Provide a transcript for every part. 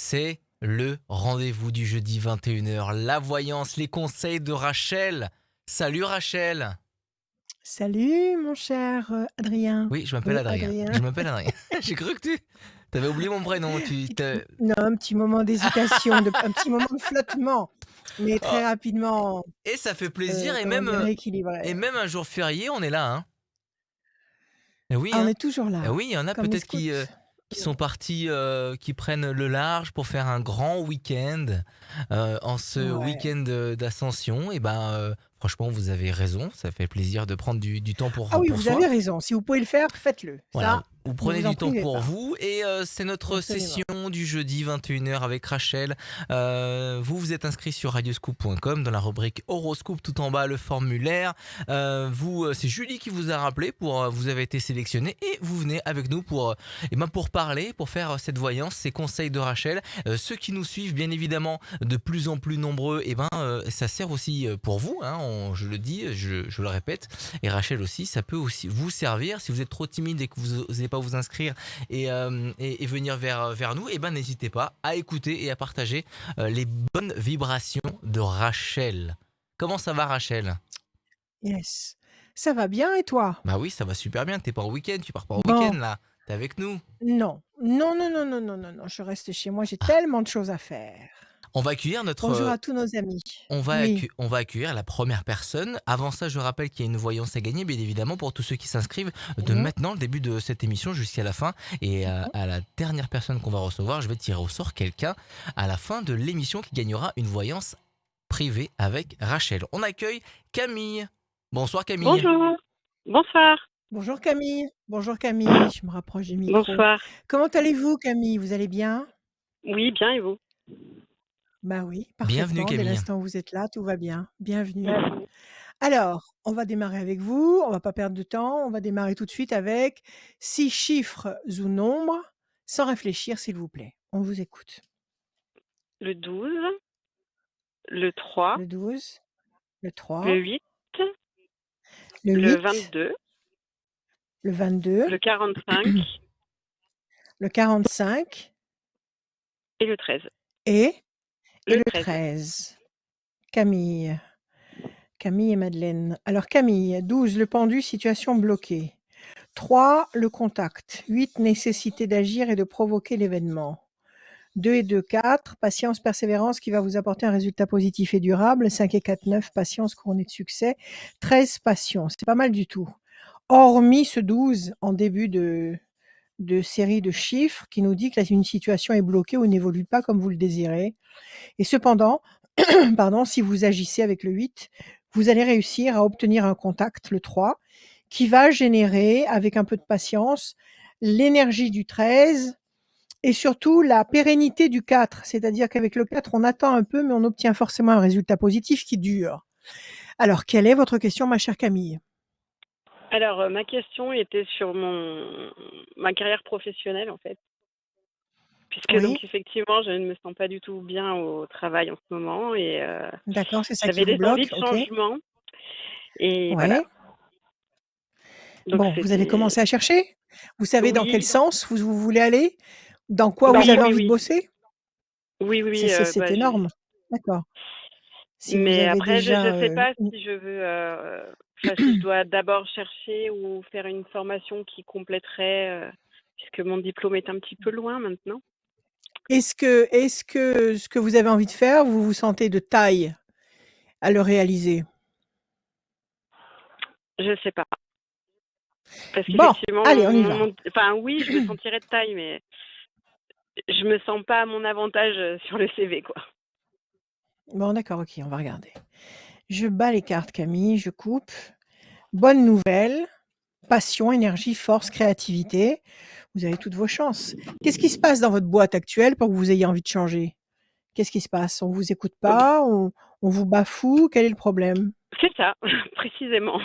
C'est le rendez-vous du jeudi 21h, la voyance, les conseils de Rachel. Salut Rachel. Salut mon cher Adrien. Oui, je m'appelle Oui, Adrien. Adrien. Je m'appelle Adrien. J'ai cru que tu avais oublié mon prénom. Non, un petit moment d'hésitation, un petit moment de flottement, mais Oh, très rapidement, et ça fait plaisir comment dire, rééquilibré. et même un jour férié, on est là, hein. Et oui, Ah, on hein. est toujours Et là, oui, il y en a comme les peut-être scouts. qui sont partis, qui prennent le large pour faire un grand week-end. En ce Ouais. week-end d'ascension, et ben, franchement, vous avez raison. Ça fait plaisir de prendre du temps Ah oui, pour vous soi. avez raison. Si vous pouvez le faire, faites-le. Voilà, Ça, vous ne prenez vous en du temps privez pour pas. vous et c'est notre session Absolument. du jeudi 21h avec Rachel. Vous êtes inscrit sur radioscoop.com dans la rubrique horoscope tout en bas le formulaire. C'est Julie qui vous a rappelé vous avez été sélectionné et vous venez avec nous pour parler, pour faire cette voyance, ces conseils de Rachel. Ceux qui nous suivent bien évidemment de plus en plus nombreux, ça sert aussi pour vous, hein, je le dis, je le répète. Et Rachel aussi, ça peut aussi vous servir. Si vous êtes trop timide et que vous n'osez pas vous inscrire et venir vers nous, n'hésitez pas à écouter et à partager les bonnes vibrations de Rachel. Comment ça va Rachel? Yes. Ça va bien et toi? Bah oui, ça va super bien. T'es pas au week-end, tu pars pas au week-end Bon, là. T'es avec nous. non. Non, non, non, non, non, non, non, je reste chez moi, j'ai tellement de choses à faire. On va accueillir Bonjour à tous nos amis. Oui. on va accueillir la première personne. Avant ça, je rappelle qu'il y a une voyance à gagner, bien évidemment, pour tous ceux qui s'inscrivent de Mmh. maintenant, le début de cette émission, jusqu'à la fin. Et Mmh. à la dernière personne qu'on va recevoir, je vais tirer au sort quelqu'un à la fin de l'émission qui gagnera une voyance privée avec Rachel. On accueille Camille. Bonsoir Camille. Bonjour, bonsoir, Bonjour Camille. Bonjour Camille, je me rapproche du micro. bonsoir. Comment allez-vous Camille? Vous allez bien? Oui, bien et vous? Bah oui, Bienvenue parfaitement. Dès Camille. l'instant où vous êtes là, tout va bien. Bienvenue. Merci. Alors, on va démarrer avec vous, on va pas perdre de temps, on va démarrer tout de suite avec 6 chiffres ou nombres, sans réfléchir s'il vous plaît. On vous écoute. Le 12, le 3, Le 12, le le 3, 8, le le 8, 22, le 22, le 45 le 45 et le 13. et Le le 13. 13. Camille. Camille et Madeleine. Alors Camille, 12, le pendu, situation bloquée. 3, le contact. 8, nécessité d'agir et de provoquer l'événement. 2 et 2, 4, patience, persévérance qui va vous apporter un résultat positif et durable. 5 et 4, 9, patience couronnée de succès. 13, passion. C'est pas mal du tout. Hormis ce 12 en début de série de chiffres qui nous dit que une situation est bloquée ou n'évolue pas comme vous le désirez. Et cependant, pardon, si vous agissez avec le 8, vous allez réussir à obtenir un contact, le 3, qui va générer, avec un peu de patience, l'énergie du 13 et surtout la pérennité du 4. C'est-à-dire qu'avec le 4, on attend un peu, mais on obtient forcément un résultat positif qui dure. Alors, quelle est votre question, ma chère Camille? Alors, ma question était sur ma carrière professionnelle, en fait. Puisque Oui, donc effectivement, je ne me sens pas du tout bien au travail en ce moment et d'accord, c'est ça qui j'avais vous des envies bloque, de ok. changement et voilà. Ouais. Donc Bon, vous avez c'était commencé à chercher? Vous savez dans quel oui, sens vous voulez aller? Dans quoi vous oui, avez oui, envie de oui. bosser? Oui, oui, C'est énorme. D'accord. Si vous mais avez après, je déjà, ne sais pas si je veux, si je dois d'abord chercher ou faire une formation qui compléterait, puisque mon diplôme est un petit peu loin maintenant. est-ce que ce que vous avez envie de faire, vous vous sentez de taille à le réaliser? Je ne sais pas. Parce Bon, qu'effectivement, allez, on y va. enfin oui, je me sentirais de taille, mais je me sens pas à mon avantage sur le CV, quoi. Bon, d'accord, OK, on va regarder. Je bats les cartes Camille, je coupe. Bonne nouvelle, passion, énergie, force, créativité. Vous avez toutes vos chances. Qu'est-ce qui se passe dans votre boîte actuelle pour que vous ayez envie de changer? Qu'est-ce qui se passe? On vous écoute pas? On vous bafoue? Quel est le problème? C'est ça, précisément.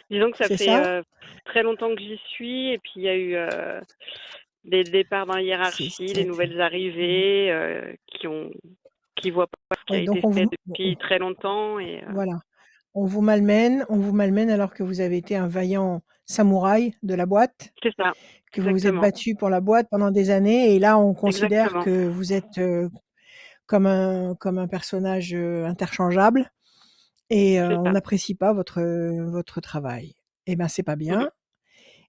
Disons que ça C'est fait ça? très longtemps que j'y suis, et puis il y a eu des départs dans la C'est hiérarchie, des c'était nouvelles arrivées qui voient pas ce qui a oui, été donc on fait vous depuis très longtemps et voilà. On vous malmène alors que vous avez été un vaillant samouraï de la boîte, C'est ça, que vous vous êtes exactement, battu pour la boîte pendant des années et là on considère exactement. que vous êtes, comme un personnage, interchangeable et C'est on ça. n'apprécie pas votre travail. Eh ben, c'est pas Mmh mh. bien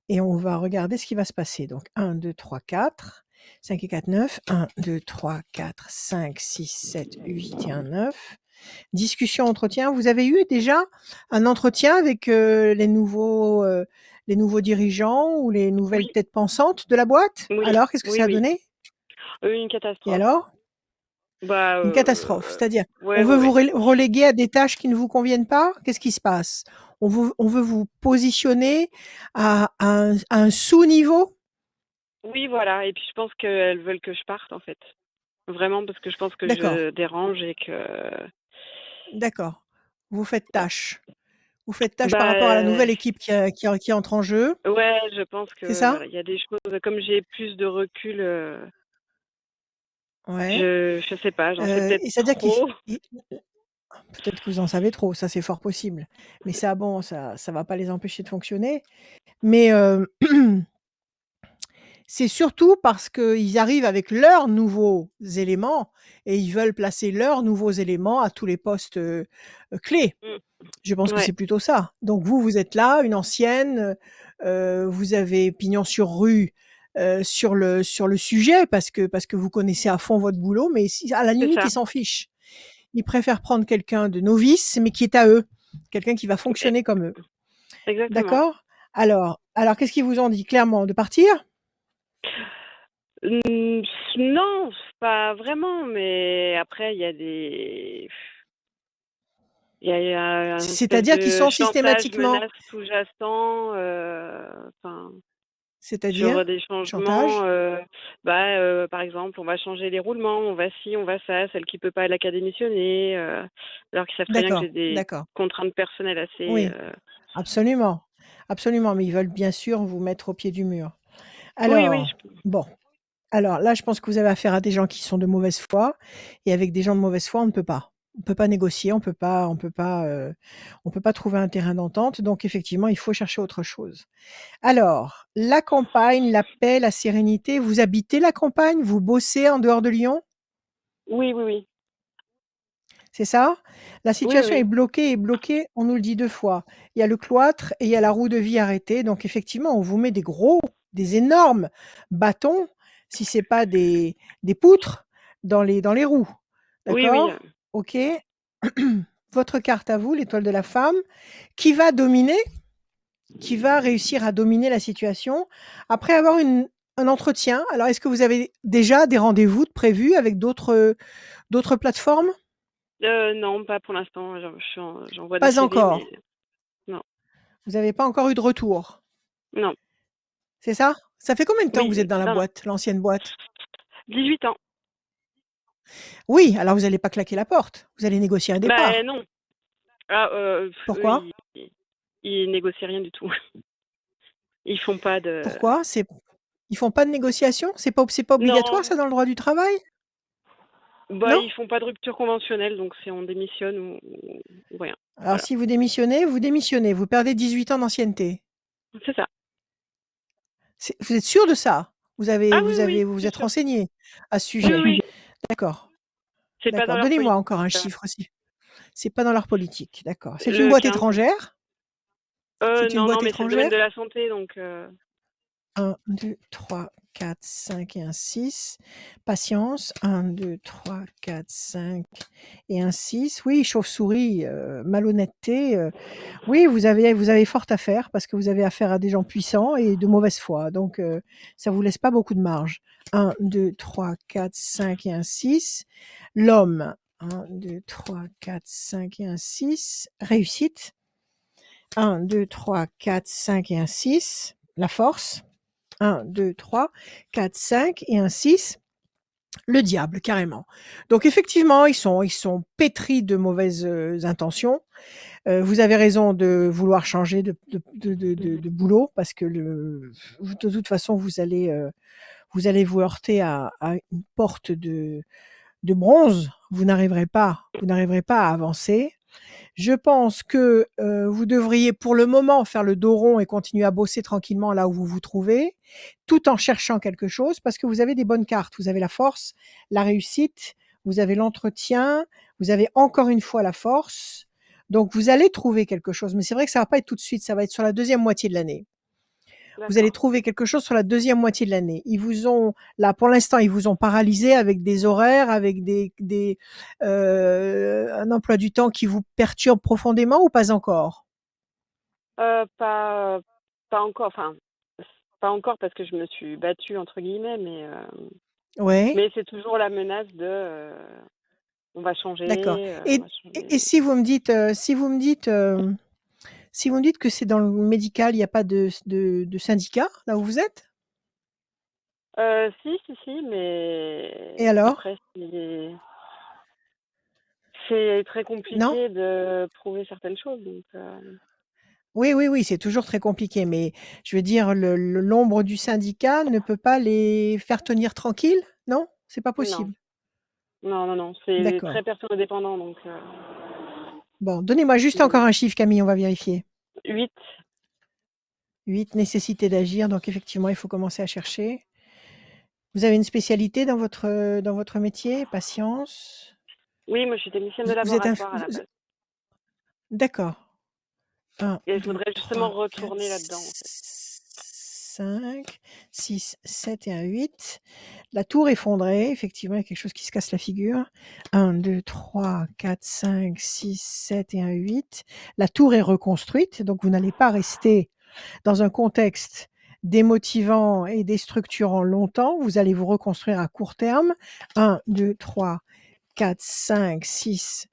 et on va regarder ce qui va se passer. Donc 1, 2, 3, 4, 5 et 4, 9. 1, 2, 3, 4, 5, 6, 7, 8 et un 9. Discussion, entretien. Vous avez eu déjà un entretien avec les nouveaux dirigeants ou les nouvelles Oui, têtes pensantes de la boîte? oui, Alors, qu'est-ce que oui, ça a oui. donné? Une Et catastrophe. alors? Bah, Une catastrophe. C'est-à-dire, on ouais, veut ouais, vous ouais. reléguer à des tâches qui ne vous conviennent pas? Qu'est-ce qui se passe? On veut vous positionner à un sous-niveau? Oui, voilà et puis je pense qu'elles veulent que je parte, en fait. Vraiment parce que je pense que D'accord, je dérange et que d'accord. Vous faites voilà. tâche. Vous faites tâche par rapport à la Bah, nouvelle équipe qui entre en jeu, ouais, je pense c'est que, ça? voilà, il y a des choses comme j'ai plus de recul, Ouais. je sais pas, j'en sais peut-être Et c'est-à-dire trop. ils peut-être que vous en savez trop, ça c'est fort possible. Mais ça bon, ça va pas les empêcher de fonctionner. Mais, c'est surtout parce qu'ils arrivent avec leurs nouveaux éléments et ils veulent placer leurs nouveaux éléments à tous les postes, clés. Mmh. Je pense que Ouais, c'est plutôt ça. Donc vous, vous êtes là, une ancienne, vous avez pignon sur rue, sur le sujet parce que vous connaissez à fond votre boulot, mais si à la c'est limite, ça. ils s'en fichent. Ils préfèrent prendre quelqu'un de novice, mais qui est à eux, quelqu'un qui va E fonctionner comme eux. exactement. D'accord? Alors qu'est-ce qu'ils vous ont dit clairement? De partir? Mmh, non, pas vraiment, mais après il y a un espèce C'est-à-dire qu'ils de sont chantage, systématiquement menace sous-jacent, enfin, sur c'est-à-dire? des changements, Chantage? par exemple, on va changer les roulements, on va ci, on va ça, celle qui peut pas, elle a qu'à démissionner, alors qu'ils savent très bien que j'ai D'accord, des d'accord. contraintes personnelles assez, Oui, absolument, absolument, mais ils veulent bien sûr vous mettre au pied du mur. oui, oui, Alors, bon, alors là, je pense que vous avez affaire à des gens qui sont de mauvaise foi et avec des gens de mauvaise foi, on ne peut pas. On peut pas négocier, on peut pas trouver un terrain d'entente, donc effectivement, il faut chercher autre chose. Alors, la campagne, la paix, la sérénité, vous habitez la campagne? Vous bossez en dehors de Lyon? oui, oui, oui. C'est ça? La Oui, situation oui. est bloquée, on nous le dit 2 fois. Il y a le cloître et il y a la roue de vie arrêtée, donc effectivement, on vous met des énormes bâtons, si c'est pas des poutres, dans les roues. Oui, oui, D'accord? OK. Votre carte à vous, l'étoile de la femme, qui va dominer, qui va réussir à dominer la situation après avoir un entretien. Alors, est-ce que vous avez déjà des rendez-vous de prévus avec d'autres plateformes? non, pas pour l'instant, j'envoie des Pas CV mais encore. non, Vous avez pas encore eu de retour, non. c'est ça? Ça fait combien de temps que Oui, vous êtes dans la non, non. boîte, l'ancienne boîte? 18 ans. Oui, alors vous allez pas claquer la porte, vous allez négocier un Bah, départ. non. Ah, eux, Pourquoi? ils négocient rien du tout. Ils font pas de Pourquoi? Ils font pas de négociation? C'est pas obligatoire non, ça dans le droit du travail? bah, Non? ils font pas de rupture conventionnelle, donc c'est on démissionne ou rien. Alors Voilà, si vous démissionnez, vous perdez 18 ans d'ancienneté. c'est ça. Vous êtes sûr de ça? Ah oui, oui, Vous vous c'est êtes sûr. renseigné à ce Oui, sujet? oui, D'accord, c'est pas dans d'accord. leur Donnez-moi politique, encore un chiffre si c'est pas dans leur politique, d'accord. C'est une le boîte 15. étrangère? C'est une Non, boîte non, mais c'est le domaine de étrangère? la santé, donc 1, 2, 3, 4, 5 et un 6. Patience. 1, 2, 3, 4, 5 et un 6. Oui, chauve-souris, malhonnêteté, oui, vous avez fort à faire parce que vous avez affaire à des gens puissants et de mauvaise foi. Donc, ça vous laisse pas beaucoup de marge. 1, 2, 3, 4, 5 et un 6. L'homme. 1, 2, 3, 4, 5 et un 6. Réussite. 1, 2, 3, 4, 5 et un 6. La force. 1, 2, 3, 4, 5 et un 6, le diable carrément. Donc effectivement, ils sont pétris de mauvaises, intentions. Vous avez raison de vouloir changer de boulot parce que de toute façon vous allez vous heurter à une porte de bronze. Vous n'arriverez pas à avancer. Je pense que, vous devriez pour le moment faire le dos rond et continuer à bosser tranquillement là où vous vous trouvez, tout en cherchant quelque chose parce que vous avez des bonnes cartes. Vous avez la force, la réussite, vous avez l'entretien, vous avez encore une fois la force. Donc vous allez trouver quelque chose, mais c'est vrai que ça va pas être tout de suite, ça va être sur la deuxième moitié de l'année. Vous allez D'accord. trouver quelque chose sur la deuxième moitié de l'année. Ils vous ont là, pour l'instant, ils vous ont paralysé avec des horaires, avec un emploi du temps qui vous perturbe profondément ou pas encore? Pas pas encore, enfin, pas encore parce que je me suis «battue» entre guillemets, Ouais, mais c'est toujours la menace de, on va d'accord. changer, on Et va et changer. si vous me dites, si vous me dites que c'est dans le médical, il y a pas de syndicat, là où vous êtes? Si, si, si, Et mais alors? après c'est très Non? compliqué de prouver certaines choses donc Oui, oui, oui, c'est toujours très compliqué, mais je veux dire l'ombre du syndicat ne peut pas les faire tenir tranquilles? Non? C'est pas non. possible? Non, non, non, c'est D'accord. très personnel-dépendant donc Bon, donnez-moi juste encore un chiffre Camille, on va vérifier. 8. 8, nécessité d'agir, donc effectivement, il faut commencer à chercher. Vous avez une spécialité dans votre métier? Patience? Oui, moi je suis technicienne de Vous êtes laboratoire à la base d'accord. 1, et je 2, voudrais justement 3, 4, retourner là-dedans en fait. 5, 6, 7 et un 8. La tour effondrée, effectivement, il y a quelque chose qui se casse la figure. 1, 2, 3, 4, 5, 6, 7 et un 8. La tour est reconstruite, donc vous n'allez pas rester dans un contexte démotivant et déstructurant longtemps. Vous allez vous reconstruire à court terme. 1, 2, 3, 4, 5, 6,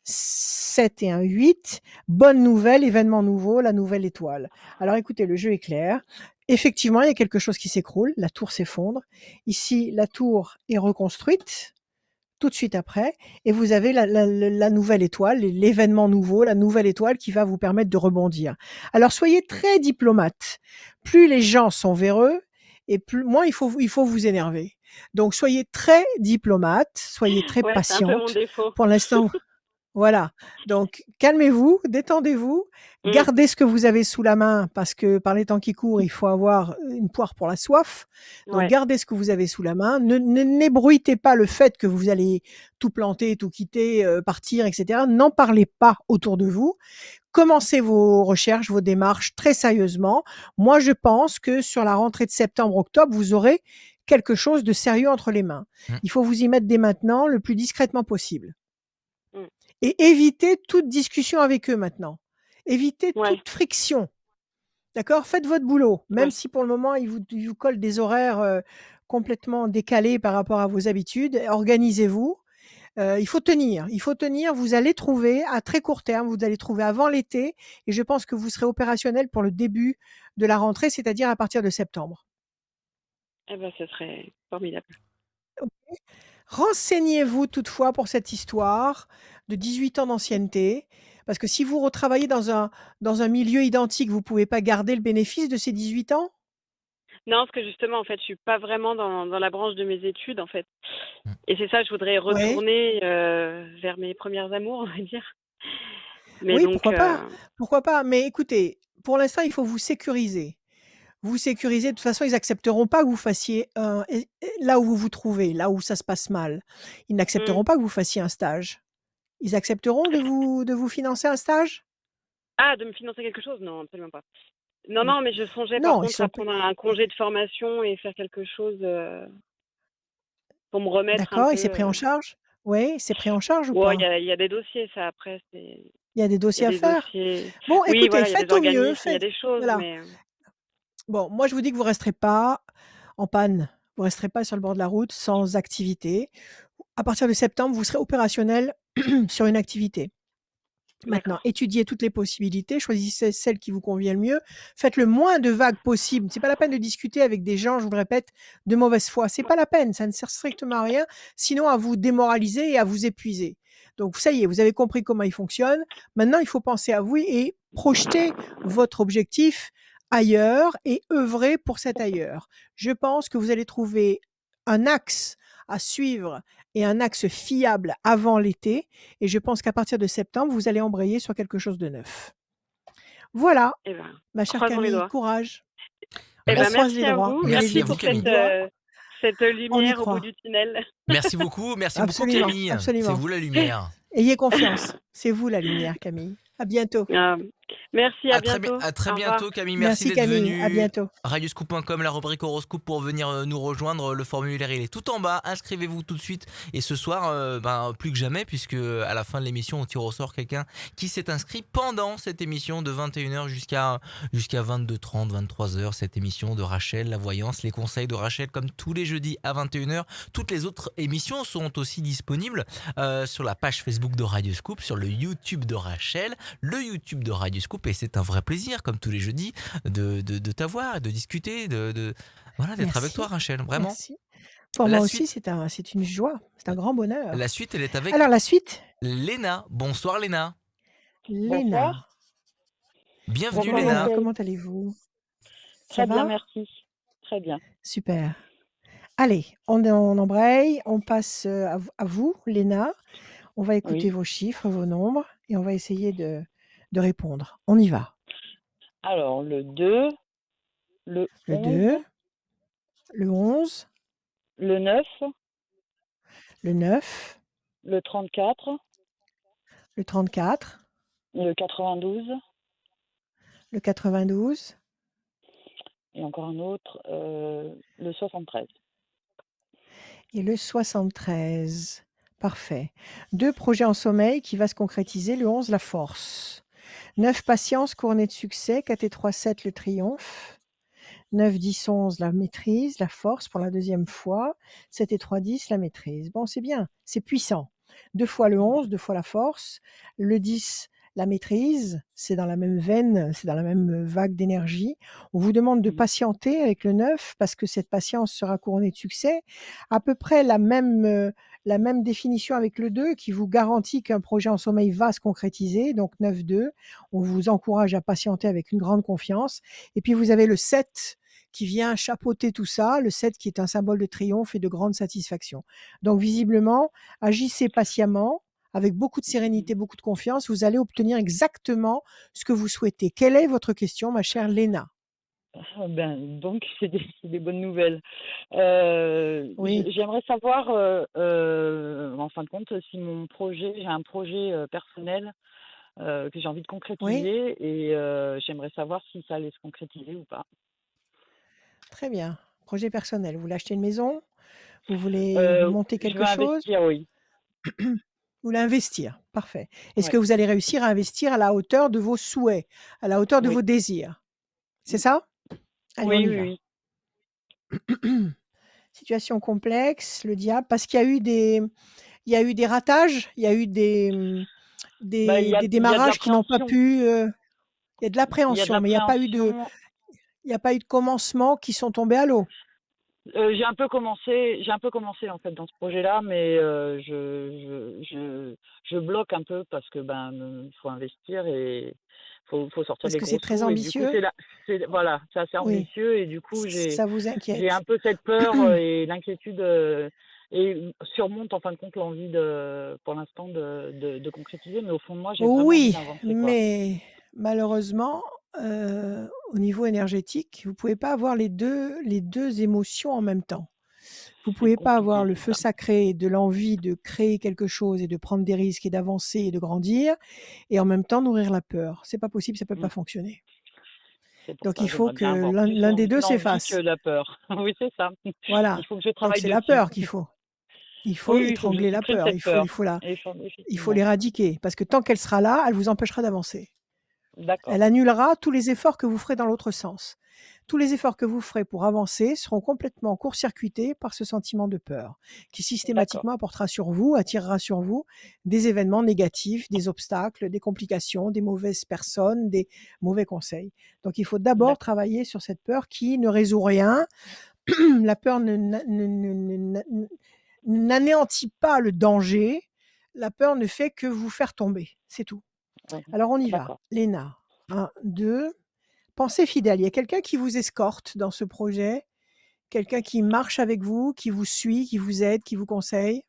7 et un 8. Bonne nouvelle, événement nouveau, la nouvelle étoile. Alors écoutez, le jeu est clair. Effectivement, il y a quelque chose qui s'écroule, la tour s'effondre. Ici, la tour est reconstruite tout de suite après, et vous avez la nouvelle étoile, l'événement nouveau, la nouvelle étoile qui va vous permettre de rebondir. Alors soyez très diplomate. Plus les gens sont véreux, et plus moins il faut vous énerver. Donc soyez très diplomate, soyez très Ouais, c'est un peu mon patiente. défaut. Pour l'instant, voilà. Donc, calmez-vous, détendez-vous, Mmh, gardez ce que vous avez sous la main parce que par les temps qui courent, il faut avoir une poire pour la soif. Donc, ouais. gardez ce que vous avez sous la main. N'ébruitez pas le fait que vous allez tout planter, tout quitter, partir, etc. N'en parlez pas autour de vous. Commencez vos recherches, vos démarches très sérieusement. Moi, je pense que sur la rentrée de septembre-octobre, vous aurez quelque chose de sérieux entre les mains. Mmh. Il faut vous y mettre dès maintenant, le plus discrètement possible. Mmh. Et évitez toute discussion avec eux maintenant. Évitez Ouais, toute friction, d'accord? Faites votre boulot, même ouais. si pour le moment ils vous collent des horaires, complètement décalés par rapport à vos habitudes. Organisez-vous, il faut tenir. Vous allez trouver à très court terme, vous allez trouver avant l'été et je pense que vous serez opérationnel pour le début de la rentrée, c'est-à-dire à partir de septembre. Eh ben, ce serait formidable. Renseignez-vous toutefois pour cette histoire de 18 ans d'ancienneté, parce que si vous retravaillez dans un milieu identique, vous pouvez pas garder le bénéfice de ces 18 ans? Non, parce que justement, en fait, je suis pas vraiment dans la branche de mes études, en fait Mmh. et c'est ça, je voudrais Ouais, retourner, vers mes premières amours, on va dire. Mais oui, donc pourquoi pas, mais écoutez, pour l'instant, il faut vous sécuriser. Vous sécuriser, de toute façon, ils accepteront pas que vous fassiez un et là où vous vous trouvez, là où ça se passe mal, ils mmh. n'accepteront pas que vous fassiez un stage. Ils accepteront de vous financer un stage? Ah, de me financer quelque chose? Non, absolument pas. Non, N non, mais je songeais par non, ils contre à sont p prendre un congé de formation et faire quelque chose, pour me remettre un d'accord, et peu, c'est pris en charge? Oui, c'est pris en charge ou ouais, pas? il y a des dossiers, ça, après, Il y a des il y a dossiers à des faire? dossiers. Bon, Oui, écoutez, voilà, il y a des faites au mieux, organismes, il y a faites des choses, voilà. mais Bon, moi, je vous dis que vous resterez pas en panne. Vous resterez pas sur le bord de la route sans activité. À partir de septembre, vous serez opérationnel sur une activité. Maintenant, d'accord. étudiez toutes les possibilités, choisissez celle qui vous convient le mieux, faites le moins de vagues possible. C'est pas la peine de discuter avec des gens, je vous le répète, de mauvaise foi. C'est pas la peine, ça ne sert strictement à rien, sinon à vous démoraliser et à vous épuiser. Donc ça y est, vous avez compris comment il fonctionne. Maintenant, il faut penser à vous et projeter votre objectif ailleurs et œuvrer pour cet ailleurs. Je pense que vous allez trouver un axe à suivre et un axe fiable avant l'été et je pense qu'à partir de septembre, vous allez embrayer sur quelque chose de neuf. Voilà, Eh ben, ma chère croisons les Camille, doigts. courage. Eh On ben, Merci, croise les merci à droits, vous. merci Merci à vous pour les Camille. doigts, cette on y lumière au bout croit. du tunnel. Merci beaucoup Absolument, Camille. C'est absolument. vous la lumière. Ayez confiance, c'est vous la lumière, Camille. À bientôt. Ah, merci, à bientôt. À très Au revoir. bientôt Camille, merci Merci d'être Camille, à venu. bientôt. Radioscoop.com, la rubrique horoscope pour venir nous rejoindre. Le formulaire il est tout en bas. Inscrivez-vous tout de suite. Et ce soir, plus que jamais, puisque à la fin de l'émission, on tire au sort quelqu'un qui s'est inscrit pendant cette émission de 21h jusqu'à 22h30, 23h. Cette émission de Rachel, la voyance, les conseils de Rachel, comme tous les jeudis à 21h. Toutes les autres émissions sont aussi disponibles sur la page Facebook de Radioscoop, sur le YouTube de Rachel, le YouTube de Radioscoop. Et c'est un vrai plaisir, comme tous les jeudis, de t'avoir et de discuter, voilà, d'être avec toi Merci, Rachel, vraiment. merci. Pour La moi aussi, suite, c'est une joie, c'est un grand bonheur. la suite, elle est avec Alors la suite, Léna. Bonsoir Léna. Léna. Bonsoir. Bienvenue Bonsoir Léna, Léna. Rachel. comment allez-vous? Ça Très bien, va? merci. Très bien. Super. Allez, on embraye, on passe à vous, Léna. On va écouter Oui. vos chiffres, vos nombres, et on va essayer de répondre. On y va. Alors, le 2, le Le 11, 2, le 11, le 9, le 9, le 34, le 34, le 92, le 92 et encore un autre, le 73. et le 73. Parfait. 2 projets en sommeil qui va se concrétiser. Le 11, la force. 9, patience, couronnée de succès. 4 et 3, 7, le triomphe. 9, 10, 11, la maîtrise, la force pour la deuxième fois. 7 et 3, 10, la maîtrise. Bon, c'est bien, c'est puissant. 2 fois le 11, 2 fois la force. Le 10, la maîtrise, c'est dans la même veine, c'est dans la même vague d'énergie. On vous demande de patienter avec le 9 parce que cette patience sera couronnée de succès. À peu près la même définition avec le 2 qui vous garantit qu'un projet en sommeil va se concrétiser. Donc 9-2, on vous encourage à patienter avec une grande confiance. Et puis vous avez le 7 qui vient chapeauter tout ça, le 7 qui est un symbole de triomphe et de grande satisfaction. Donc visiblement, agissez patiemment, avec beaucoup de sérénité, beaucoup de confiance, vous allez obtenir exactement ce que vous souhaitez. Quelle est votre question, ma chère Léna? Donc, c'est des bonnes nouvelles. Oui, J'aimerais savoir, en fin de compte, si j'ai un projet personnel que j'ai envie de oui, concrétiser et j'aimerais savoir si ça allait se concrétiser ou pas. très bien. Projet personnel, vous voulez acheter une maison? Vous voulez Euh, monter je quelque veux chose? investir, oui. Vous voulez investir? Parfait. Est-ce que Ouais. vous allez réussir à investir à la hauteur de vos souhaits, à la hauteur de Oui. vos désirs? C'est Mm. ça? Allez, on Oui, y oui, va. oui. Situation complexe, le diable, parce qu'il y a eu des ratages, il y a eu Bah, des il y a de démarrages qui n'ont pas l'appréhension. pu, il y a de Il y a de l'appréhension, mais l'appréhension. il y a pas eu de commencement qui sont tombés à l'eau. J'ai un peu commencé en fait dans ce projet-là, mais je bloque un peu parce que faut investir et faut sortir Parce des que gros c'est très sous et du coup ambitieux? voilà, c'est assez Oui, ambitieux et du coup ça vous j'ai un inquiète. peu cette peur et l'inquiétude et surmonte en fin de compte l'envie pour l'instant de concrétiser, mais au fond de moi j'ai vraiment envie Oui, d'avancer quoi. mais malheureusement, au niveau énergétique, vous pouvez pas avoir les 2 émotions en même temps. Vous C'est pouvez pas avoir compliqué le tout feu ça. sacré de l'envie de créer quelque chose et de prendre des risques et d'avancer et de grandir et en même temps nourrir la peur. C'est pas possible, ça peut pas Mm. fonctionner. C'est pour Donc ça il faut j'aimerais que bien avoir l'un des 2 l'envie que s'efface. la peur. Oui, c'est ça. Il Voilà. faut que je Donc travaille c'est la dessus. peur qu'il faut. Il faut Oui, oui, il faut que je étrangler la supprime peur. cette peur. Il faut Effectivement. l'éradiquer parce que tant qu'elle sera là, elle vous empêchera d'avancer. D'accord, Elle annulera tous les efforts que vous ferez dans l'autre sens. Tous les efforts que vous ferez pour avancer seront complètement court-circuités par ce sentiment de peur, qui d'accord, systématiquement attirera sur vous des événements négatifs, des obstacles, des complications, des mauvaises personnes, des mauvais conseils. Donc il faut d'abord d'accord, travailler sur cette peur qui ne résout rien. La peur n'anéantit pas le danger. La peur ne fait que vous faire tomber. C'est tout. ouais, Alors on y va. d'accord. Léna, 1, 2. Pensez fidèle. Il y a quelqu'un qui vous escorte dans ce projet, quelqu'un qui marche avec vous, qui vous suit, qui vous aide, qui vous conseille.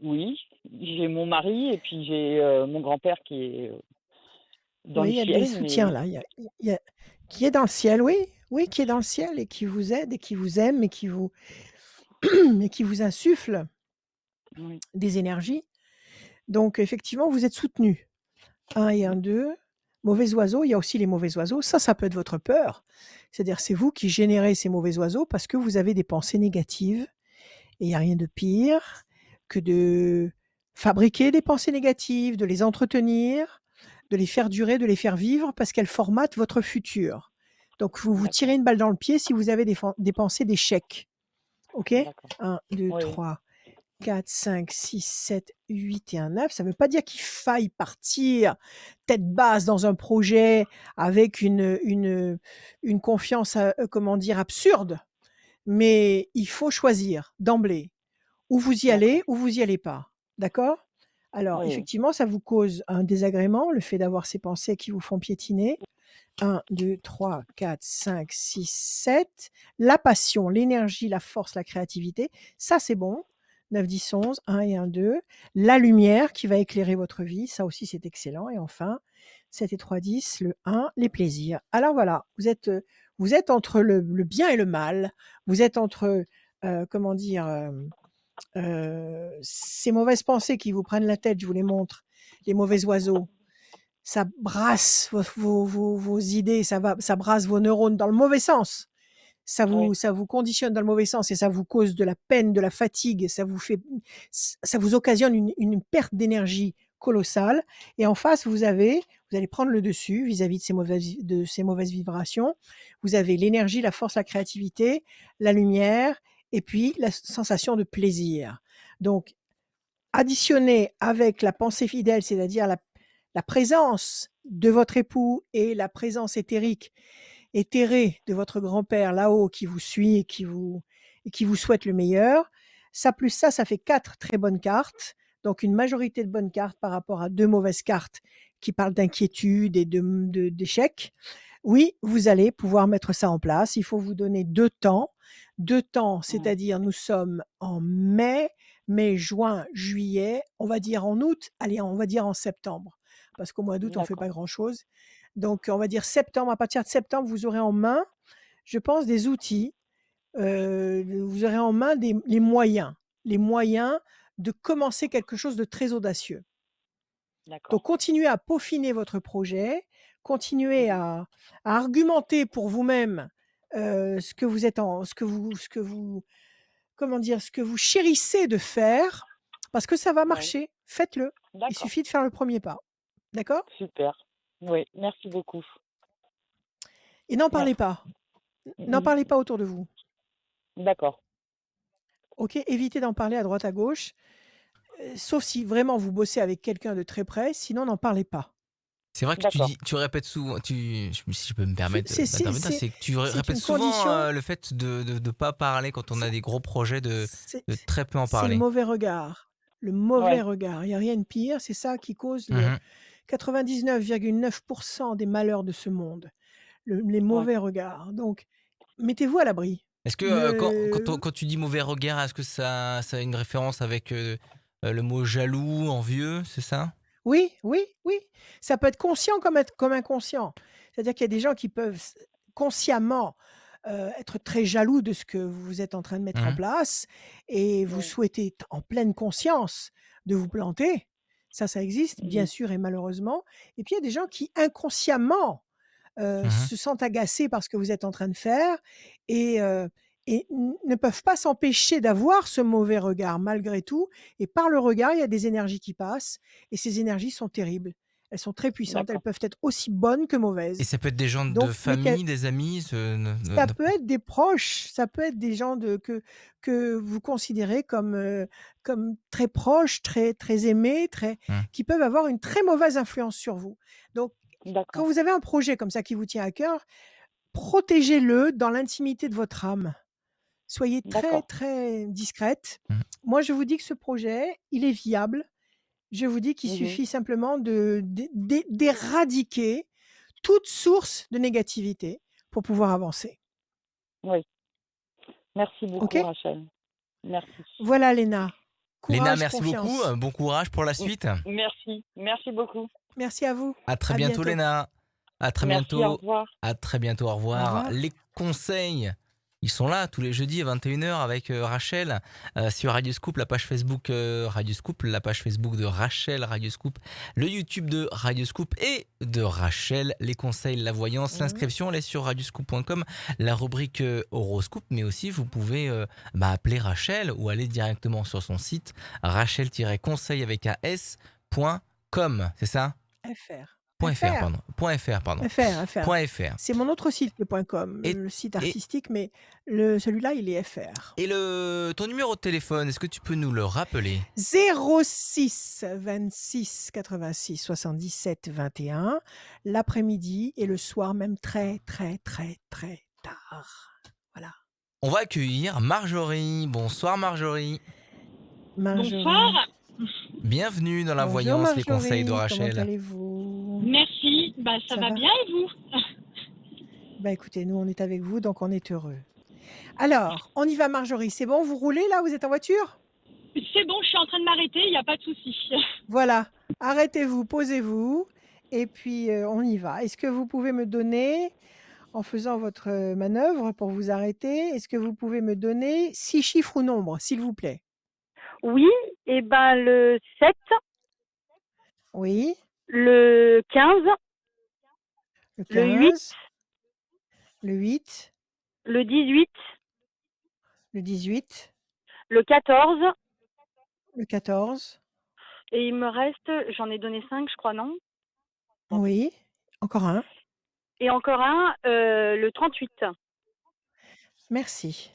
Oui, j'ai mon mari et puis j'ai, mon grand-père qui est, dans Oui, le il y a des ciel, soutiens mais là, il y a qui est dans le ciel, oui, oui, qui est dans le ciel et qui vous aide et qui vous aime et qui vous et qui vous insuffle oui, des énergies. Donc effectivement, vous êtes soutenus. 1 et 1, 2. Mauvais oiseaux, il y a aussi les mauvais oiseaux. Ça peut être votre peur. C'est-à-dire, c'est vous qui générez ces mauvais oiseaux parce que vous avez des pensées négatives et il y a rien de pire que de fabriquer des pensées négatives, de les entretenir, de les faire durer, de les faire vivre parce qu'elles formatent votre futur. Donc vous vous tirez d'accord, une balle dans le pied si vous avez des pensées d'échec. OK? d'accord. 1, 2, Oui, 3. 4, 5, 6, 7, 8 et un 9. Ça ne veut pas dire qu'il faille partir tête basse dans un projet avec une confiance, comment dire, absurde. Mais il faut choisir d'emblée. Ou vous y d'accord. allez ou vous y allez pas. D'accord? Alors Oui, oui, effectivement, ça vous cause un désagrément, le fait d'avoir ces pensées qui vous font piétiner. 1, 2, 3, 4, 5, 6, 7. La passion, l'énergie, la force, la créativité, ça c'est bon. 9, 10, 11, 1 et 1, 2. La lumière qui va éclairer votre vie, ça aussi c'est excellent. Et enfin, 7 et 3, 10, le 1, les plaisirs. Alors voilà, vous êtes entre le bien et le mal. Vous êtes entre, comment dire, ces mauvaises pensées qui vous prennent la tête, je vous les montre, les mauvais oiseaux, ça brasse vos idées, ça brasse vos neurones dans le mauvais sens. oui, Ça vous conditionne dans le mauvais sens et ça vous cause de la peine, de la fatigue, ça vous occasionne une perte d'énergie colossale. Et en face, vous allez prendre le dessus vis-à-vis de ces mauvaises vibrations. Vous avez l'énergie, la force, la créativité, la lumière et puis la sensation de plaisir. Donc, additionné avec la pensée fidèle, c'est-à-dire la présence de votre époux et la présence éthérée de votre grand-père là-haut qui vous suit et qui vous souhaite le meilleur. Ça plus ça fait 4 très bonnes cartes. Donc une majorité de bonnes cartes par rapport à 2 mauvaises cartes qui parlent d'inquiétude et d'échec. Oui, vous allez pouvoir mettre ça en place. Il faut vous donner 2 temps. 2 temps, oui, c'est-à-dire nous sommes en mai, juin, juillet, on va dire en août, allez, on va dire en septembre, parce qu'au mois d'août, on fait d'accord, pas grand-chose. Donc on va dire septembre, à partir de septembre, vous aurez en main, je pense, des outils, vous aurez en main les moyens de commencer quelque chose de très audacieux. d'accord. Donc continuez à peaufiner votre projet, continuez Mhm. à argumenter pour vous-même, ce que vous êtes en ce que vous comment dire? Ce que vous chérissez de faire, parce que ça va Oui, marcher. Faites-le. Il d'accord, suffit de faire le premier pas. D'accord? super. Oui, merci beaucoup. Et n'en parlez Merci. pas. N'en Mhm. parlez pas autour de vous. D'accord, OK? Évitez d'en parler à droite à gauche, sauf si vraiment vous bossez avec quelqu'un de très près, sinon n'en parlez pas. C'est vrai que d'accord. tu répètes souvent, si je peux me permettre d'intervenir, c'est que tu C'est répètes une souvent condition, le fait de pas parler quand on a c'est des gros projets, c'est de très peu en c'est le parler. mauvais regard. Le mauvais Ouais. regard. Il y a rien de pire, c'est ça qui cause le Mmh. 99,9 des malheurs de ce monde, les Ouais. mauvais regards. Donc mettez-vous à l'abri. Est-ce que, Ne quand tu dis mauvais regard, est-ce que ça a une référence avec, le mot jaloux, envieux, c'est ça? Oui, oui, oui. Ça peut être conscient comme inconscient. C'est-à-dire qu'il y a des gens qui peuvent consciemment être très jaloux de ce que vous êtes en train de mettre en Mmh. place et vous Oui. souhaitez en pleine conscience de vous planter. Ça existe, bien Mhm. sûr et malheureusement. Et puis il y a des gens qui inconsciemment Mmh. se sentent agacés par ce que vous êtes en train de faire et, ne peuvent pas s'empêcher d'avoir ce mauvais regard malgré tout. Et par le regard, il y a des énergies qui passent et ces énergies sont terribles. Elles sont très puissantes, elles D'accord, peuvent être aussi bonnes que Et mauvaises. ça peut être des gens de Donc, famille, des amis, ça peut être des proches, ça peut être des gens que vous considérez comme très proches, très aimés, mmh. qui peuvent avoir une très mauvaise influence sur vous. Donc, quand d'accord, vous avez un projet comme ça qui vous tient à cœur, protégez-le dans l'intimité de votre âme. Soyez très, d'accord, très discrète. Mmh. Moi, je vous dis que ce projet, il est viable. Je vous dis qu'il mhm, suffit simplement d'éradiquer toute source de négativité pour pouvoir avancer. oui. Merci OK? beaucoup, Rachel. Merci. Voilà, Léna. Léna, Courage, merci beaucoup. confiance. Bon courage pour la M suite. merci beaucoup. Merci à vous. À très À bientôt, bientôt. Léna. À très Merci, au bientôt. revoir. À très bientôt. Au Au revoir. revoir. Les conseils, ils sont là tous les jeudis à 21h avec Rachel sur Radio Scoop, la page Facebook Radio Scoop, la page Facebook de Rachel Radio Scoop, le YouTube de Radio Scoop et de Rachel. Les conseils, la voyance, Mmh. l'inscription, elle est sur radioscoop.com, la rubrique horoscope, mais aussi vous pouvez appeler Rachel ou aller directement sur son site rachel-conseil avec un s.com, c'est ça? FR. .fr, pardon. .fr, pardon. FR. .fr. C'est mon autre site, le .com, Et, le site et, artistique, mais celui-là, il est FR. et ton numéro de téléphone, est-ce que tu peux nous le rappeler? 06 26 86 77 21, l'après-midi et le soir même très tard. Voilà. On va accueillir Marjorie. Bonsoir Marjorie. Marjorie. Bonsoir. Bienvenue dans la Bonjour voyance, les conseils de Marjorie, comment Rachel. allez-vous? Merci. Ça va bien et vous? Écoutez, nous on est avec vous, donc on est heureux. Alors, on y va Marjorie, c'est bon, vous roulez là, vous êtes en voiture? C'est bon, je suis en train de m'arrêter, il n'y a pas de souci. Voilà, arrêtez-vous, posez-vous, et puis on y va. Est-ce que vous pouvez me donner, en faisant votre manœuvre pour vous arrêter, est-ce que vous pouvez me donner 6 chiffres ou nombres, s'il vous plaît? Oui, et ben le 7, Oui, le 15, le le 8, 15, le 8, le 18, le 18, le 14, le 14, et il me reste, j'en ai donné 5, je crois, non? oui, encore un. Et encore un, le 38. Merci.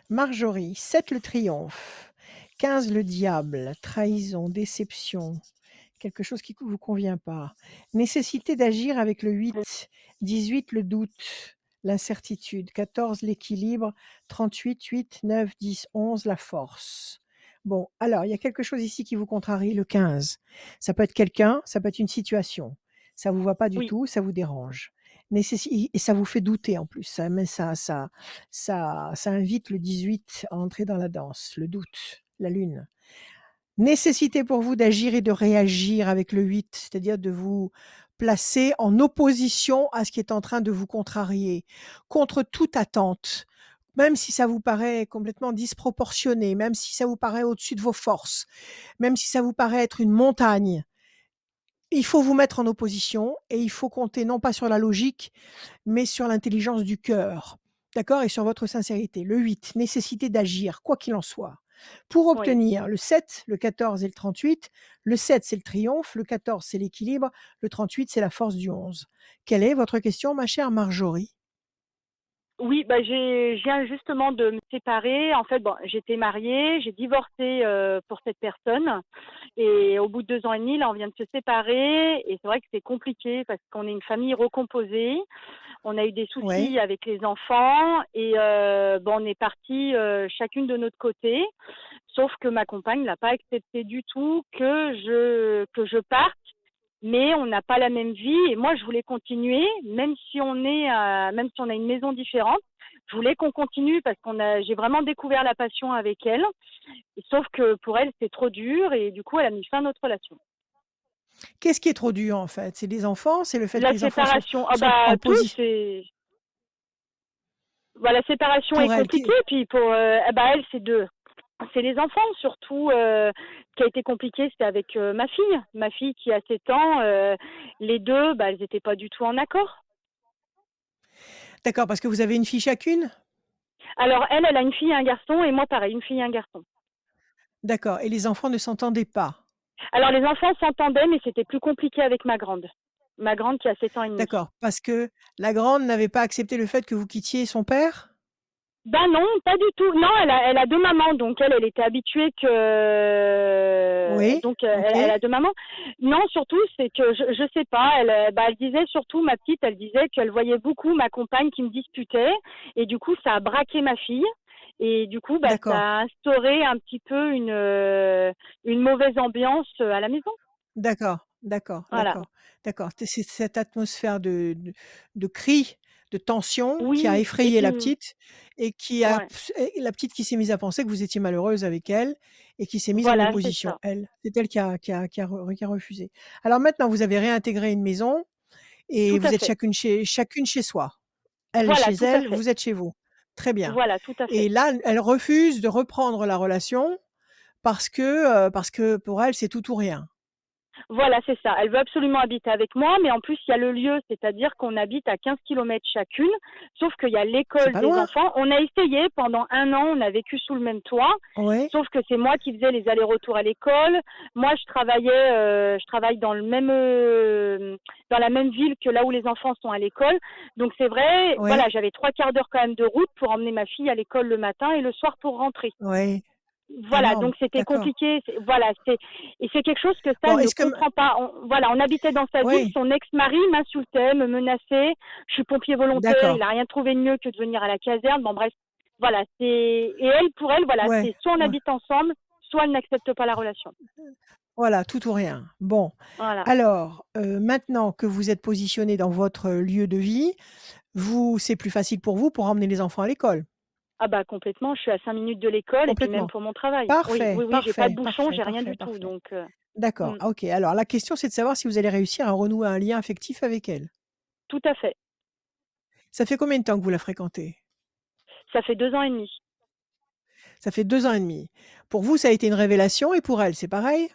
Marjorie, 7 le triomphe, 15 le diable, trahison, déception, quelque chose qui ne vous convient pas. Nécessité d'agir avec le 8, 18 le doute, l'incertitude, 14 l'équilibre, 38, 8, 9, 10, 11 la force. Bon, alors il y a quelque chose ici qui vous contrarie, le 15. Ça peut être quelqu'un, ça peut être une situation. Ça vous va pas du Oui, tout, ça vous dérange. Et ça vous fait douter en plus. Ça invite le 18 à entrer dans la danse, le doute, la lune. Nécessité pour vous d'agir et de réagir avec le 8, c'est-à-dire de vous placer en opposition à ce qui est en train de vous contrarier, contre toute attente, même si ça vous paraît complètement disproportionné, même si ça vous paraît au-dessus de vos forces, même si ça vous paraît être une montagne. Il faut vous mettre en opposition et il faut compter non pas sur la logique, mais sur l'intelligence du cœur, d'accord? Et sur votre sincérité. Le 8, nécessité d'agir, quoi qu'il en soit. Pour oui. obtenir le 7, le 14 et le 38, le 7, c'est le triomphe, le 14, c'est l'équilibre, le 38, c'est la force du 11. Quelle est votre question, ma chère Marjorie? Oui, je viens justement de me séparer. En fait, bon, j'étais mariée, j'ai divorcé pour cette personne. Et au bout de 2 ans et demi, là, on vient de se séparer. Et c'est vrai que c'est compliqué parce qu'on est une famille recomposée. On a eu des Ouais, soucis avec les enfants. Et on est partis chacune de notre côté. Sauf que ma compagne n'a pas accepté du tout que je parte. Mais on n'a pas la même vie et moi je voulais continuer, même si on a une maison différente, je voulais qu'on continue parce j'ai vraiment découvert la passion avec elle. Sauf que pour elle c'est trop dur et du coup elle a mis fin à notre relation. qu'est-ce qui est trop dur en fait? C'est les enfants? C'est le fait que La les enfants sont, séparation, sont en tout position c'est, la séparation est pour elle? compliquée puis pour elle c'est les enfants surtout. Ce qui a été compliqué, c'était avec ma fille qui a 7 ans. Les deux, elles n'étaient pas du tout en accord. D'accord, parce que vous avez une fille chacune? Alors elle a une fille et un garçon et moi pareil, une fille et un garçon. D'accord, et les enfants ne s'entendaient pas? Alors les enfants s'entendaient mais c'était plus compliqué avec ma grande. Ma grande qui a 7 ans et demi. D'accord, parce que la grande n'avait pas accepté le fait que vous quittiez son père? Ben non, pas du tout. Non, elle a 2 mamans, donc elle était habituée que Oui, donc OK. elle a 2 mamans. Non, surtout c'est que je sais pas, elle disait surtout ma petite, elle disait qu'elle voyait beaucoup ma compagne qui me disputait et du coup ça a braqué ma fille et du coup ça D'accord, a instauré un petit peu une mauvaise ambiance à la maison. d'accord, d'accord, Voilà. d'accord, d'accord. C'est cette atmosphère de cris, de tension qui a Oui, et effrayé la puis petite et qui a ouais, et la petite qui s'est mise à penser que vous étiez malheureuse avec elle et qui s'est mise en voilà, c'est opposition, ça. elle. C'est elle qui a refusé. Alors maintenant, vous avez réintégré une maison et Tout à vous êtes fait. chacune chez soi. Elle chez Voilà, tout à elle, fait. vous êtes chez vous. Très bien. Voilà, tout à Et fait. là, elle refuse de reprendre la relation parce que pour elle, c'est tout ou rien. Voilà, c'est ça. Elle veut absolument habiter avec moi, mais en plus, il y a le lieu, c'est-à-dire qu'on habite à 15 kilomètres chacune, sauf qu'il y a C'est l'école pas des loin. enfants. On a essayé pendant 1 an, on a vécu sous le même toit, Oui, sauf que c'est moi qui faisais les allers-retours à l'école. Moi, je travaille dans le même, dans la même ville que là où les enfants sont à l'école. Donc c'est vrai, voilà, oui, j'avais 3 quarts d'heure quand même de route pour emmener ma fille à l'école le matin et le soir pour rentrer. oui. Voilà, Énorme. donc c'était D'accord. compliqué. Voilà, et c'est quelque chose que ça, Bon, elle ne est-ce que comprend pas. Voilà, on habitait dans sa ville, oui, son ex-mari m'insultait, me menaçait. Je suis pompier volontaire, il d'accord. a rien trouvé de mieux que de venir à la caserne. Bon, bref, voilà, et elle, pour elle, voilà, Ouais, c'est soit on ouais. habite ensemble, soit elle n'accepte pas la relation. Voilà, tout ou rien. Bon, Voilà. alors, maintenant que vous êtes positionné dans votre lieu de vie, c'est plus facile pour vous pour emmener les enfants à l'école? Ah bah complètement, je suis à 5 minutes de l'école et puis même Complètement. pour mon travail. Oui, Parfait, oui, oui, j'ai pas de parfait, bouchon, parfait, j'ai rien parfait, du tout, parfait. donc D'accord. mm, Ah, OK. Alors la question, c'est de savoir si vous allez réussir à renouer un lien affectif avec elle. tout à fait. Ça fait combien de temps que vous la fréquentez? Ça fait 2 ans et demi. Ça fait 2 ans et demi. Pour vous, ça a été une révélation et pour elle, c'est pareil?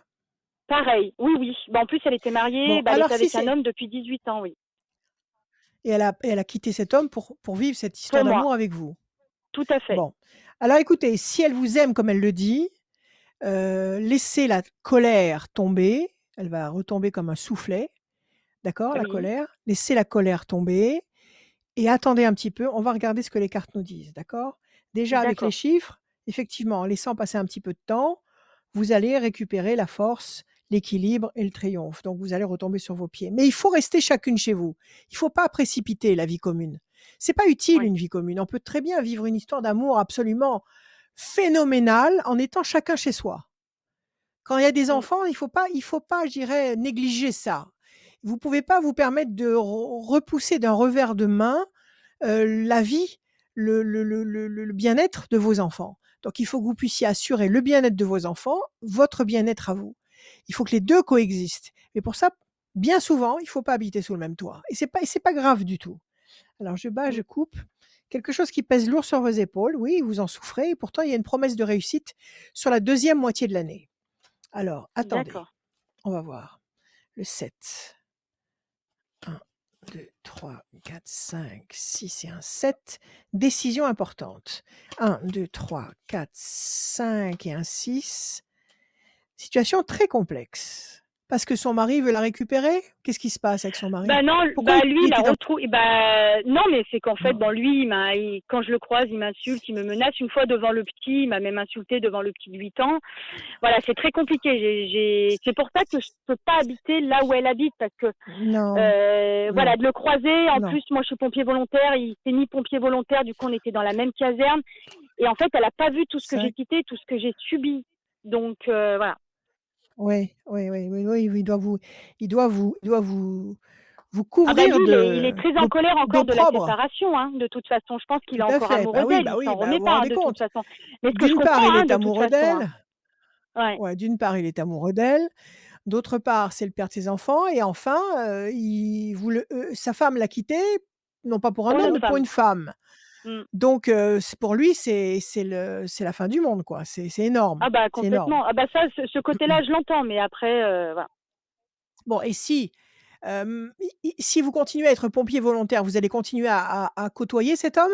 Pareil, oui, oui. Bah, en plus, elle était mariée, Bon, bah, elle alors était si avec un c'est homme depuis 18 ans, oui. et elle a quitté cet homme pour vivre cette Pour histoire moi, d'amour avec vous? tout à fait. Bon. Alors écoutez, si elle vous aime comme elle le dit, laissez la colère tomber. Elle va retomber comme un soufflet, d'accord, la Oui, colère. Laissez la colère tomber et attendez un petit peu. On va regarder ce que les cartes nous disent, d'accord? Déjà avec les d'accord, chiffres, effectivement, en laissant passer un petit peu de temps, vous allez récupérer la force, l'équilibre et le triomphe. Donc vous allez retomber sur vos pieds. Mais il faut rester chacune chez vous. Il ne faut pas précipiter la vie commune. C'est pas utile oui. une vie commune. On peut très bien vivre une histoire d'amour absolument phénoménale en étant chacun chez soi. Quand il y a des Mm. enfants, il faut pas, je dirais, négliger ça. Vous pouvez pas vous permettre de repousser d'un revers de main la vie, le bien-être de vos enfants. Donc il faut que vous puissiez assurer le bien-être de vos enfants, votre bien-être à vous. Il faut que les 2 coexistent. Mais pour ça, bien souvent, il faut pas habiter sous le même toit et c'est pas grave du tout. Alors je bats, Mm. je coupe. Quelque chose qui pèse lourd sur vos épaules, oui, vous en souffrez et pourtant il y a une promesse de réussite sur la deuxième moitié de l'année. Alors attendez, D'accord, on va voir. Le 7. 1, 2, 3, 4, 5, 6 et un 7. Décision importante. 1, 2, 3, 4, 5 et un 6. Situation très complexe. Parce que son mari veut la récupérer? Qu'est-ce qui se passe avec son bah mari? non, Pourquoi bah il lui, il a était dans retrouvé, bah non, mais c'est qu'en fait, non, bon, lui, quand je le croise, il m'insulte, il me menace. Une fois devant le petit, il m'a même insulté devant le petit de 8 ans. Voilà, c'est très compliqué. C'est pour ça que je peux pas habiter là où elle habite, parce que non, voilà, non, de le croiser. En non. plus, moi, je suis pompier volontaire. Il s'est mis pompier volontaire. Du coup, on était dans la même caserne. Et en fait, elle a pas vu tout ce que j'ai Cinq. quitté, tout ce que j'ai subi. Donc voilà. Oui, oui, oui, oui, oui, il doit vous Ah bah lui, couvrir il est très en colère encore de la d'opprobre. séparation. Hein. De toute façon, je pense qu'il Tout est à encore fait. amoureux d'elle. Il Bah oui, s'en bah remet vous vous pas hein, rendez de toute compte. façon. Mais ce que je D'une part, comprends, il hein, est de toute amoureux façon. Hein. d'elle. Ouais. Ouais, d'une part, il est amoureux d'elle. D'autre part, c'est le père de ses enfants et enfin, sa femme l'a quitté, non pas pour un Pour une homme, autre mais pour femme. une femme. Mm. Donc pour lui, c'est la fin du monde, quoi. C'est énorme, Ah bah c'est énorme. complètement. Ah bah ça, ce côté-là, je l'entends. Mais après, voilà. Bon et si vous continuez à être pompier volontaire, vous allez continuer à côtoyer cet homme?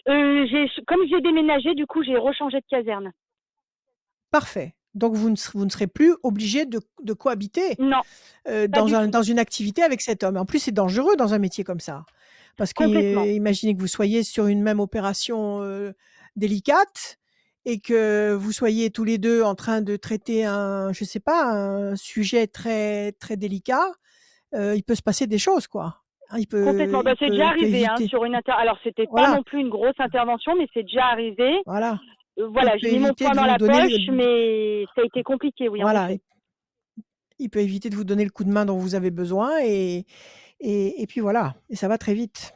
Comme j'ai déménagé, du coup, j'ai rechangé de caserne. Parfait. Donc vous ne serez plus obligé de cohabiter, Non, pas dans du un tout. dans une activité avec cet homme. En plus, c'est dangereux dans un métier comme ça. Parce Complètement. qu'imaginez que vous soyez sur une même opération, délicate et que vous soyez tous les 2 en train de traiter je sais pas, un sujet très, très délicat, il peut se passer des choses, quoi. Hein, Complètement. Bah, c'est déjà il peut arrivé hein, éviter sur une alors c'était pas voilà, non plus une grosse intervention, mais c'est déjà arrivé. voilà. Il Voilà, peut j'ai mis mon éviter poing de dans vous la donner poche, mais ça a été compliqué, oui, en voilà, effet. il peut éviter de vous donner le coup de main dont vous avez besoin et puis voilà et ça va très vite.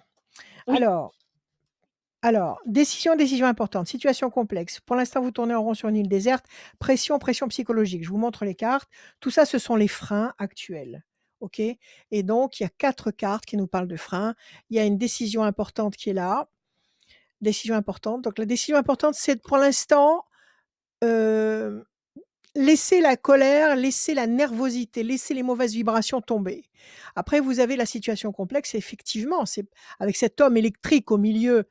Oui, Alors, décision importante, situation complexe. Pour l'instant, vous tournez en rond sur une île déserte. Pression psychologique. Je vous montre les cartes. Tout ça, ce sont les freins actuels. OK? Et donc, il y a 4 cartes qui nous parlent de freins. Il y a une décision importante qui est là. Décision importante. Donc la décision importante, c'est pour l'instant, heu, laisser la colère, laisser la nervosité, laisser les mauvaises vibrations tomber. Après, vous avez la situation complexe, effectivement, c'est avec cet homme électrique au milieu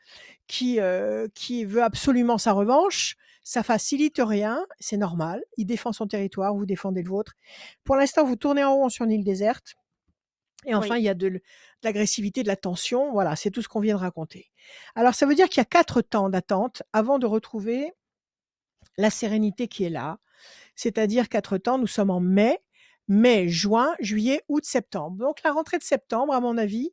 qui veut absolument sa revanche, ça facilite rien, c'est normal. Il défend son territoire, vous défendez le vôtre. Pour l'instant, vous tournez en rond sur une île déserte et enfin, oui, il y a de l'agressivité, de la tension, voilà, c'est tout ce qu'on vient de raconter. Alors ça veut dire qu'il y a 4 temps d'attente avant de retrouver la sérénité qui est là. C'est-à-dire 4 temps, nous sommes en mai, juin, juillet, août, septembre. Donc la rentrée de septembre, à mon avis,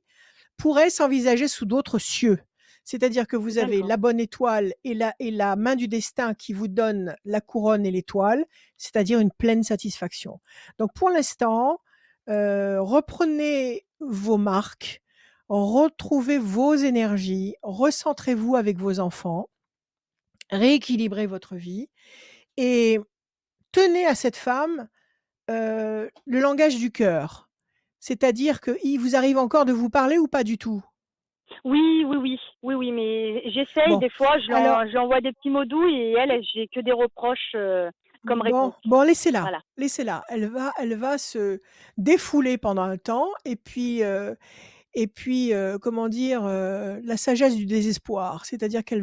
pourrait s'envisager sous d'autres cieux. C'est-à-dire que vous avez d'accord. la bonne étoile et la main du destin qui vous donne la couronne et l'étoile, c'est-à-dire une pleine satisfaction. Donc pour l'instant, reprenez vos marques, retrouvez vos énergies, recentrez-vous avec vos enfants, rééquilibrez votre vie et tenez à cette femme, le langage du cœur. C'est-à-dire qu'il vous arrive encore de vous parler ou pas du tout? Oui, oui, oui, oui, oui, mais j'essaye Bon, des fois, alors je lui envoie des petits mots doux et j'ai que des reproches, comme réponse. bon, laissez-la, Voilà. laissez-la. Elle va se défouler pendant un temps et puis, comment dire? La sagesse du désespoir. C'est-à-dire elle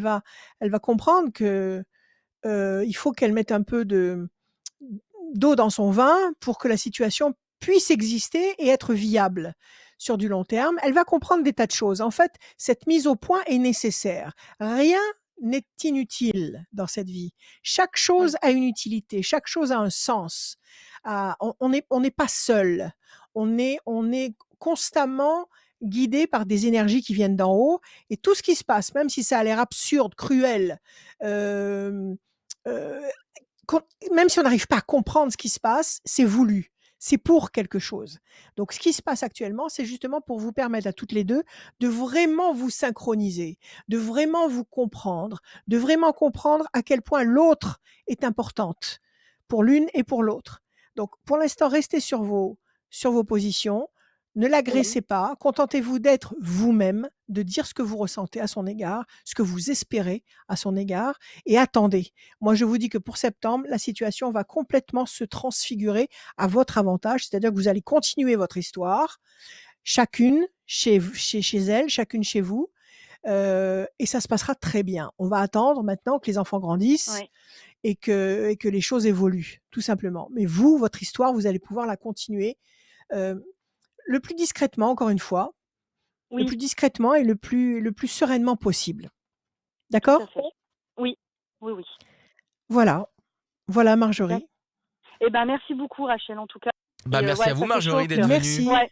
va comprendre que, il faut qu'elle mette un peu d'eau dans son vin pour que la situation puisse exister et être viable sur du long terme. Elle va comprendre des tas de choses. En fait, cette mise au point est nécessaire. Rien n'est inutile dans cette vie. Chaque Oui, chose a une utilité, chaque chose a un sens. On n'est pas seul. On est constamment guidé par des énergies qui viennent d'en haut et tout ce qui se passe, même si ça a l'air absurde, cruel, euh, euh, quand même si on n'arrive pas à comprendre ce qui se passe, c'est voulu. C'est pour quelque chose. Donc, ce qui se passe actuellement, c'est justement pour vous permettre à toutes les 2 de vraiment vous synchroniser, de vraiment vous comprendre, de vraiment comprendre à quel point l'autre est importante pour l'une et pour l'autre. Donc, pour l'instant, restez sur vos positions. Ne oui, l'agressez pas. Contentez-vous d'être vous-même, de dire ce que vous ressentez à son égard, ce que vous espérez à son égard et attendez. Moi, je vous dis que pour septembre, la situation va complètement se transfigurer à votre avantage, c'est-à-dire que vous allez continuer votre histoire, chacune chez elle, chacune chez vous, et ça se passera très bien. On va attendre maintenant que les enfants grandissent ouais, et que les choses évoluent, tout simplement. Mais vous, votre histoire, vous allez pouvoir la continuer le plus discrètement, encore une fois, le oui, plus discrètement et le plus sereinement possible. tout à D'accord? fait. Oui, oui, oui. Voilà, voilà D'ac Marjorie. Eh ben, merci beaucoup Rachel, en tout cas Bah, et merci à ouais, vous ça fait chaud au Marjorie d'être cœur. venue. Merci. Ouais,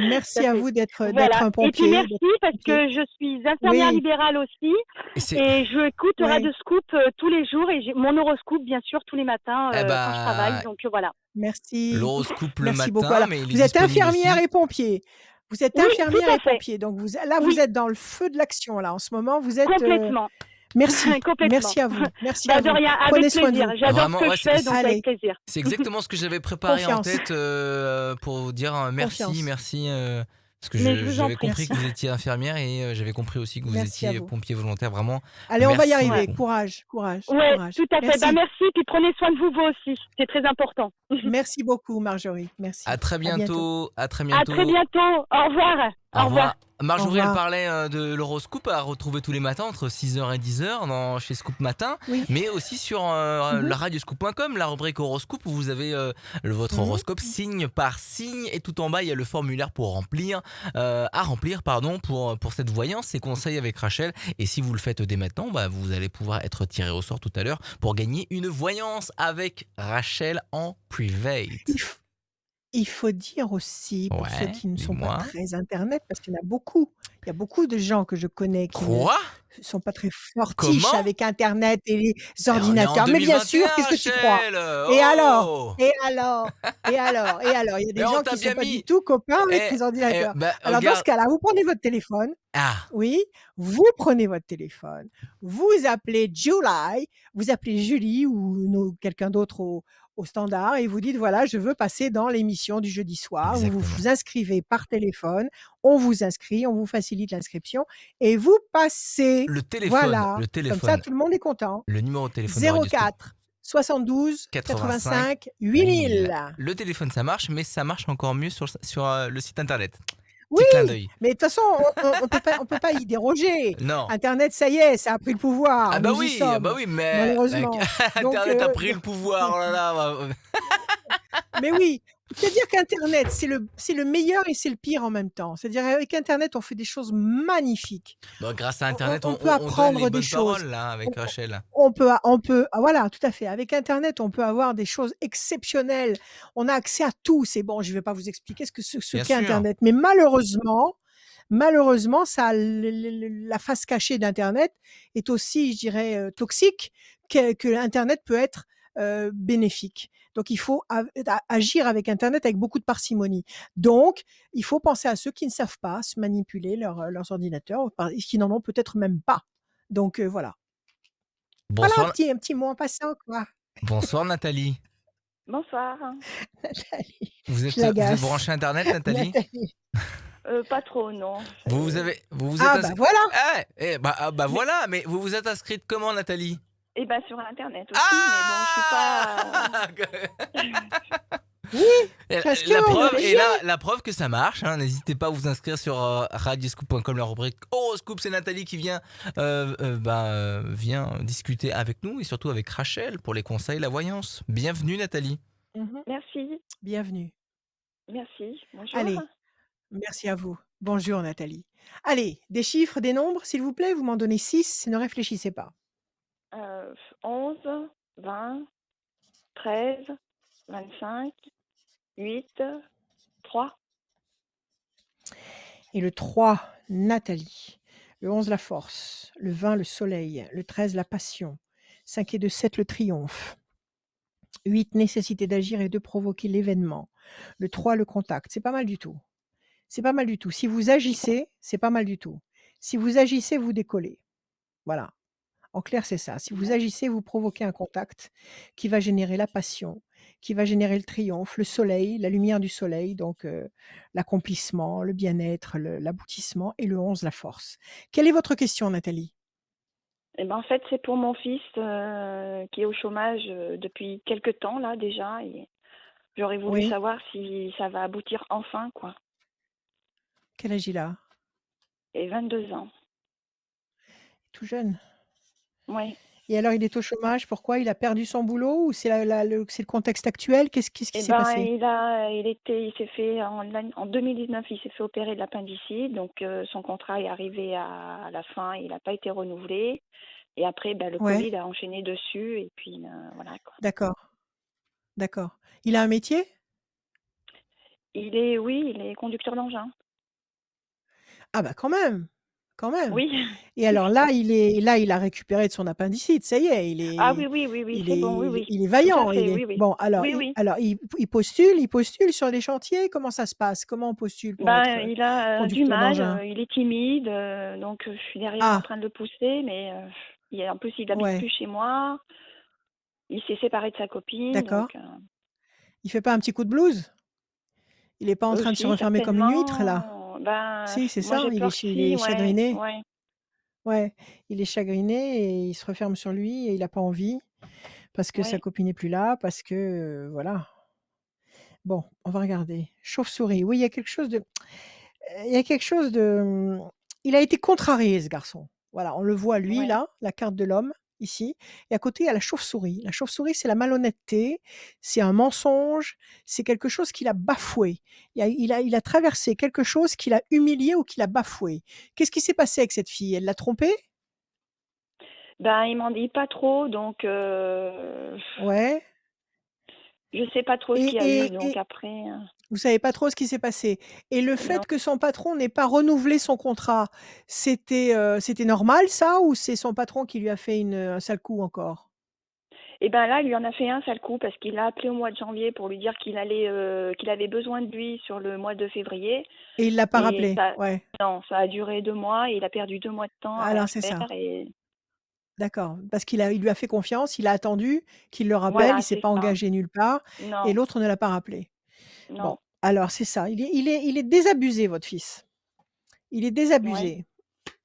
Merci ça à fait vous d'être voilà un et puis pompier, merci parce que je suis infirmière Oui, libérale aussi Et c'est, et je écoute ouais, Radioscoop, tous les jours et j'ai mon horoscope bien sûr tous les matins, eh quand je travaille bah, donc voilà. merci. l'horoscope le Merci beaucoup. matin, Alors, mais il est vous êtes disponible infirmière aussi. et pompier. Vous êtes Oui, infirmière tout à et fait. pompier. Donc vous Oui, êtes dans le feu de l'action là en ce moment. Vous êtes complètement, merci. complètement. Merci à vous. Merci à Bah, de vous. rien, avec Prenez soin de plaisir. vous. J'adore ce Vraiment, que ouais, je fais donc avec Allez, plaisir. c'est exactement ce que j'avais préparé en confiance, tête pour vous dire merci, confiance. merci. Parce que Mais je vous en j'avais prie. compris Merci. que vous étiez infirmière et j'avais compris aussi que vous Merci à étiez vous. pompier volontaire. Vraiment, Allez, on va y merci Ouais. arriver. beaucoup. Courage, courage, Ouais, courage. tout à fait. Bah, Merci. merci puis prenez soin de vous, vous aussi. C'est très important. Merci beaucoup Marjorie. À Merci. très À bientôt. bientôt. À très À très bientôt. bientôt. Au revoir. Au Au revoir. revoir. Au Marjorie, elle revoir. parlait de l'horoscope à retrouver tous les matins entre 6h et 10h chez Scoop Matin, Oui. mais aussi sur Mhm. la radioscoop.com, la rubrique horoscope où vous avez votre Mhm. horoscope signe par signe et tout en bas il y a le formulaire pour à remplir pour cette voyance, ces conseils avec Rachel. Et si vous le faites dès maintenant, bah, vous allez pouvoir être tiré au sort tout à l'heure pour gagner une voyance avec Rachel en private. Il f Il faut dire aussi, pour ceux Ouais, qui ne sont pas dis-moi. très internet, parce qu'il y en a beaucoup, il y a beaucoup de gens que je connais qui ne Quoi? Ils sont pas très fortiches Comment? avec internet et les Eh, on est en ordinateurs. Mais bien sûr, 2021, qu'est-ce que tu crois? Rachel! Et alors? Oh! Et alors? Et alors? Et alors? Il y a Et des on gens t'a qui sont bien pas du mis tout copains avec eh les ordinateurs. bah, Alors dans ce regarde cas-là, vous prenez votre téléphone, ah! oui, vous prenez votre téléphone, vous appelez July, vous appelez Julie ou quelqu'un d'autre au standard et vous dites: «Voilà, je veux passer dans l'émission du jeudi soir». Vous Exactement. vous inscrivez par téléphone, on vous inscrit, on vous facilite l'inscription et vous passez. Voilà, Le comme ça téléphone, tout le monde est content. le numéro de téléphone de Radioscoop 04 72 85 85 8000. 8000. Le téléphone, ça marche, mais ça marche encore mieux sur le site internet. Oui, Petit clin d'œil. mais de toute façon, on peut pas y déroger. Non. Internet, ça y est, ça a pris le pouvoir, nous y Ah bah sommes, oui, mais mec, malheureusement. Donc internet a pris le pouvoir, oh là là. mais oui, c'est-à-dire qu'internet, c'est le meilleur et c'est le pire en même temps. C'est-à-dire avec internet, on fait des choses magnifiques. Bah, grâce à On internet, on peut on donne les apprendre des bonnes choses. paroles là On avec Rachel. on peut voilà, tout à fait. Avec internet, on peut avoir des choses exceptionnelles. On a accès à tout. C'est bon, je vais pas vous expliquer ce Bien qu'est sûr. internet, mais malheureusement, ça a la face cachée d'internet est aussi, je dirais, toxique que internet peut être, bénéfique. Donc il faut agir avec internet avec beaucoup de parcimonie. Donc il faut penser à ceux qui ne savent pas se manipuler leurs ordinateurs, et qui n'en ont peut-être même pas. Donc voilà. Voilà un Bonsoir, petit mot en passant quoi. bonsoir Nathalie. Bonsoir. Nathalie, Vous je êtes l'agace. branchée internet, Nathalie? Nathalie. Pas trop, non. Vous vous êtes Ah bah voilà! ah, bah Mais voilà, mais vous vous êtes inscrite comment, Nathalie? et ben sur internet aussi, mais bon, je suis pas. Ah! Oui, parce La qu'on preuve est est bien. là, la preuve que ça marche, hein. N'hésitez pas à vous inscrire sur radioscoop.com, la rubrique Horoscope. C'est Nathalie qui vient discuter avec nous et surtout avec Rachel pour les conseils, la voyance. Bienvenue, Nathalie. Mmh. Merci, Bienvenue. merci. Bonjour. Allez, merci à vous. Bonjour Nathalie. Allez, des chiffres, des nombres, s'il vous plaît, vous m'en donnez 6. Ne réfléchissez pas. 11, 20, 13, 25, 8, 3. Et le 3, Nathalie. Le 11, la force. Le 20, le soleil. Le 13, la passion. 5 et 2, 7, le triomphe. 8, nécessité d'agir et de provoquer l'événement. Le 3, le contact. C'est pas mal du tout. C'est pas mal du tout. Si vous agissez, c'est pas mal du tout. Si vous agissez, vous décollez. Voilà. En clair, c'est ça. Si vous agissez, vous provoquez un contact qui va générer la passion, qui va générer le triomphe, le soleil, la lumière du soleil, donc l'accomplissement, le bien-être, l'aboutissement et le 11, la force. Quelle est votre question, Nathalie? Et ben en fait, c'est pour mon fils qui est au chômage depuis quelque temps là déjà, et j'aurais voulu Oui? savoir si ça va aboutir enfin, quoi. Quel âge il a? Et 22 ans. Tout jeune. Ouais. Et alors, il est au chômage, pourquoi? Il a perdu son boulot ou c'est c'est le contexte actuel? Qu'est-ce qui Et s'est ben passé? il s'est fait en 2019, il s'est fait opérer de l'appendicite, donc son contrat est arrivé à la fin, il n'a pas été renouvelé. Et après, le Ouais, Covid a enchaîné dessus, et puis voilà, quoi. d'accord, d'accord. Il a un métier? Oui, il est conducteur d'engin. Ah bah, quand même! Quand même! Oui. Et alors là, il a récupéré de son appendicite, ça y est, il Ah est oui, oui, oui, oui, il c'est bon, est oui, il est oui. il est Tout à vaillant, fait, il oui, est oui. bon alors Oui, il oui. alors il postule sur des chantiers? Comment ça se passe? Comment on postule pour être, Il a du conducteur mal, d'engin? il est timide, donc je suis derrière en Ah! train de le pousser, mais en plus, il habite Ouais, plus chez moi. Il s'est séparé de sa copine, d'accord. donc Il fait pas un petit coup de blues? Il est pas en train de se si, refermer comme une huître là? certainement. Si, c'est Moi, ça? j'ai Il est peur que ch il si, est ouais, chagriné? ouais, Ouais, il est chagriné et il se referme sur lui et il a pas envie parce que sa ouais. copine est plus là, parce que, voilà. Bon, on va regarder. Chauve-souris, oui, il y a quelque chose de, il a été contrarié ce garçon. Voilà, on le voit lui Ouais. là, la carte de l'homme, ici, et à côté il y a la chauve-souris. La chauve-souris, c'est la malhonnêteté, c'est un mensonge, c'est quelque chose qu'il a bafoué. Il a traversé quelque chose qui l'a humilié ou qui l'a bafoué. Qu'est-ce qui s'est passé avec cette fille? Elle l'a trompé? Il m'en dit pas trop, donc Ouais, je sais pas trop ce et qu'il y a eu, et donc et après. Vous savez pas trop ce qui s'est passé et le Non. fait que son patron n'ait pas renouvelé son contrat, c'était normal ça ou c'est son patron qui lui a fait un sale coup encore? Et ben là, il lui en a fait un sale coup parce qu'il l'a appelé au mois de janvier pour lui dire qu'il avait besoin de lui sur le mois de février Et il l'a pas et rappelé? ça Ouais, non, ça a duré 2 mois et il a perdu 2 mois de temps à rien alors c'est ça. faire et D'accord, parce il lui a fait confiance, il a attendu qu'il le rappelle, il voilà, s'est c'est pas ça. engagé nulle part et Non, l'autre ne l'a pas rappelé. Bon, non, alors c'est ça, il est désabusé votre fils. Il est ouais. désabusé.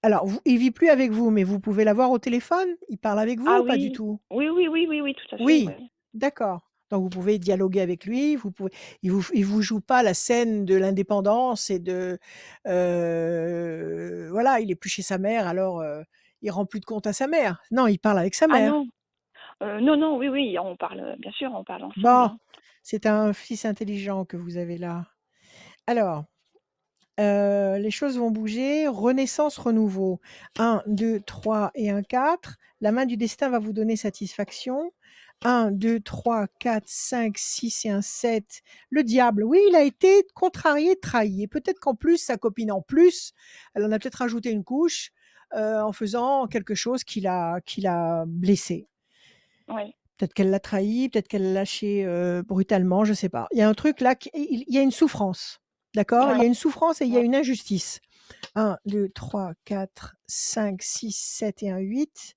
Alors il vit plus avec vous, mais vous pouvez l'avoir au téléphone? Il parle avec vous Ah ou pas du oui, tout? oui, oui, oui, oui, oui, tout à fait, Oui, ouais. d'accord. Donc vous pouvez dialoguer avec lui, il vous joue pas la scène de l'indépendance et voilà, il est plus chez sa mère alors, il rend plus de compte à sa mère. Non, il parle avec sa Ah mère. non, non, non, oui, oui, on parle, bien sûr, on parle ensemble, Bon, hein. c'est un fils intelligent que vous avez là. Alors, les choses vont bouger, renaissance, renouveau. 1, 2, 3 et un 4. La main du destin va vous donner satisfaction. 1, 2, 3, 4, 5, 6 et un 7. Le diable, oui, il a été contrarié, trahi et peut-être qu'en plus, sa copine en plus, elle en a peut-être rajouté une couche, en faisant quelque chose qui l'a blessé. Ouais, Peut-être qu'elle l'a trahi, peut-être qu'elle l'a lâché, brutalement, je sais pas. Il y a un truc là qui il y a une souffrance, d'accord? Il ouais, y a une souffrance et il y a ouais, une injustice. 1, 2, 3, 4, 5, 6, 7 et un 8.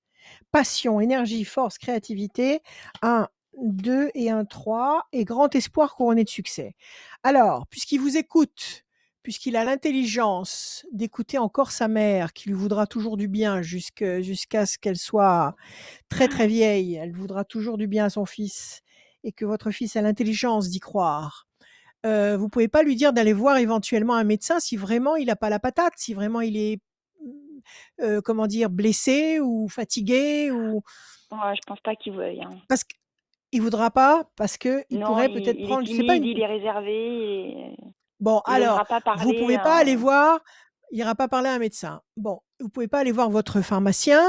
Passion, énergie, force, créativité. 1, 2 et un 3 et grand espoir couronné de succès. Alors, puisqu'il vous écoute, puisqu'il a l'intelligence d'écouter encore sa mère qui lui voudra toujours du bien jusqu'à ce qu'elle soit très, très vieille, elle voudra toujours du bien à son fils et que votre fils a l'intelligence d'y croire. Vous pouvez pas lui dire d'aller voir éventuellement un médecin si vraiment il a pas la patate, si vraiment il est, comment dire? Blessé ou fatigué ou ouais, je pense pas qu'il veuille, hein. parce qu'il voudra pas, parce qu'il Non, pourrait peut-être il est prendre, je sais pas, timide, une il est réservé et bon il alors, osera pas vous parler, pouvez pas aller voir il ira pas parler à un médecin. Bon, vous pouvez pas aller voir votre pharmacien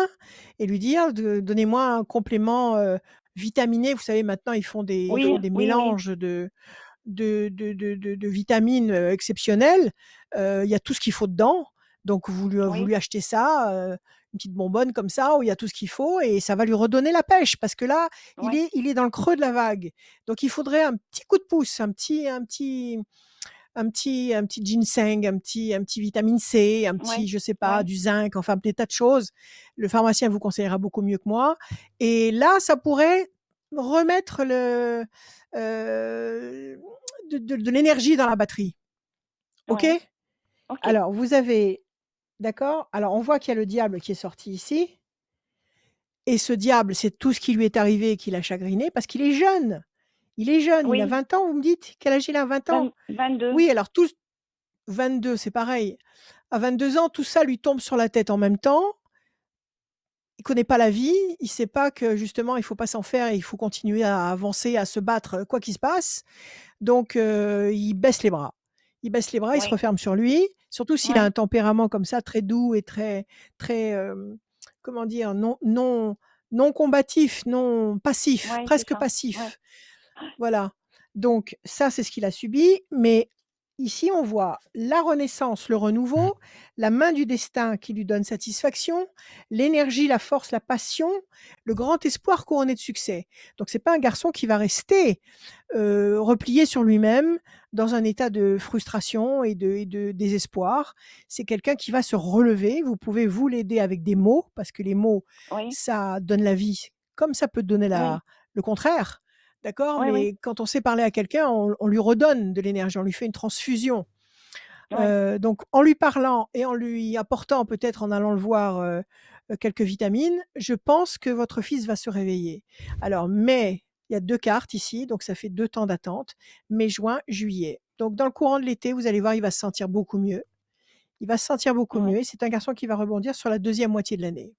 et lui dire de «Donnez-moi un complément, vitaminé». Vous savez maintenant ils font oui, des oui, oui, mélanges de vitamines, exceptionnelles. Il y a tout ce qu'il faut dedans. Donc vous lui oui, achetez ça, une petite bonbonne comme ça où il y a tout ce qu'il faut et ça va lui redonner la pêche parce que là, il ouais, est il est dans le creux de la vague. Donc il faudrait un petit coup de pouce, un petit ginseng, un petit vitamine C, un ouais, petit je sais pas, ouais, du zinc, enfin des tas de choses. Le pharmacien vous conseillera beaucoup mieux que moi et là, ça pourrait remettre heu, de l'énergie dans la batterie. OK? ouais, OK, Alors vous avez d'accord? Alors on voit qu'il y a le diable qui est sorti ici et ce diable, c'est tout ce qui lui est arrivé et qui l'a chagriné parce qu'il est jeune. Il est jeune, il a oui, 20 ans, vous me dites? Quel âge il a? 20 ans? 22, Oui, alors tous 22, c'est pareil. À 22 ans, tout ça lui tombe sur la tête en même temps. Il connaît pas la vie, il sait pas que justement il faut pas s'en faire et il faut continuer à avancer, à se battre, quoi qu'il se passe. Donc il baisse les bras. Il baisse les bras, il se oui, referme sur lui, surtout s'il a un ouais, tempérament comme ça très doux et très très, comment dire? Non combatif, non passif, ouais, c'est presque ça, ouais, passif. Voilà. Donc ça, c'est ce qu'il a subi, mais ici, on voit la renaissance, le Mmh. renouveau, la main du destin qui lui donne satisfaction, l'énergie, la force, la passion, le grand espoir couronné de succès. Donc c'est pas un garçon qui va rester, replié sur lui-même dans un état de frustration et de désespoir. C'est quelqu'un qui va se relever. Vous pouvez vous l'aider avec des mots, parce que les mots, oui, ça donne la vie, comme ça peut donner oui, le contraire. D'accord? oui, oui, Mais quand on sait parler à quelqu'un, on lui redonne de l'énergie, on lui fait une transfusion. ouais, Donc en lui parlant et en lui apportant peut-être en allant le voir, quelques vitamines, je pense que votre fils va se réveiller. Alors mai, il y a 2 cartes ici, donc ça fait 2 temps d'attente, mai, juin, juillet. Donc dans le courant de l'été, vous allez voir, il va se sentir beaucoup mieux. Il va se sentir beaucoup ouais, mieux et c'est un garçon qui va rebondir sur la deuxième moitié de l'année.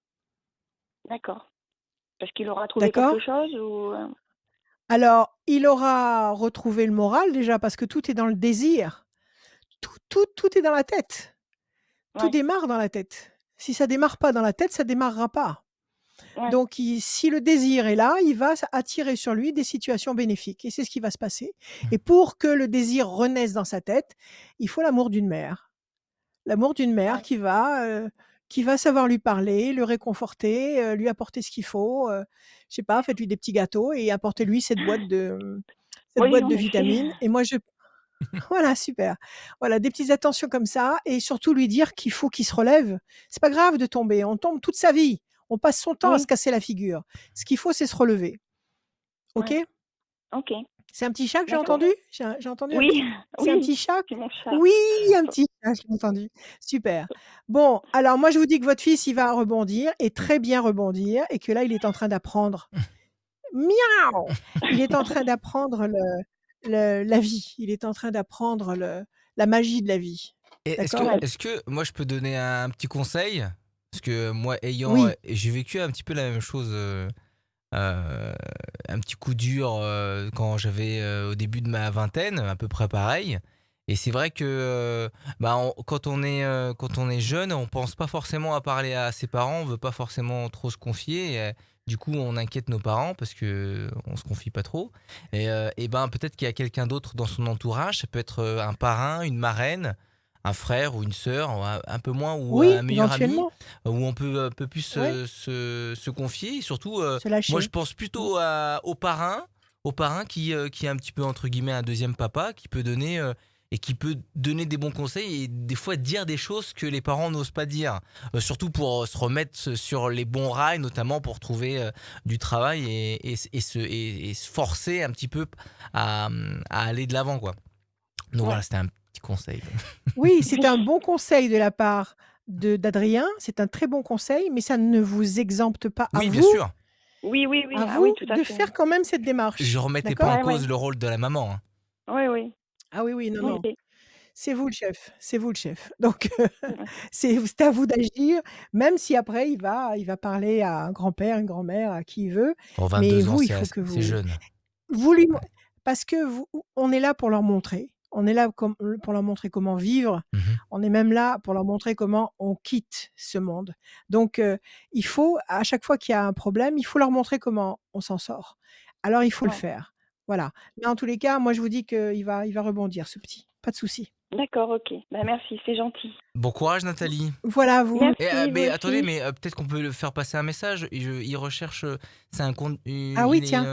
d'accord. Parce qu'il aura trouvé D'accord? quelque chose ou Alors, il aura retrouvé le moral déjà parce que tout est dans le désir. Tout est dans la tête. Tout ouais, démarre dans la tête. Si ça démarre pas dans la tête, ça démarrera pas. Ouais. Donc si le désir est là, il va attirer sur lui des situations bénéfiques et c'est ce qui va se passer. Et pour que le désir renaisse dans sa tête, il faut l'amour d'une mère. L'amour d'une mère Ouais. qui va savoir lui parler, le réconforter, lui apporter ce qu'il faut, je sais pas, faites-lui des petits gâteaux et apportez-lui cette Oui, boîte en de effet. vitamines et moi je voilà, super. Voilà, des petites attentions comme ça et surtout lui dire qu'il faut qu'il se relève. C'est pas grave de tomber, on tombe toute sa vie. On passe son temps à se Oui, casser la figure. Ce qu'il faut, c'est se relever. OK? ouais. OK, C'est un petit chat que j'ai d'accord. entendu? J'ai entendu un Oui, petit c'est un oui, petit chat? c'est mon chat. Oui, un petit chat, j'ai entendu. Super. Bon, alors moi je vous dis que votre fils, il va rebondir et très bien rebondir et que là, il est en train d'apprendre. Miaou! Il est en train d'apprendre la vie. Il est en train d'apprendre la magie de la vie. Et D'accord? Ouais. est-ce que moi je peux donner un petit conseil? Parce que moi ayant, Oui, j'ai vécu un petit peu la même chose, un petit coup dur, quand j'avais, au début de ma vingtaine, à peu près pareil. Et c'est vrai que, bah, quand on est jeune, on pense pas forcément à parler à ses parents, on veut pas forcément trop se confier et du coup, on inquiète nos parents parce qu'on se confie pas trop et ben, peut-être qu'il y a quelqu'un d'autre dans son entourage, ça peut être, un parrain, une marraine, un frère ou une sœur, ou un peu moins ou oui, un meilleur ami, éventuellement. où on peut un peu plus Ouais, se confier et surtout, se moi, je lâcher. pense Mmh. plutôt au parrain qui est un petit peu entre guillemets un deuxième papa, qui peut donner et qui peut donner des bons conseils et des fois dire des choses que les parents n'osent pas dire. Surtout pour se remettre sur les bons rails, notamment pour trouver du travail et se forcer un petit peu à aller de l'avant, quoi. Donc voilà, Ouais. c'était un petit conseil. Oui, c'est Oui, un bon conseil de la part d'Adrien, c'est un très bon conseil, mais ça ne vous exempte pas Oui, bien sûr. oui, oui, à oui. Ah oui, vous tout à de fait. faire quand même cette Je démarche. remettais pas D'accord? en Ouais, ouais. cause le rôle de la maman, hein. Oui, oui. Ah oui, oui, non, non. OK. C'est vous le chef, c'est vous le chef. Donc Ouais. c'est à vous d'agir, même si après il va parler à un grand-père, une grand-mère, à qui il veut. Bon, Mais 22 ans, vous, il faut que c'est jeune. vous lui mo parce que vous on est là pour leur montrer. On est là pour leur montrer comment vivre. Mmh. On est même là pour leur montrer comment on quitte ce monde. Donc il faut à chaque fois qu'il y a un problème, il faut leur montrer comment on s'en sort. Alors il faut le Ouais. faire. Voilà. Mais en tous les cas, moi je vous dis qu'il va rebondir ce petit. Pas de souci. D'accord, OK. Bah, merci, c'est gentil. Bon courage, Nathalie. Voilà à vous. Et Merci, vous mais attendez, aussi. mais peut-être qu'on peut le faire passer un message. Il recherche, c'est un Ah oui, il est, tiens,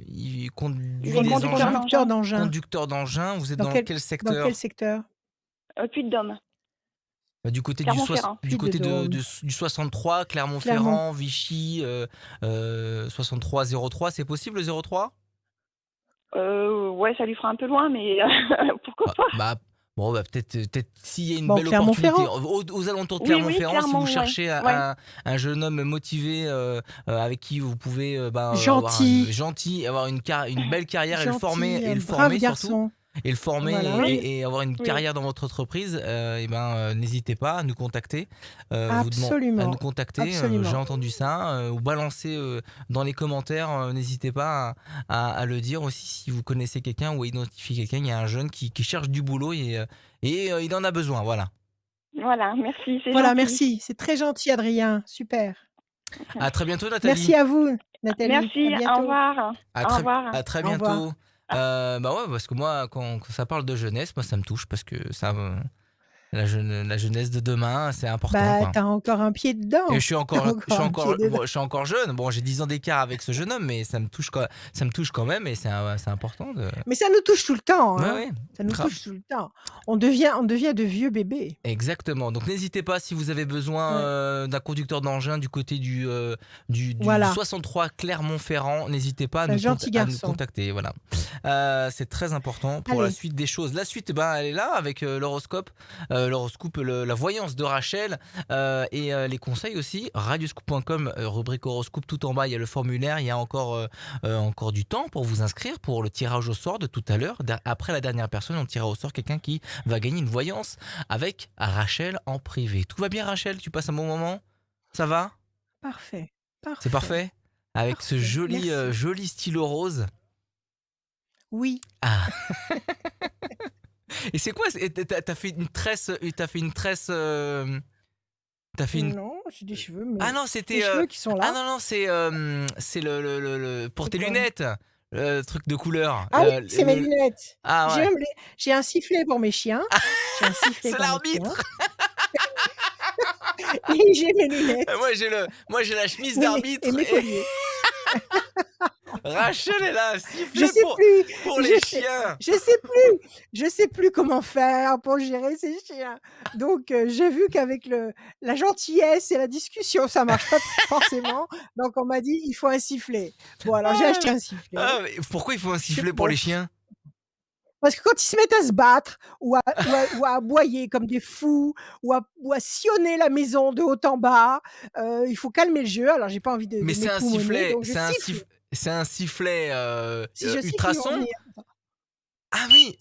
il Il conduit est il est des conducteur engins, conducteur d'engin. d'engin. conducteur d'engins. Vous êtes Dans dans quel quel dans quel secteur? secteur? Puy-de-Dôme, Bah, du côté Clermont-Ferrand. du côté Puy-de-Dôme, du 63, Clermont. Clermont-Ferrand, Vichy, 63 03, c'est possible le 03? Ouais, ça lui fera un peu loin, mais pourquoi Bah pas? bah, bon, bah, peut-être s'il y a une Bon, belle opportunité Clermont-Ferrand? aux alentours de Oui, oui, Clermont-Ferrand, si vous Clermont, ouais. cherchez Ouais. un jeune homme motivé, avec qui vous pouvez, avoir une Gentil, gentil, avoir une belle carrière gentil, et un le brave former surtout garçon. et le former Voilà. Oui, et avoir une oui. carrière dans votre entreprise, et ben, n'hésitez pas à nous contacter, à nous Absolument, contacter, j'ai absolument. entendu ça, ou balancer, dans les commentaires, n'hésitez pas à le dire aussi si vous connaissez quelqu'un ou à identifier quelqu'un. Il y a un jeune qui cherche du boulot il en a besoin, voilà. Voilà, merci, c'est Voilà, gentil. merci, c'est très gentil Adrien, super. À très bientôt, Merci Nathalie. à vous Nathalie, à Merci, au bientôt. revoir. Au revoir. À très Au revoir. bientôt. Bah ouais, parce que moi, quand ça parle de jeunesse, moi, ça me touche parce que ça, la jeunesse de demain, c'est important, Bah, quoi. tu as encore un pied Et dedans, tu as encore un pied dedans. je suis encore jeune. Bon, j'ai 10 ans d'écart avec ce jeune homme, mais ça me touche quand même et c'est important de. Mais ça nous touche tout le temps, Ouais, hein, ouais. ça nous Grave. touche tout le temps. On devient de vieux bébés. Exactement. Donc n'hésitez pas si vous avez besoin Ouais, d'un conducteur d'engin du côté du voilà, 63 Clermont-Ferrand, n'hésitez pas c'est un gentil à nous garçon. contacter. Voilà. C'est très important pour la Allez, suite des choses. La suite, ben, elle est là avec l'horoscope, la voyance de Rachel les conseils aussi. Radioscoop.com, rubrique horoscope tout en bas, il y a le formulaire. Il y a encore du temps pour vous inscrire pour le tirage au sort de tout à l'heure. Après la dernière personne, on tirera au sort quelqu'un qui va gagner une voyance avec Rachel en privé. Tout va bien, Rachel? Tu passes un bon moment? Ça va? parfait, C'est parfait, parfait? Avec ce parfait, merci. joli stylo rose. Oui, Ah. Et c'est quoi? T'as fait une tresse, T'as fait une... Non, j'ai des cheveux, Ah mais non, des c'était... cheveux qui sont Ah là. non, c'est pour C'est tes quoi? lunettes. Truc de couleur. Ah oui, c'est mes lunettes. Ah J'ai ouais. même j'ai un sifflet pour mes chiens. J'ai un sifflet C'est pour mes chiens. l'arbitre. Et j'ai mes lunettes. Moi j'ai la chemise Et d'arbitre. mes colliers. Rachel est là, Je sifflet sais plus. pour les chiens. Je sais plus comment faire pour gérer ces chiens. Donc j'ai vu qu'avec la gentillesse et la discussion, ça marche pas forcément. Donc on m'a dit il faut un sifflet. Bon alors j'ai acheté un sifflet. Ah, mais pourquoi il faut un sifflet pour bon. les chiens? Parce que quand ils se mettent à se battre ou à aboyer comme des fous ou à sillonner la maison de haut en bas, il faut calmer le jeu. Alors j'ai pas envie de Mais c'est un m'époumoner, sifflet, donc je siffle. c'est un sifflet Si je siffle, ils vont ultrason. venir. Ah oui.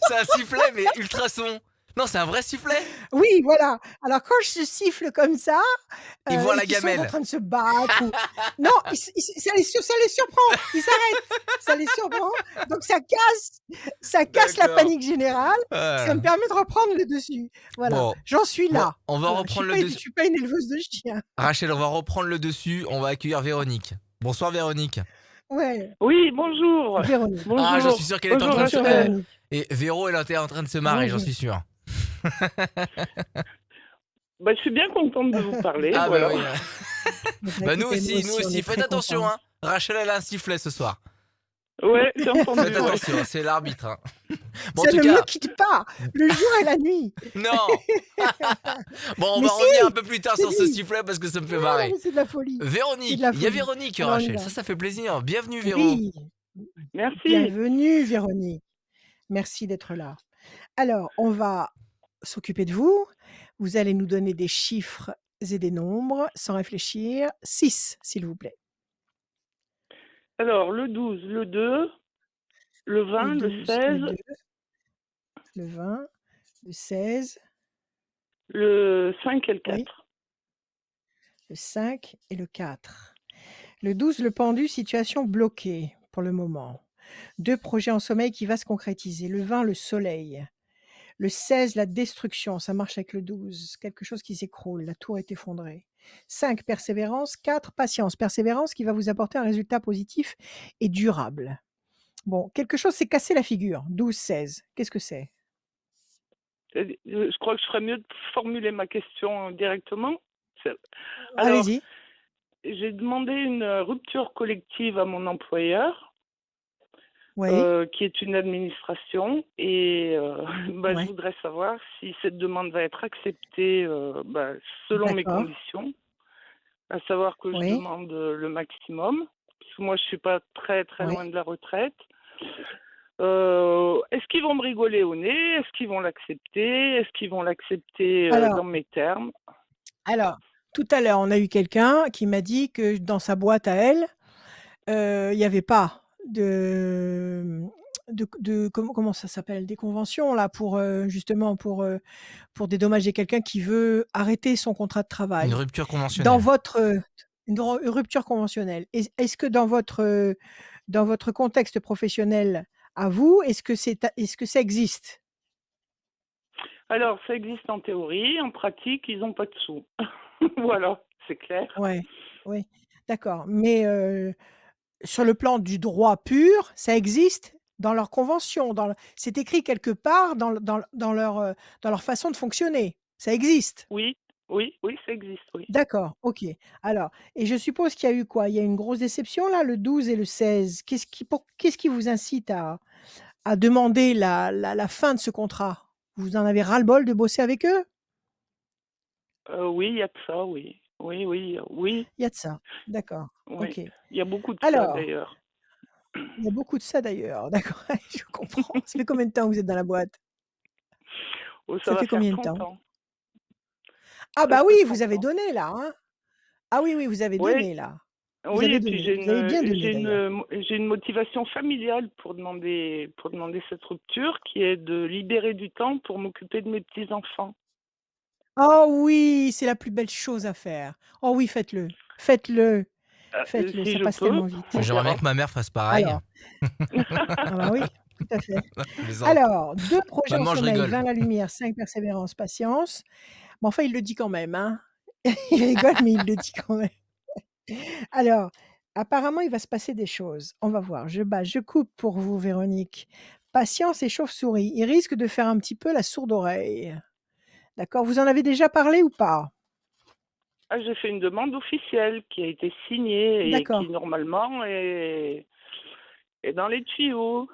C'est un sifflet mais ultrason. Non, c'est un vrai sifflet. Oui, voilà. Alors quand je siffle comme ça, Ils voient la et qu'ils sont gamelle. en train de se battre ou non, ça les surprend, ils s'arrêtent, ça les surprend, donc ça casse la D'accord. panique générale, Ah. ça me permet de reprendre le dessus. Voilà, Bon. j'en suis Bon, là. on va Voilà, reprendre je le dessus. suis pas une éleveuse de chiens. Rachel, on va reprendre le dessus. On va accueillir Véronique. Bonsoir Véronique. Ouais, Oui, bonjour. Véronique. Bonjour. Ah, j'en suis sûr qu'elle est en Bonjour, train de se... Rachel. Véronique. Et Véro, elle était en train de se marrer, j'en Bonjour. suis sûr. Bah, je suis bien contente de vous parler. Ah voilà. bah oui. Bah nous Écoutez, aussi. on est Faites très attention, contents. hein. Rachel, elle a un sifflet ce soir. Ouais, j'ai entendu. Faites ouais. attention, c'est l'arbitre. Hein. Bon, en Ça tout ne cas, me quitte pas, le jour et la nuit. non. Bon, on Mais va si, revenir un peu plus tard c'est sur ce dit. sifflet parce que ça me fait Non, marrer. mais c'est de la folie. Véronique, C'est de la il y a folie. Véronique, Alors, on y Rachel. va. Ça fait plaisir. Bienvenue, Véro. Oui, Merci. bienvenue Véronique. Merci d'être là. Alors, on va s'occuper de vous. Vous allez nous donner des chiffres et des nombres sans réfléchir. 6, s'il vous plaît. Alors, le 12, le 2, le 20, le 12, 16, le 2, le 20, le 16, le 5 et le 4. Oui. le 5 et le 4. Le 12, le pendu, situation bloquée pour le moment. 2 projets en sommeil qui va se concrétiser. Le 20, le soleil. Le 16, la destruction, ça marche avec le 12. Quelque chose qui s'écroule, la tour est effondrée. 5, persévérance. 4, patience. Persévérance qui va vous apporter un résultat positif et durable. Bon, quelque chose s'est cassé la figure. 12, 16. Qu'est-ce que c'est? Je crois que je ferais mieux de formuler ma question directement. Alors, Allez-y. j'ai demandé une rupture collective à mon employeur, Oui. qui est une administration, et Ouais. je voudrais savoir si cette demande va être acceptée selon mes D'accord. conditions, à savoir que je Oui. demande le maximum, parce que moi je suis pas très Oui. loin de la retraite. Est-ce qu'ils vont me rigoler au nez? Est-ce qu'ils vont l'accepter? Est-ce qu'ils vont l'accepter Alors, dans mes termes? alors, tout à l'heure, on a eu quelqu'un qui m'a dit que dans sa boîte à elle, il n'y avait pas de comment ça s'appelle? Des conventions là pour, justement pour dédommager quelqu'un qui veut arrêter son contrat de Une travail. rupture Dans conventionnelle. votre, une rupture conventionnelle. Est-ce que dans votre contexte professionnel à vous, est-ce que ça existe? Alors, ça existe en théorie, en pratique, ils n'ont pas de sous. Voilà, c'est clair. Ouais, oui, d'accord. Mais sur le plan du droit pur, ça existe dans leur convention, c'est écrit quelque part dans leur façon de fonctionner. Ça existe? Oui, ça existe, oui. D'accord, OK. Alors, et je suppose qu'il y a eu quoi? Il y a une grosse déception là, le 12 et le 16. Qu'est-ce qui vous incite à demander la fin de ce contrat? Vous en avez ras-le-bol de bosser avec eux? Oui, il y a de ça, oui. Oui. Il y a de ça, d'accord, Oui. OK. Il y a beaucoup de ça Alors, d'ailleurs. il y a beaucoup de ça d'ailleurs, d'accord, je comprends. Ça fait combien de temps que vous êtes dans la boîte? Oh, Ça ça fait va faire combien de 30 temps? ans. Ah bah Presque oui, 30 vous avez ans. donné là, hein? Ah oui, vous avez Oui, donné là. Vous oui, avez et puis donné, vous avez bien donné d'ailleurs. j'ai une motivation familiale pour demander cette rupture, qui est de libérer du temps pour m'occuper de mes petits-enfants. Oh oui, c'est la plus belle chose à faire. Oh oui, faites-le, faites-le, faites-le, Si ça je passe peux, tellement vite. on J'aimerais bien verra. que ma mère fasse pareil. Alors, ah bah oui, tout à fait. Je plaisante. Alors, 2 projets en Maman, je sommeil, rigole. 20 la lumière, 5 persévérance, patience. Mais enfin, il le dit quand même, hein. Il rigole, mais il le dit quand même. Alors, apparemment, il va se passer des choses. On va voir. Je coupe pour vous, Véronique. Patience et chauve-souris. Il risque de faire un petit peu la sourde oreille. D'accord? Vous en avez déjà parlé ou pas? Ah, j'ai fait une demande officielle qui a été signée et qui D'accord. normalement est dans les tuyaux.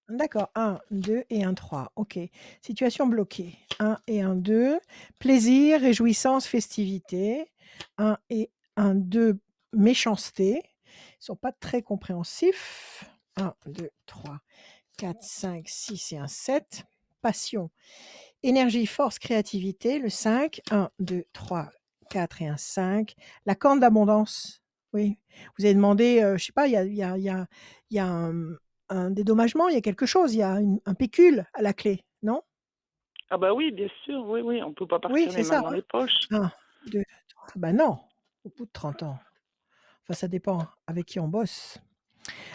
D'accord. 1, 2 et 1, 3. OK. Situation bloquée. 1 et 1, 2. Plaisir, réjouissance, festivité. 1 et 1, 2. Méchanceté. Ils sont pas très compréhensifs. 1, 2, 3, 4, 5, 6 et un 7. Passion. Énergie, force, créativité. Le 5. 1, 2, 3, 4 et un 5. La corne d'abondance. Oui. Vous avez demandé, je sais pas, il y a un dédommagement, il y a quelque chose, il y a un pécule à la clé, non? Ah bah oui, bien sûr, oui, oui, on peut pas Oui, partir les c'est mains ça, dans hein? les poches. 1, 2, 3. Bah non, au bout de 30 ans. Enfin, ça dépend avec qui on bosse.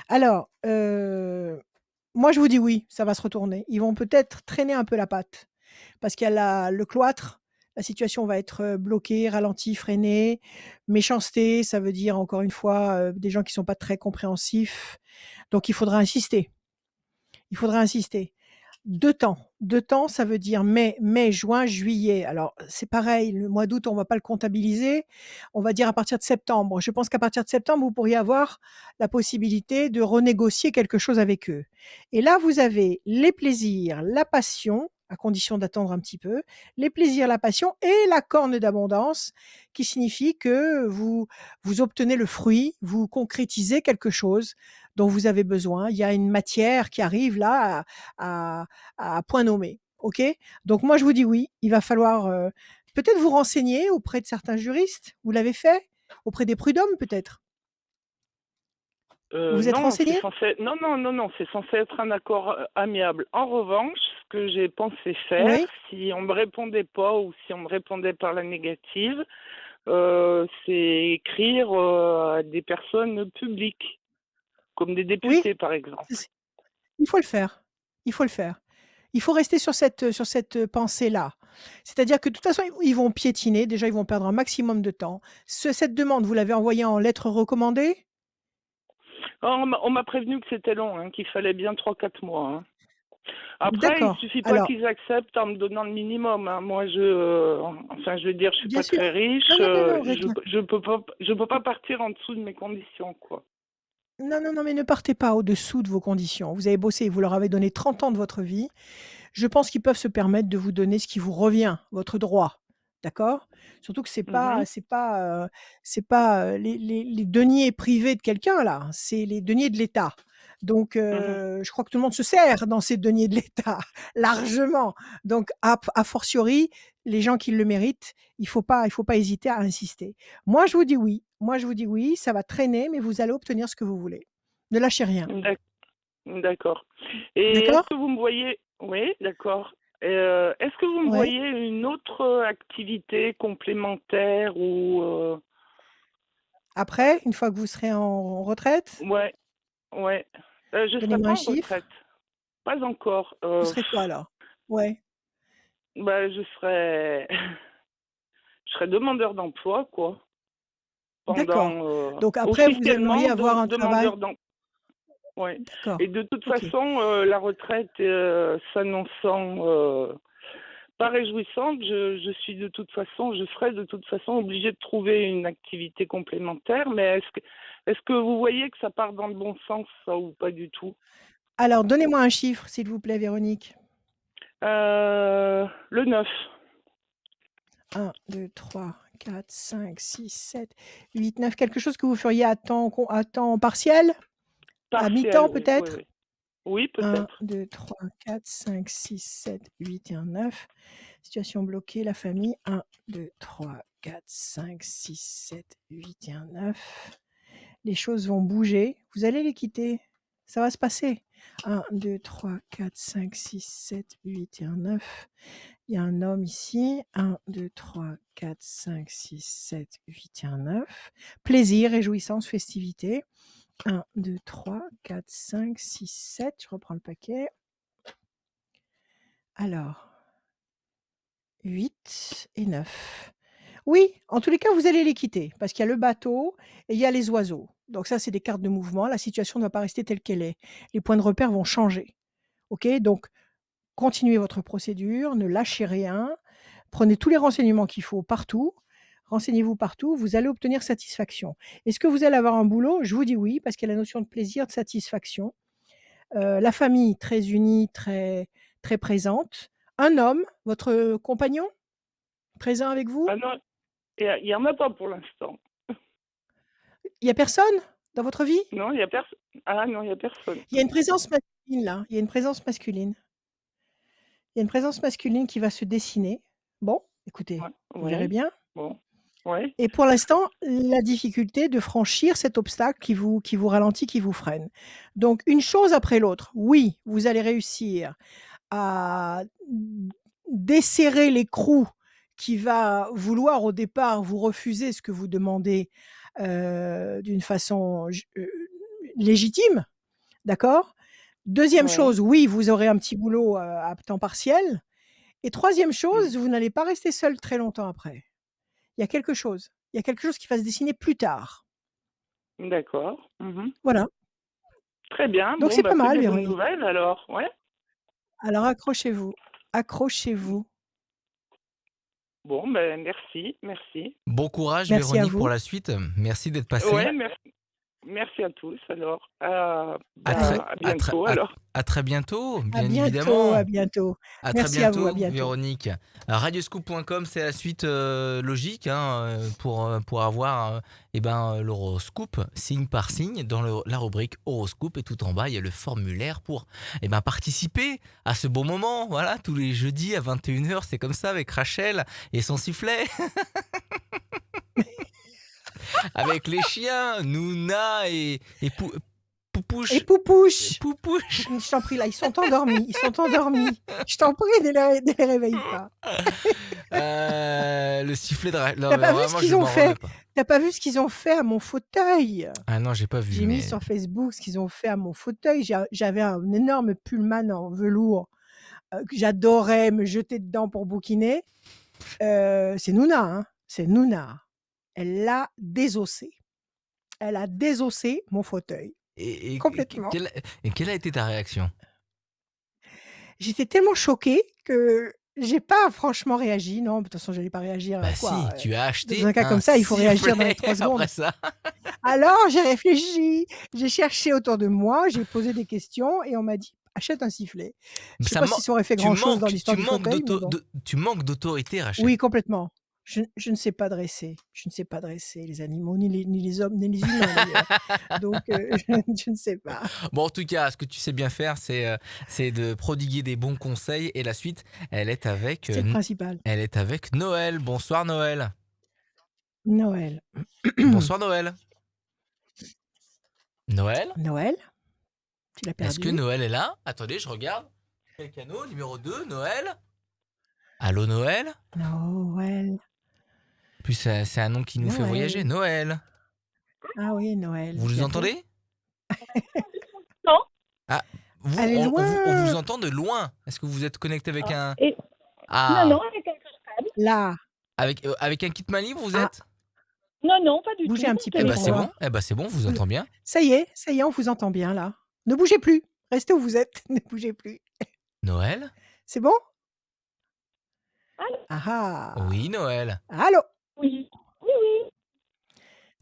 Alors, moi, je vous dis oui, ça va se retourner. Ils vont peut-être traîner un peu la patte parce qu'il y a le cloître, la situation va être, bloquée, ralentie, freinée. Méchanceté, ça veut dire encore une fois, des gens qui sont pas très compréhensifs, donc il faudra insister. Il faudra insister. 2 temps. 2 temps, ça veut dire mai, juin, juillet. Alors, c'est pareil, le mois d'août, on va pas le comptabiliser. On va dire à partir de septembre. Je pense qu'à partir de septembre, vous pourriez avoir la possibilité de renégocier quelque chose avec eux. Et là, vous avez les plaisirs, la passion, à condition d'attendre un petit peu, les plaisirs, la passion et la corne d'abondance, qui signifie que vous obtenez le fruit, vous concrétisez quelque chose dont vous avez besoin. Il y a une matière qui arrive là à point nommé. OK? Donc moi, je vous dis oui, il va falloir, peut-être vous renseigner auprès de certains juristes. Vous l'avez fait? Auprès des prud'hommes peut-être? Vous vous êtes Non, c'est renseigné? censé non, non, non, non, c'est censé être un accord, amiable. En revanche, ce que j'ai pensé faire, Oui? si on me répondait pas ou si on me répondait par la négative, c'est écrire, à des personnes publiques, comme des Oui? députés, par C'est exemple. c il faut le faire. Il faut le faire. Il faut rester sur cette pensée-là. C'est-à-dire que de toute façon, ils vont piétiner. Déjà, ils vont perdre un maximum de temps. Cette demande, vous l'avez envoyée en lettre recommandée? Ah, on m'a prévenu que c'était long, hein, qu'il fallait bien 3 4 mois, hein. Après, il D'accord. suffit pas Alors qu'ils acceptent en me donnant le minimum, hein. Moi, enfin, je veux dire, je suis bien pas sûr. très riche, Non, non, non, non, rien. je peux pas partir en dessous de mes conditions, quoi. Non, non, non, mais ne partez pas au-dessous de vos conditions. Vous avez bossé, vous leur avez donné 30 ans de votre vie. Je pense qu'ils peuvent se permettre de vous donner ce qui vous revient, votre droit. D'accord? Surtout que Mhm, c'est pas, les deniers privés de quelqu'un là, c'est les deniers de l'État. Donc mhm. je crois que tout le monde se sert dans ces deniers de l'État, largement. Donc a fortiori, les gens qui le méritent, il faut pas hésiter à insister. Moi, je vous dis oui. Moi, je vous dis oui, ça va traîner, mais vous allez obtenir ce que vous voulez. Ne lâchez rien. D'ac- D'accord. Et est-ce D'accord? que vous me voyez, oui, d'accord. Est-ce que vous me Ouais. voyez une autre activité complémentaire ou Après, une fois que vous serez en retraite, ouais, ouais. Je serai donnez-moi pas un en chiffre. retraite, pas encore. Vous serez quoi alors? Ouais, Bah, je serai je serai demandeur d'emploi, quoi. d'accord. Pendant, Donc après, vous officiellement aimeriez avoir un travail? demandeur d'emploi. Ouais. Et D'accord, de toute OK. façon, la retraite, s'annonçant, pas réjouissante, je serai de toute façon obligée de trouver une activité complémentaire. Mais est-ce que vous voyez que ça part dans le bon sens, ça, ou pas du tout? Alors donnez-moi un chiffre, s'il vous plaît, Véronique. Le 9. 1, 2, 3, 4, 5, 6, 7, 8, 9. Quelque chose que vous feriez à temps partiel? À Partiel, mi-temps oui, oui, peut-être? oui. Oui, 1, peut-être. 2, 3, 4, 5, 6, 7, 8 et un 9. Situation bloquée, la famille. 1, 2, 3, 4, 5, 6, 7, 8 et un 9. Les choses vont bouger. Vous allez les quitter. Ça va se passer. 1, 2, 3, 4, 5, 6, 7, 8 et un 9. Il y a un homme ici. 1, 2, 3, 4, 5, 6, 7, 8 et un 9. Plaisir, réjouissance, festivité. 1, 2, 3, 4, 5, 6, 7. Je reprends le paquet. Alors, 8 et 9. Oui, en tous les cas, vous allez les quitter parce qu'il y a le bateau et il y a les oiseaux. Donc ça, c'est des cartes de mouvement. La situation ne va pas rester telle qu'elle est. Les points de repère vont changer. OK? Donc continuez votre procédure, ne lâchez rien, prenez tous les renseignements qu'il faut partout, renseignez-vous partout, vous allez obtenir satisfaction. Est-ce que vous allez avoir un boulot? Je vous dis oui, parce qu'il y a la notion de plaisir, de satisfaction. La famille très unie, très, très présente. Un homme, votre compagnon, présent avec vous? Ah non, il y en a pas pour l'instant. Il y a personne dans votre vie? Non, il y a personne. Ah non, il y a personne. Il y a une présence masculine là, il y a une présence masculine. Il y a une présence masculine qui va se dessiner. Bon, écoutez, Ouais, vous verrez ouais, bien. bon, ouais, Et pour l'instant, la difficulté de franchir cet obstacle qui vous ralentit, qui vous freine. Donc une chose après l'autre. Oui, vous allez réussir à desserrer l'écrou qui va vouloir au départ vous refuser ce que vous demandez, d'une façon légitime, d'accord? 2e ouais. chose, oui, vous aurez un petit boulot, à temps partiel et 3e Mm. chose, vous n'allez pas rester seul très longtemps après. Il y a quelque chose qui va se dessiner plus tard. D'accord. Mhm. Voilà, Très bien. donc Bon, c'est bah, pas que mal des bonnes Véronique. nouvelles alors. Ouais. Alors accrochez-vous, accrochez-vous. Bon, ben merci, merci. Bon courage, Merci à Véronique, pour vous. la suite. Merci d'être passée. Ouais, merci. Merci à tous alors. À Allez, très, À à très, bientôt alors. à très bientôt, à bien bientôt, évidemment. à bientôt. À très Merci à vous, à bientôt, bientôt. Véronique. Radioscoop.com, c'est la suite logique hein, pour avoir l'horoscope signe par signe dans la rubrique horoscope. Et tout en bas, il y a le formulaire pour participer à ce bon moment. Voilà, tous les jeudis à 21h, c'est comme ça avec Rachel et son sifflet. Avec les chiens, Nouna et Et Poupouche. Poupouche, Poupouche. je t'en prie là, ils sont endormis, ils sont endormis. Je t'en prie, ne les réveille pas. Le sifflet de non, Tu mais pas vu ce vraiment, je qu'ils ont m'en remets fait? pas. Tu pas vu ce qu'ils ont fait à mon fauteuil? Ah non, j'ai pas vu, J'ai mis mais sur Facebook ce qu'ils ont fait à mon fauteuil. J'avais un énorme pullman en velours, que j'adorais me jeter dedans pour bouquiner. C'est Nouna, hein, c'est Nouna. Elle l'a désossé. Elle a désossé mon fauteuil, et, et- complètement. quelle a été ta réaction? J'étais tellement choquée que j'ai pas franchement réagi. Non, de toute façon, j'allais pas réagir, Bah quoi, si, tu as dans acheté un cas un comme ça, il faut réagir dans les sifflet 3 après secondes. ça. Alors j'ai réfléchi, j'ai cherché autour de moi, j'ai posé des questions et on m'a dit: «Achète un sifflet». Je sais Ça pas si ça aurait fait grand chose dans l'histoire du fauteuil, mais bon. tu manques d'autorité, Rachel. Oui, complètement. Je ne sais pas dresser. Je ne sais pas dresser les animaux, ni les hommes, ni les humains d'ailleurs. Donc je ne sais pas. Bon, en tout cas, ce que tu sais bien faire, c'est de prodiguer des bons conseils. Et la suite, elle est avec, C'est le principal. elle est avec Noël. Bonsoir Noël. Noël. Bonsoir Noël. Noël? Noël? Tu l'as Est-ce que perdu? Noël est là? Attendez, je regarde. Quel canot? Numéro 2, Noël? Allô Noël? Noël, En plus, c'est un nom qui nous fait voyager. Noël. Noël. Ah oui, Noël, Vous nous bientôt. entendez? Non. Ah, vous, Elle est on vous loin! entend de loin. Est-ce que vous êtes connecté avec un... Et... Non, Ah, non, avec un portable. Là. avec un kit main libre, vous Ah. êtes? Non, non, pas du Bougez tout. un mon petit peu Eh ben pour c'est téléphone. voir. bon. Eh ben c'est bon, vous entend bien. Ça y est, on vous entend bien là. Ne bougez plus. Restez où vous êtes. Ne bougez plus. Noël? C'est bon? Allô? Ah ah! Oui, Noël. Allô? Oui. Oui, oui.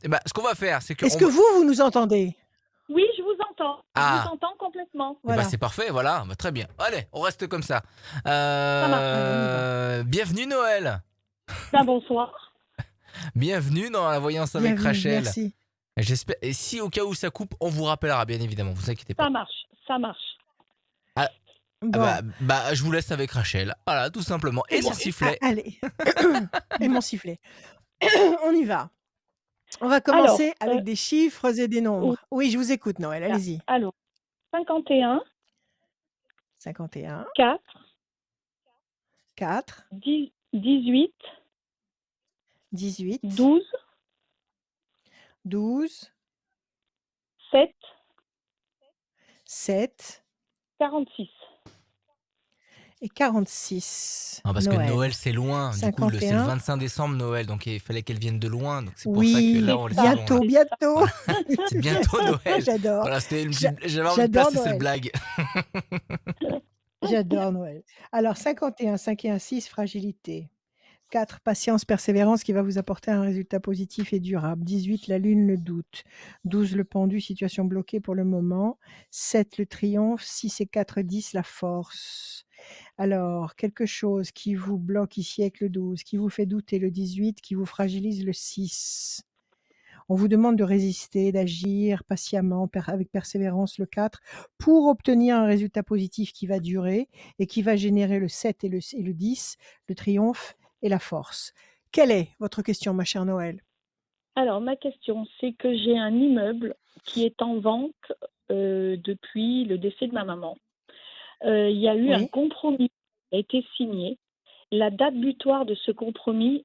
Eh ben, ce qu'on va faire, c'est que... Est-ce que vous nous entendez? Oui, je vous entends. Je Ah. vous entends complètement. Eh ben, Voilà. c'est parfait, voilà. Bah, très bien. Allez, on reste comme ça. marche. Allez, on y va. Bienvenue Noël. Ben, bonsoir. Bienvenue dans la voyance avec Bienvenue, Rachel. merci. J'espère. Et si au cas où ça coupe, on vous rappellera bien évidemment. Vous inquiétez pas. Ça marche, ça marche. Ah Bon. bah, je vous laisse avec Rachel. Voilà, tout simplement. Et son sifflet. Allez. Et mon sifflet. On y va. On va commencer avec des chiffres et des nombres. Oui, je vous écoute, Noël. Allez-y. Alors, 51, 51, 4, 4, 18, 18, 12, 12, 7, 7 46. et 46. Ah, parce que Noël, Noël. c'est loin. Du coup, c'est le 51. 25 décembre, Noël. Donc, il fallait qu'elle vienne de loin. Donc, c'est pour ça que là, Oui, on les C'est ça, saisons là. bientôt, c'est ça. bientôt. Voilà. C'est bientôt Noël. J'adore. Voilà, c'était J'a j'avais envie de j'adore placer cette Noël. blague. J'adore Noël. Alors 51, 5 et 1, 6, fragilité. 4, patience, persévérance qui va vous apporter un résultat positif et durable. 18, la lune, le doute. 12, le pendu, situation bloquée pour le moment. 7, le triomphe. 6 et 4, 10, la force. Alors, quelque chose qui vous bloque ici avec le 12, qui vous fait douter le 18, qui vous fragilise le 6. On vous demande de résister, d'agir patiemment, avec persévérance le 4, pour obtenir un résultat positif qui va durer et qui va générer le 7 et le 10, le triomphe et la force. Quelle est votre question, ma chère Noël? Alors, ma question, c'est que j'ai un immeuble qui est en vente depuis le décès de ma maman. Il y a eu un Oui. compromis qui a été signé. La date butoir de ce compromis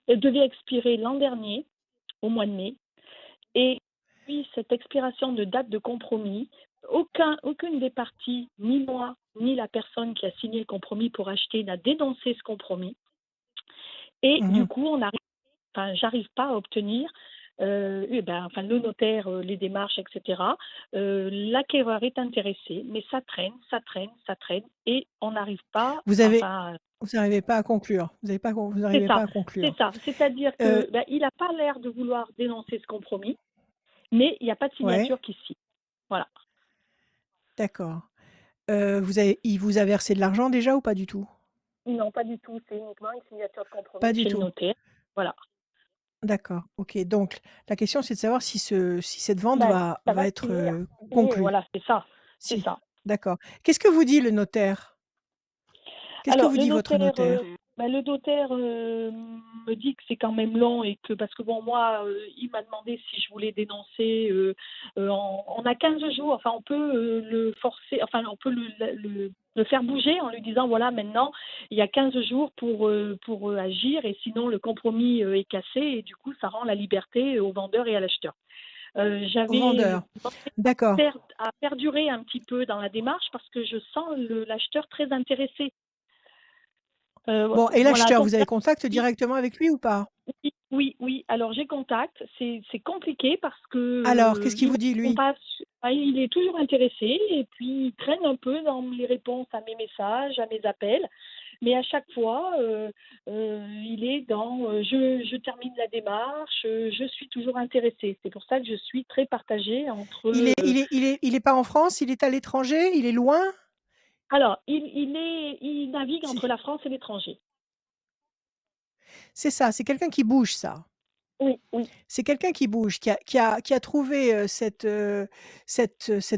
devait expirer l'an dernier, au mois de mai. Et puis, cette expiration de date de compromis, aucune des parties, ni moi, ni la personne qui a signé le compromis pour acheter, n'a dénoncé ce compromis. Et du Mhm. coup, j'arrive pas à obtenir le notaire, les démarches, etc. L'acquéreur est intéressé, mais ça traîne, et on n'arrive pas, Vous n'arrivez pas à conclure. Vous c'est n'arrivez ça, pas à conclure. c'est ça. C'est-à-dire Euh, que il n'a pas l'air de vouloir dénoncer ce compromis, mais il n'y a pas de ouais, signature qui signe. Voilà. d'accord. Il vous a versé de l'argent déjà ou pas du tout? Non, pas du tout. C'est uniquement une signature de Pas compromis du chez le tout. notaire. Voilà. D'accord. Ok. Donc la question c'est de savoir si cette vente Ben, ça va va être finir. Et conclue. voilà, c'est ça. C'est Si. ça. D'accord. Qu'est-ce que vous dit le notaire? Qu'est-ce que Alors, vous dit votre notaire? le notaire me dit que c'est quand même long et que, parce que bon, moi, il m'a demandé si je voulais dénoncer. On a 15 jours, enfin, on peut le forcer, enfin, on peut le faire bouger en lui disant, voilà, maintenant, il y a 15 jours pour agir, et sinon, le compromis est cassé, et du coup, ça rend la liberté au vendeur et à l'acheteur. Au J'avais vendeur. D'accord. à perdurer un petit peu dans la démarche parce que je sens l'acheteur très intéressé. Bon, et Voilà, l'acheteur, donc vous avez là, contact directement avec lui ou pas? oui, oui, oui. Alors j'ai contact. C'est compliqué parce que Alors, qu'est-ce qu'il il vous dit répond lui? pas. Il est toujours intéressé et puis il traîne un peu dans les réponses à mes messages, à mes appels. Mais à chaque fois, il est dans je termine la démarche, je suis toujours intéressée. C'est pour ça que je suis très partagée entre. Il est pas en France? Il est à l'étranger? Il est loin? Alors, il navigue C'est entre la France et l'étranger. c'est ça, c'est quelqu'un qui bouge ça. Oui, oui. C'est quelqu'un qui bouge, qui a trouvé, cette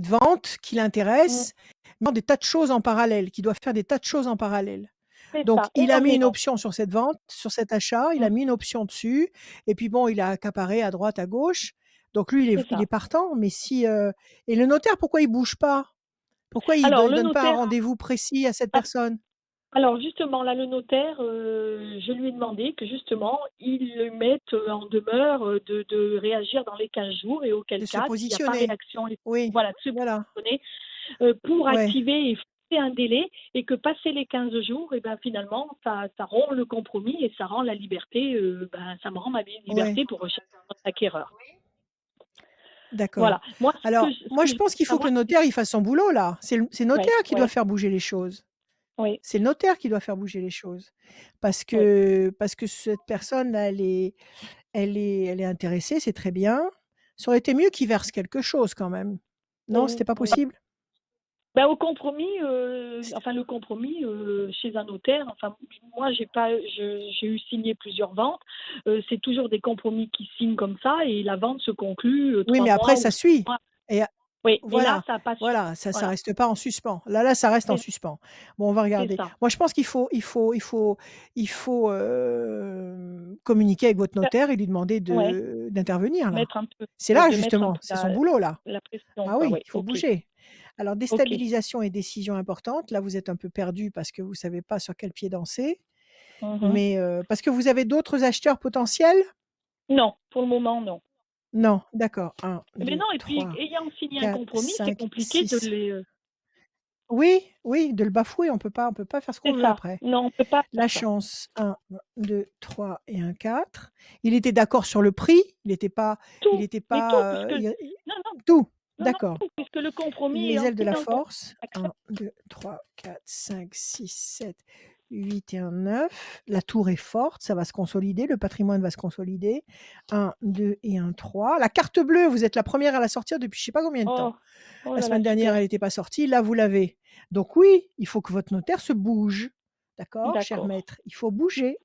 vente qui Mm. l'intéresse, mais des tas de choses en parallèle, qui doit faire des tas de choses en parallèle. C'est Donc ça, il a mis une énormément. option sur cette vente, sur cet achat, il Mm. a mis une option dessus et puis bon, il a accaparé à droite, à gauche. Donc lui, C'est il ça. est partant, mais si, et le notaire, pourquoi il bouge pas? Pourquoi Alors, il le donne pas un notaire. rendez-vous précis à cette personne? Alors justement, là, le notaire, je lui ai demandé que justement, il le mette en demeure de réagir dans les 15 jours, et auquel De se cas, s'il n'y a pas positionner? réaction, Oui, voilà, de se voilà, positionner pour ouais, activer et fixer un délai, et que passé les 15 jours, et ben finalement, ça rend le compromis et ça rend la liberté, ça me rend ma ouais, liberté pour rechercher un acquéreur. d'accord. Voilà. Moi, Alors ce moi, que je je pense veux qu'il faut que savoir, le notaire, il fasse son boulot là. C'est le ouais, notaire qui doit ouais, faire bouger les choses. oui, C'est le notaire qui doit faire bouger les choses. oui. Parce que cette personne-là, elle est intéressée, c'est très bien. Ça aurait été mieux qu'il verse quelque chose quand même. Non, Mhm, c'était pas mhm. possible? Au compromis, le compromis chez un notaire, enfin moi j'ai eu signé plusieurs ventes, c'est toujours des compromis qui signent comme ça, et la vente se conclut Oui, 3 mais après mois ou ça 6 suit mois. et Oui, mais là voilà, ça n'a pas suivi. voilà, ça Voilà, reste pas en suspens. Là, ça reste en c'est suspens. Bon, on va c'est regarder. ça. Moi, je pense il faut, communiquer avec votre Bah, notaire et lui demander ouais, d'intervenir là. mettre un peu, C'est ouais, là de mettre un justement, peu c'est son boulot là. la pression, Ah quoi. oui, Ouais, il faut ok, bouger. Alors ok. déstabilisation et décision importante. Là, vous êtes un peu perdu parce que vous savez pas sur quel pied danser, Mhm. mais parce que vous avez d'autres acheteurs potentiels? Non, pour le moment non. Non, d'accord. Un, Mais deux, non, et puis trois, ayant signé un quatre, compromis, c'est cinq, compliqué de six. les. Oui, oui, de le bafouer, on peut pas faire ce qu'on C'est veut ça. après. Non, on peut pas La faire ça. chance, 1, 2, 3 et un 4. Il était d'accord sur le prix? Il Tout, était mais tout, pas, puisque i non, non, tout? non, non, D'accord. tout, puisque le compromis est Les ailes de entré la dans le contrat. force, Accepte. 1, 2, 3, 4, 5, 6, 7, 8 et un 9. La tour est forte, ça va se consolider, le patrimoine va se consolider. 1, 2 et un 3. La carte bleue, vous êtes la première à la sortir depuis je sais pas combien de temps. Oh, oh La là là, semaine dernière, super. elle n'était pas sortie, là, vous l'avez. Donc oui, il faut que votre notaire se bouge. D'accord, cher D'accord, maître? Il faut bouger.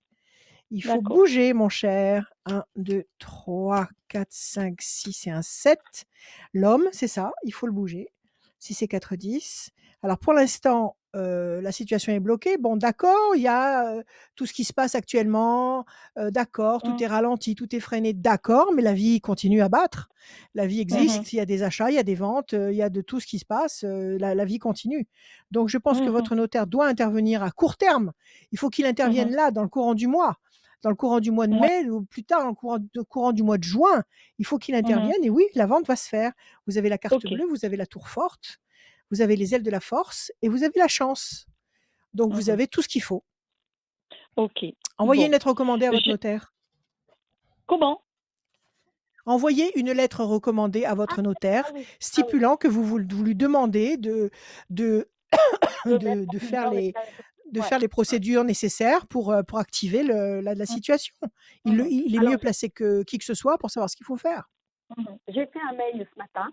Il faut d'accord. bouger, mon cher. 1, 2, 3, 4, 5, 6 et un 7. L'homme, c'est ça, il faut le bouger. 6 et 4, 10. Alors pour l'instant, la situation est bloquée. Bon, d'accord, il y a tout ce qui se passe actuellement. D'accord, tout Mmh, est ralenti, tout est freiné. D'accord, mais la vie continue à battre. La vie mmh existe, il y a des achats, il y a des ventes, il y a de tout ce qui se passe. La vie continue. Donc je pense que mh. votre notaire doit intervenir à court terme. Il faut qu'il intervienne Mmh. là, dans le courant du mois, dans le courant du mois de Ouais. mai ou plus tard dans le courant du mois de juin. Il faut qu'il Mmh. intervienne et oui, la vente va se faire. Vous avez la carte OK. bleue, vous avez la tour forte, vous avez les ailes de la force et vous avez la chance. Donc vous Mmh. avez tout ce qu'il faut. OK. Envoyez une Bon, lettre recommandée à votre je notaire. comment? Envoyez une lettre recommandée à Ah votre ah notaire oui, ah oui. stipulant que vous lui demandez de De mettre en de faire vigueur les les tarifs. de Ouais. faire les procédures nécessaires pour activer la Mmh. situation. Mmh. Il est mieux Alors, placé que qui que ce soit pour savoir ce qu'il faut faire. j'ai fait un mail ce matin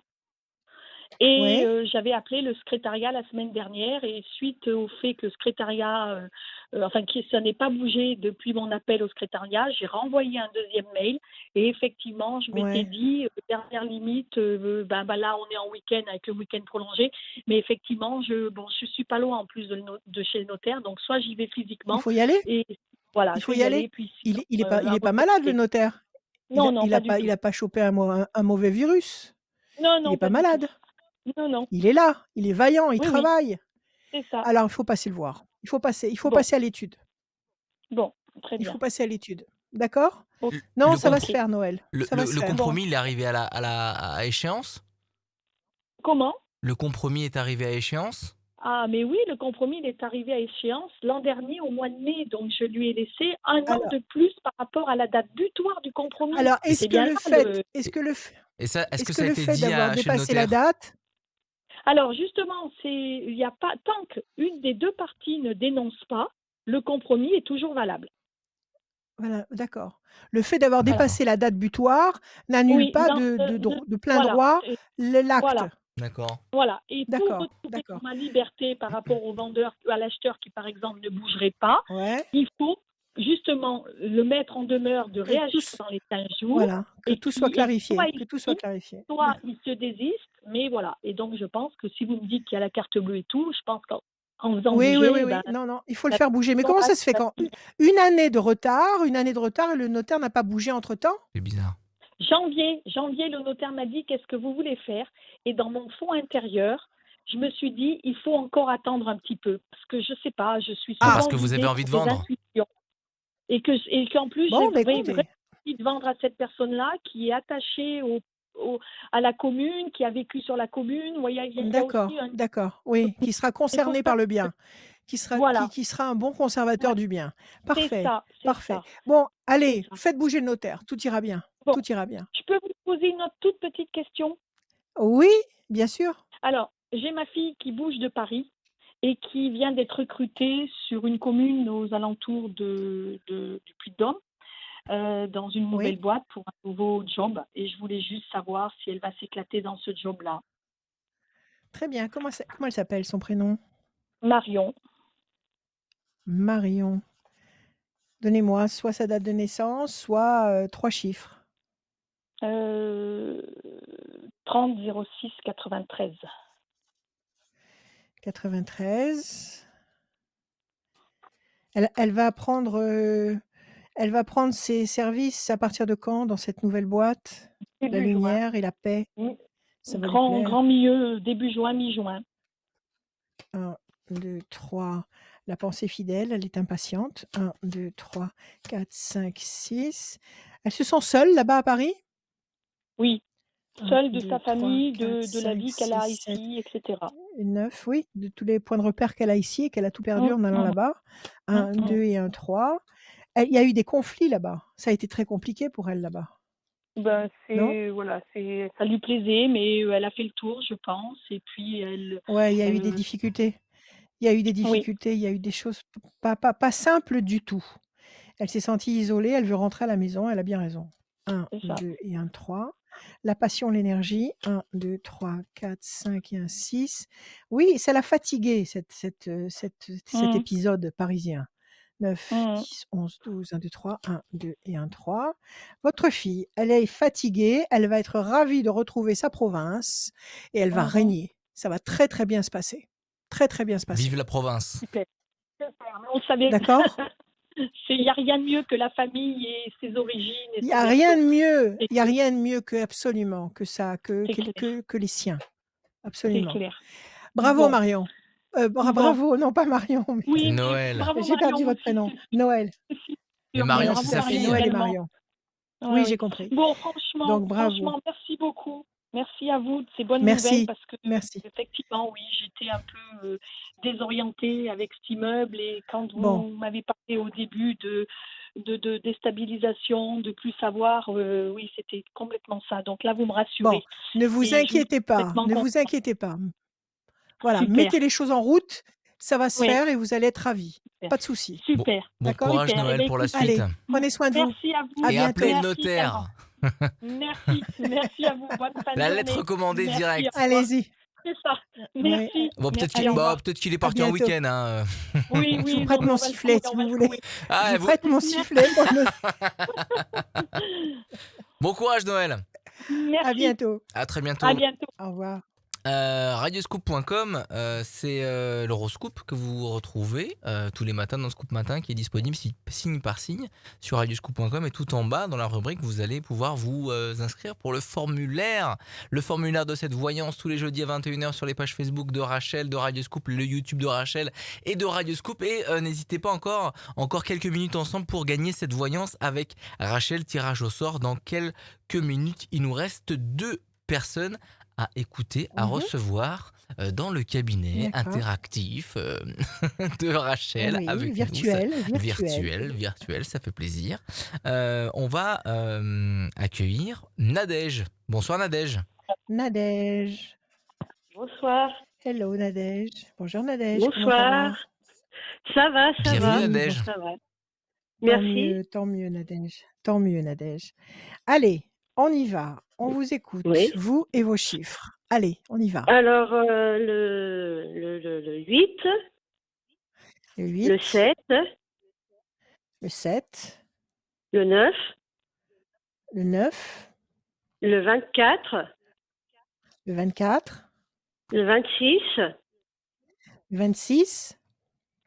et Ouais, j'avais appelé le secrétariat la semaine dernière et suite au fait que le secrétariat, enfin que ça n'ait pas bougé depuis mon appel au secrétariat, j'ai renvoyé un deuxième mail et effectivement, je m'étais ouais. dit, dernière limite, ben là, on est en week-end avec le week-end prolongé, mais effectivement, je suis pas loin en plus de chez le notaire, donc soit j'y vais Il physiquement faut y aller, et voilà, il je faut vais y y aller, aller. puis sinon, Il à est pas votre malade le côté. notaire? Non, non, pas du Il tout. a pas chopé un mauvais virus? Non, Il est non, pas pas du tout. malade? Non, non. Il est là, il est vaillant, il Oui, oui, travaille. c'est ça. Alors il faut passer le voir. Il faut Bon, passer à l'étude. bon, très Il faut bien. passer à l'étude. D'accord? O Non, Le, ça va se compro- OK. faire Noël, ça va se le faire. Bon, compromis, il est arrivé à échéance? comment? Le compromis est arrivé à échéance? Ah, mais oui, le compromis, il est arrivé à échéance l'an dernier au mois de mai, donc je lui ai laissé un an Alors de plus par rapport à la date butoir du compromis. alors C'est bien là le Et, est-ce est-ce que que ça a le été fait dit d'avoir chez le dépassé la notaire? date alors justement, il y a pas tant qu'une des 2 parties ne dénonce pas, le compromis est toujours valable. voilà, d'accord. Le fait d'avoir Voilà. D'accord. dépassé la date butoir n'annule Oui, pas non, de plein voilà, droit l'acte. voilà. D'accord. Voilà, et pour D'accord, retrouver d'accord. ma liberté par rapport au vendeur, à l'acheteur qui, par exemple, ne bougerait pas, Ouais, il faut justement le mettre en demeure de que réagir tous dans les 15 jours voilà, que et tout soit soit clarifié, il que tout soit signe, clarifié. soit il se désiste, mais voilà. Et donc, je pense que si vous me dites qu'il y a la carte bleue et tout, je pense qu'en faisant Oui, oui, oui, bouger, oui. ben, Non, non, il faut le la faire bouger. Mais commission comment a ça se fait sa quand fille. une année de retard et le notaire n'a pas bougé entre-temps? C'est bizarre. Janvier, le notaire m'a dit qu'est-ce que vous voulez faire? Et dans mon fond intérieur, je me suis dit, il faut encore attendre un petit peu. Parce que je sais pas, je suis Ah, parce Ah! souvent que vous avez guidée envie par de des vendre? intuitions. Et qu'en plus, Bon, bah, vraiment écoutez, envie de vendre à cette personne-là qui est attachée à la commune, qui a vécu sur la commune. Vous voyez, il y a aussi d'accord, d'accord, oui, qui sera il faut concerné faire. par le bien, Voilà, qui sera un bon conservateur ouais, du bien. c'est Parfait, ça, c'est parfait. ça, Bon, c'est allez, ça. faites bouger le notaire, tout ira bien, Bon, tout ira bien. je peux vous poser une autre toute petite question? Oui, bien sûr. Alors, j'ai ma fille qui bouge de Paris et qui vient d'être recrutée sur une commune aux alentours du Puy-de-Dôme, dans une nouvelle Oui, boîte pour un nouveau job. Et je voulais juste savoir si elle va s'éclater dans ce job-là. très bien. Comment elle s'appelle, son prénom? Marion, Marion. Donnez-moi soit sa date de naissance, soit 3 chiffres. 30 06 93. 93. Elle va prendre ses services à partir de quand dans cette nouvelle boîte? La Début juin. lumière et la paix, Mi- ça va lui Grand plaire. milieu, début juin, mi-juin. 1, 2, 3. La pensée fidèle, elle est impatiente. 1, 2, 3, 4, 5, 6. Elle se sent seule là-bas à Paris? Oui, 1, seule de 2, sa 3, famille, 4, de la 5, vie qu'elle 6, a 7, ici, etc. une 9, oui, de tous les points de repère qu'elle a ici et qu'elle a tout perdu en allant là-bas. Un, 2 et un 3. Il y a eu des conflits là-bas. Ça a été très compliqué pour elle là-bas, Ben, non? voilà, ça lui plaisait, mais elle a fait le tour, je pense. Et puis, Ouais, il y a eu des difficultés. Il y a eu des oui, difficultés, il y a eu des choses pas simples du tout. Elle s'est sentie isolée, elle veut rentrer à la maison, elle a bien raison. 1, c'est ça. 2 et un 3. La passion, l'énergie. 1, 2, 3, 4, 5 et un 6. Oui, ça l'a fatiguée, cet Mhm, épisode parisien. 9, mhm, 10, 11, 12, 1, 2, 3, 1, 2 et un 3. Votre fille, elle est fatiguée, elle va être ravie de retrouver sa province et elle va mhm. régner. Ça va très très bien se passer. Très très bien se passer. Vive la province. Super. Super. Mais on savait. D'accord? Il n'y a rien de mieux que la famille et ses origines et Il n'y son a rien de berceau. mieux, C'est il y a clair. rien de mieux que absolument que ça, C'est clair. que les siens. C'est Absolument. clair. Bravo Bon. Marion. Bon. Bravo, non pas Marion, mais Oui, mais Noël. bravo j'ai perdu Marion votre aussi, prénom. c'est Noël. sûr, Mais mais Marion, Voilà, c'est c'est bravo sa ça, c'est fille. Marion Noël et également. Marion. Ouais, Oui, oui. j'ai compris. Bon, Donc bravo. franchement, merci beaucoup. Merci à vous de ces bonnes nouvelles Merci, parce que merci. effectivement, oui, j'étais un peu désorientée avec cet immeuble et quand Bon, vous m'avez parlé au début de déstabilisation, de plus savoir, oui, c'était complètement ça. Donc là, vous me bon, rassurez ne vous et je suis inquiétez pas, complètement ne vous contente. inquiétez pas. Voilà, Super, mettez les choses en route, ça va se oui, faire et vous allez être ravis. super, Pas de souci. Bon, super, bon D'accord? courage super. Eh Noël bien, pour la écoutez, suite. Allez, prenez soin de vous. merci à À vous, Et appelez le bientôt. merci également. notaire. Merci à vous. Bonne fin de La journée. lettre commandée Merci, direct. au revoir. Allez-y. C'est ça. Ouais, Merci. Bon, peut-être Merci, qu'il au allez, revoir. peut-être qu'il est à parti en bientôt. week-end. Hein. Oui, Je vous oui, prête non, mais mon on va le sifflet trouver, si on va vous le voulez. trouver. Je Ah, vous vous... prête mon Merci. sifflet pour le... Bon courage Noël. À Merci. bientôt. À très bientôt. À bientôt. Au revoir. Radioscoop.com, c'est l'horoscope que vous retrouvez tous les matins dans Scoop Matin qui est disponible signe par signe sur radioscoop.com et tout en bas dans la rubrique vous allez pouvoir vous inscrire pour le formulaire de cette voyance tous les jeudis à 21h sur les pages Facebook de Rachel, de Radioscoop, le YouTube de Rachel et de Radioscoop et n'hésitez pas encore quelques minutes ensemble pour gagner cette voyance avec Rachel, tirage au sort dans quelques minutes. Il nous reste 2 personnes à écouter, à recevoir dans le cabinet D'accord. interactif de Rachel Oui, avec virtuel, nous. virtuel. Virtuel, ça fait plaisir. On va accueillir Nadège. Bonsoir Nadège. Nadège. Bonsoir. Hello Nadège. Bonjour Nadège, comment ça Bonsoir. va? Ça va, ça Bienvenue va. Nadège. Ça va. Tant Merci. tant mieux Nadège. Tant mieux Nadège. Allez, on y va. On vous écoute, Oui. vous et vos chiffres. Allez, on y va. Alors, le 8, Le le 8, 7, le 7, le 9, le 9, le 24, le 24, le 26. le 26.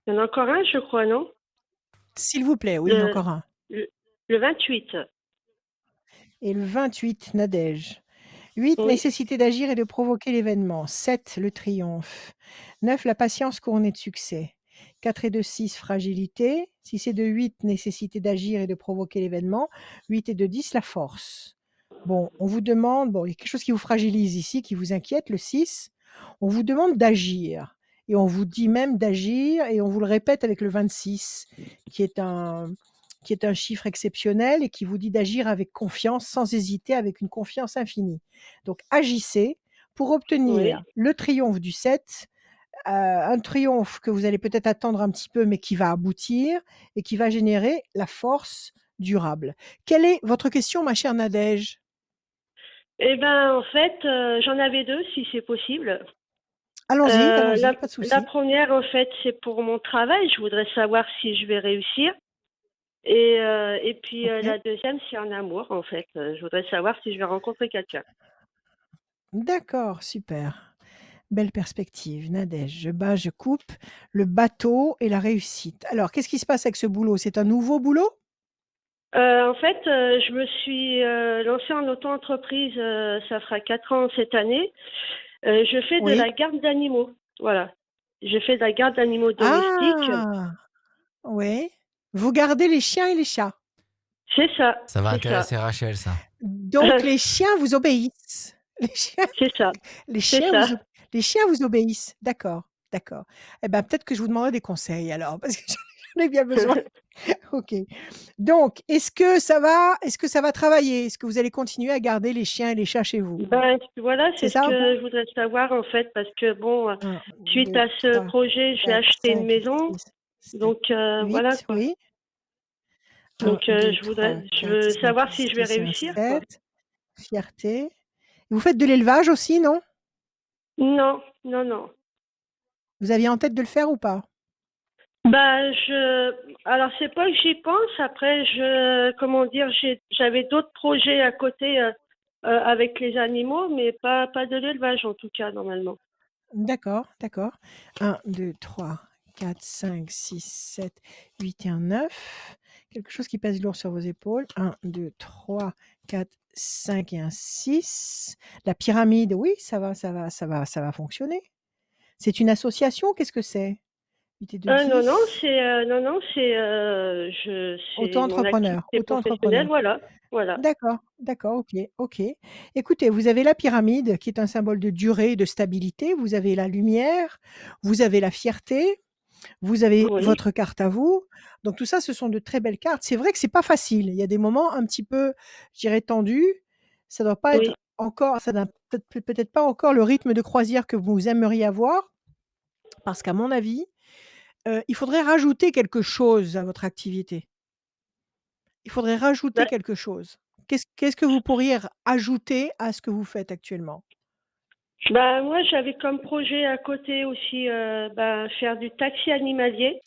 Il y en a encore un, je crois, non? S'il vous plaît, oui, encore un. Le 28. Et le 28, Nadège. 8, Oui. nécessité d'agir et de provoquer l'événement. 7, le triomphe. 9, la patience couronnée de succès. 4 et 2, 6, fragilité. 6 et 2, 8, nécessité d'agir et de provoquer l'événement. 8 et 2, 10, la force. Bon, on vous demande, il y a quelque chose qui vous fragilise ici, qui vous inquiète, le 6. On vous demande d'agir. Et on vous dit même d'agir, et on vous le répète avec le 26, qui est un chiffre exceptionnel et qui vous dit d'agir avec confiance, sans hésiter, avec une confiance infinie. Donc agissez pour obtenir le triomphe du 7, un triomphe que vous allez peut-être attendre un petit peu, mais qui va aboutir et qui va générer la force durable. Quelle est votre question, ma chère Nadège? Eh ben, en fait, j'en avais 2, si c'est possible. Allons-y, pas de souci. La première, en fait, c'est pour mon travail. Je voudrais savoir si je vais réussir. Et puis, la deuxième, c'est en amour, en fait. Je voudrais savoir si je vais rencontrer quelqu'un. D'accord, super. Belle perspective, Nadège. Je coupe le bateau et la réussite. Alors, qu'est-ce qui se passe avec ce boulot? C'est un nouveau boulot? En fait, je me suis lancée en auto-entreprise, ça fera 4 ans cette année. Je fais de la garde d'animaux, voilà. Je fais de la garde d'animaux domestiques. Ah! Oui. Vous gardez les chiens et les chats? C'est ça. Ça va intéresser Rachel, ça. Donc les chiens vous obéissent? C'est ça. Les C'est chiens ça. Les chiens vous obéissent? D'accord, d'accord. Eh ben, peut-être que je vous demanderai des conseils alors, parce que j'en ai bien besoin. OK. Donc, est-ce que ça va travailler? Est-ce que vous allez continuer à garder les chiens et les chats chez vous? Ben, voilà, C'est c'est ce ça un peu? que je voudrais savoir en fait, parce que bon, 1, suite 2, à ce 3, projet, j'ai 4, acheté une 5, maison, 6, 7, donc voilà 8, quoi. oui. 1, Donc 2, je 3, 4, veux 5, savoir si je vais 6, 1, réussir, quoi. 7. Fierté. Vous faites de l'élevage aussi, non? Non, non, non. Vous aviez en tête de le faire ou pas? Bah, alors c'est pas que j'y pense. Après, comment dire, j'avais d'autres projets à côté avec les animaux, mais pas de l'élevage en tout cas normalement. D'accord, d'accord. 1, 2, 3, 4, 5, 6, 7, 8 et un 9. Quelque chose qui pèse lourd sur vos épaules. 1, 2, 3, 4, 5 et un 6. La pyramide, oui, ça va fonctionner. C'est une association? Qu'est-ce que c'est? 8 et 2, Non, non, 10. c'est mon Auto-entrepreneur, activité professionnelle, auto-entrepreneur. voilà, voilà. D'accord, d'accord, OK, OK. Écoutez, vous avez la pyramide qui est un symbole de durée et de stabilité. Vous avez la lumière, vous avez la fierté, vous avez Oui, votre carte à vous. Donc tout ça, ce sont de très belles cartes. C'est vrai que c'est pas facile. Il y a des moments un petit peu, je dirais, tendus. Ça doit pas oui, être encore, ça n'a peut-être pas encore le rythme de croisière que vous aimeriez avoir, parce qu'à mon avis, il faudrait rajouter quelque chose à votre activité. Il faudrait rajouter bah, quelque chose. Qu'est-ce que vous pourriez ajouter à ce que vous faites actuellement? moi j'avais comme projet à côté aussi faire du taxi animalier.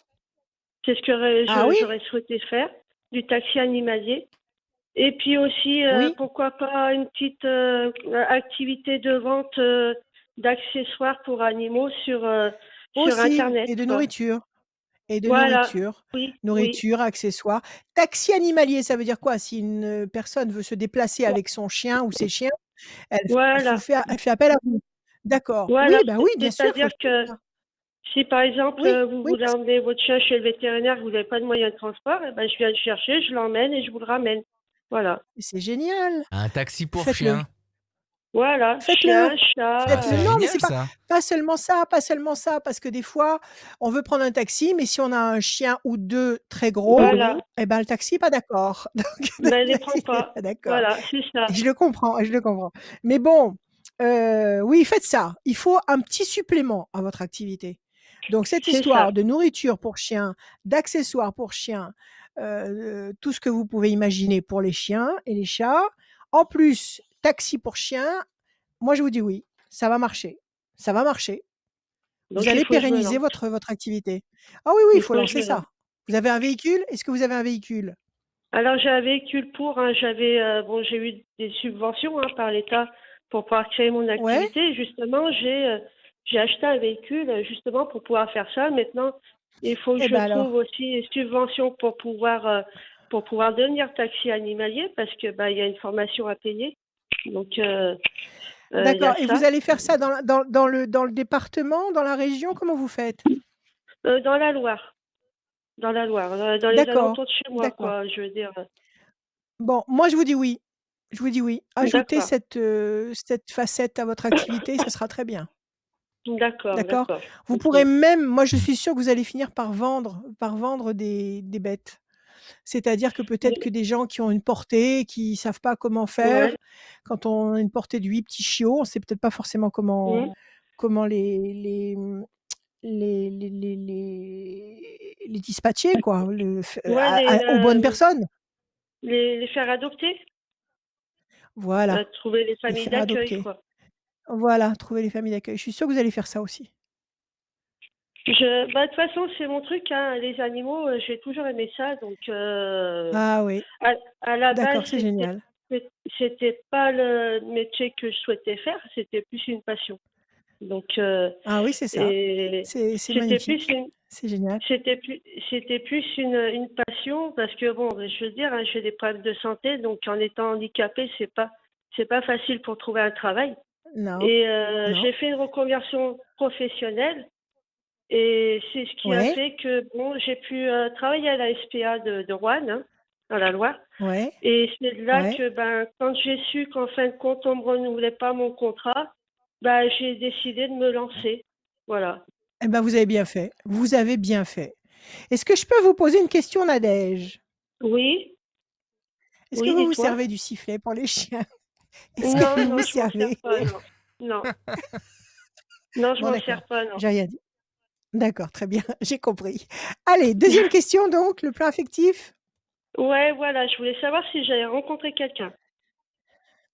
C'est ce que Ah oui? j'aurais souhaité faire, du taxi animalier. Et puis aussi, Oui, pourquoi pas une petite activité de vente d'accessoires pour animaux sur aussi, Internet, et de quoi. nourriture, et de Voilà. nourriture. Oui, oui. Nourriture, accessoires. Taxi animalier, ça veut dire quoi? Si une, personne veut se déplacer avec son chien ou ses chiens, Voilà. elle fait appel à vous? D'accord. Oui, Voilà. bah, oui, bien sûr, il faut C'est-à-dire le que faire. si par exemple Oui, vous oui, voulez parce emmener votre chien chez le vétérinaire, que vous n'avez pas de moyen de transport, eh ben, je viens le chercher, je l'emmène et je vous le ramène. Voilà. c'est génial. Un taxi pour Faites-le. chien. Voilà. Faites-le, Chien, Ah, faites-le. c'est chat. Non, mais génial c'est pas ça. pas seulement ça, pas seulement ça, parce que des fois, on veut prendre un taxi, mais si on a un chien ou 2 très gros, Voilà. et ben, le taxi est pas d'accord. Donc Ben, le elle les prend taxi est pas. pas d'accord. Voilà, c'est ça. Et je le comprends, je le comprends. Mais bon, oui, faites ça. Il faut un petit supplément à votre activité. Donc cette C'est ça. histoire de nourriture pour chiens, d'accessoires pour chiens, tout ce que vous pouvez imaginer pour les chiens et les chats. En plus, taxi pour chiens, moi je vous dis oui, ça va marcher. Ça va marcher. Vous Donc il allez faut que je me pérenniser lance. votre activité. Ah oui, oui, il Il faut faut que je lancer me lance. ça. Vous avez un véhicule? Est-ce que vous avez un véhicule? Alors j'ai un véhicule hein, j'ai eu des subventions par l'État pour pouvoir créer mon Ouais? activité. Et justement, j'ai acheté un véhicule justement pour pouvoir faire ça. Maintenant, il faut que Eh je ben trouve alors. aussi une subvention pour pouvoir devenir taxi animalier parce que il y a une formation à payer. Donc il y D'accord, a et vous ça. allez faire ça dans le département, dans la région? Comment vous faites? Dans la Loire, dans les D'accord, alentours de chez moi, d'accord. quoi. Je veux dire. Bon, moi je vous dis oui. Je vous dis oui. Ajoutez D'accord, cette facette à votre activité, ce sera très bien. d'accord, D'accord? d'accord. Vous Ok. pourrez même, moi je suis sûre que vous allez finir par vendre des bêtes. C'est-à-dire que peut-être que des gens qui ont une portée, qui savent pas comment Ouais. faire, quand on a une portée de 8 petits chiots, on sait peut-être pas forcément comment les dispatcher quoi, Ouais, les, aux bonnes personnes. les faire adopter, Voilà, trouver les les familles faire d'accueil, adopter. quoi. Voilà, trouver les familles d'accueil. Je suis sûre que vous allez faire ça aussi. De toute façon, c'est mon truc, hein, les animaux, j'ai toujours aimé ça, donc Ah oui, à, à la base, d'accord, c'est génial. c'était pas le métier que je souhaitais faire, c'était plus une passion. Donc, Ah oui, c'est ça. et C'est c'était plus magnifique. une, C'est génial. c'était plus une passion parce que bon, je veux dire, hein, j'ai des problèmes de santé, donc en étant handicapée, c'est pas facile pour trouver un travail. Non, Et non. j'ai fait une reconversion professionnelle et c'est ce qui a Ouais, fait que bon, j'ai pu travailler à la SPA de Roanne, hein, dans la Loire. ouais, Et c'est là ouais. que quand j'ai su qu'en fin de compte on me renouvelait pas mon contrat, Bah, j'ai décidé de me lancer. Voilà. Eh ben, vous avez bien fait. Vous avez bien fait. Est-ce que je peux vous poser une question, Nadège? Oui, Est-ce que oui, vous vous dis-toi. servez du sifflet pour les chiens? Est-ce que Non, vous vous non, je m'en sers servez? pas, non. Non, non, je Bon, m'en d'accord, sers pas, non. j'ai rien dit. D'accord, très bien, j'ai compris. Allez, deuxième question donc, le plan affectif? Ouais, voilà, je voulais savoir si j'allais rencontrer quelqu'un.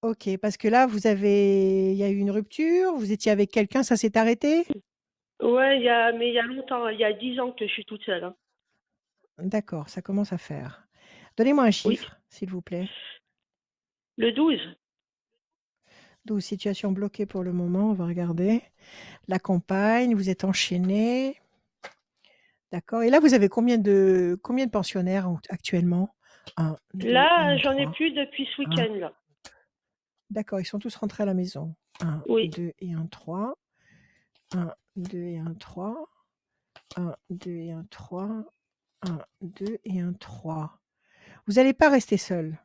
OK, parce que là, il y a eu une rupture, vous étiez avec quelqu'un, ça s'est arrêté? Ouais, mais il y a longtemps, il y a 10 ans que je suis toute seule, hein. D'accord, ça commence à faire. Donnez-moi un Oui, chiffre, s'il vous plaît. le 12. 12, situation bloquée pour le moment, on va regarder. La compagne, vous êtes enchaînés. D'accord, et là, vous avez combien de pensionnaires actuellement? 1, 2 et Là, 1, j'en ai 3. plus depuis ce 1. week-end, là. D'accord, ils sont tous rentrés à la maison. 1, Oui, 2 et 1, 3. 1, 2 et 1, 3. 1, 2 et 1, 3. 1, 2 et 1, 3. Vous n'allez pas rester seul.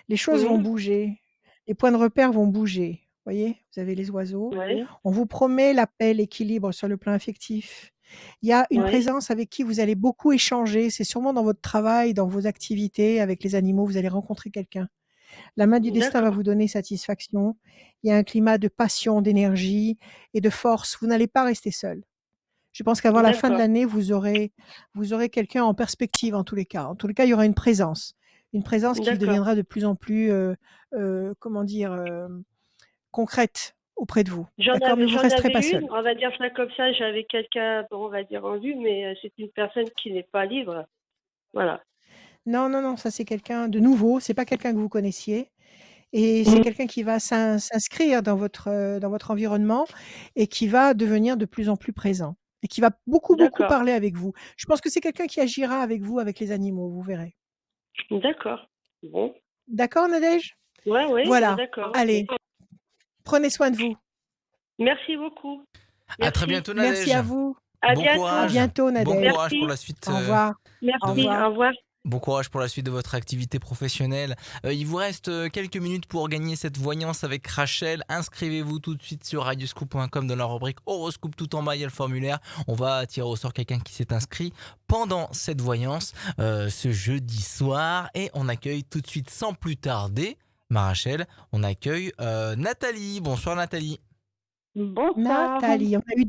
Les choses vont mhm, bouger. Les points de repère vont bouger. Voyez, vous avez les oiseaux. ouais, On vous promet la paix, l'équilibre sur le plan affectif. Il y a une ouais, présence avec qui vous allez beaucoup échanger. C'est sûrement dans votre travail, dans vos activités avec les animaux, vous allez rencontrer quelqu'un. La main du destin va d'accord, vous donner satisfaction. Il y a un climat de passion, d'énergie et de force. Vous n'allez pas rester seul. Je pense qu'avant la fin de d'accord, l'année, vous aurez quelqu'un en perspective en tous les cas. En tous les cas, il y aura une présence qui d'accord. deviendra de plus en plus, comment dire, concrète auprès de vous. D'accord? Mais vous J'en resterez avais pas une, seul. on va dire ça comme ça, j'avais quelqu'un, bon, on va dire en vue, mais c'est une personne qui n'est pas libre. Voilà. Non, non, non, ça c'est quelqu'un de nouveau, c'est pas quelqu'un que vous connaissiez et c'est Mhm, quelqu'un qui va s'inscrire dans votre environnement et qui va devenir de plus en plus présent et qui va beaucoup, beaucoup d'accord, parler avec vous. Je pense que c'est quelqu'un qui agira avec vous, avec les animaux, vous verrez. d'accord. Bon, D'accord, Nadège? ouais, oui, bah, Voilà. d'accord, ok. Allez, prenez soin de vous. Merci beaucoup. À très Merci. bientôt, Merci Nadège. à vous. À Bon À bientôt. courage. bientôt, Bon Nadège. courage pour Merci. la suite. Au revoir. Au De Merci. revoir. Au revoir. Bon courage pour la suite de votre activité professionnelle. Il vous reste quelques minutes pour gagner cette voyance avec Rachel. Inscrivez-vous tout de suite sur radioscoop.com dans la rubrique horoscope. Tout en bas, il y a le formulaire. On va tirer au sort quelqu'un qui s'est inscrit pendant cette voyance ce jeudi soir. Et on accueille tout de suite, sans plus tarder, ma Rachel, on accueille Nathalie. Bonsoir Nathalie. Bonsoir. Nathalie, on a eu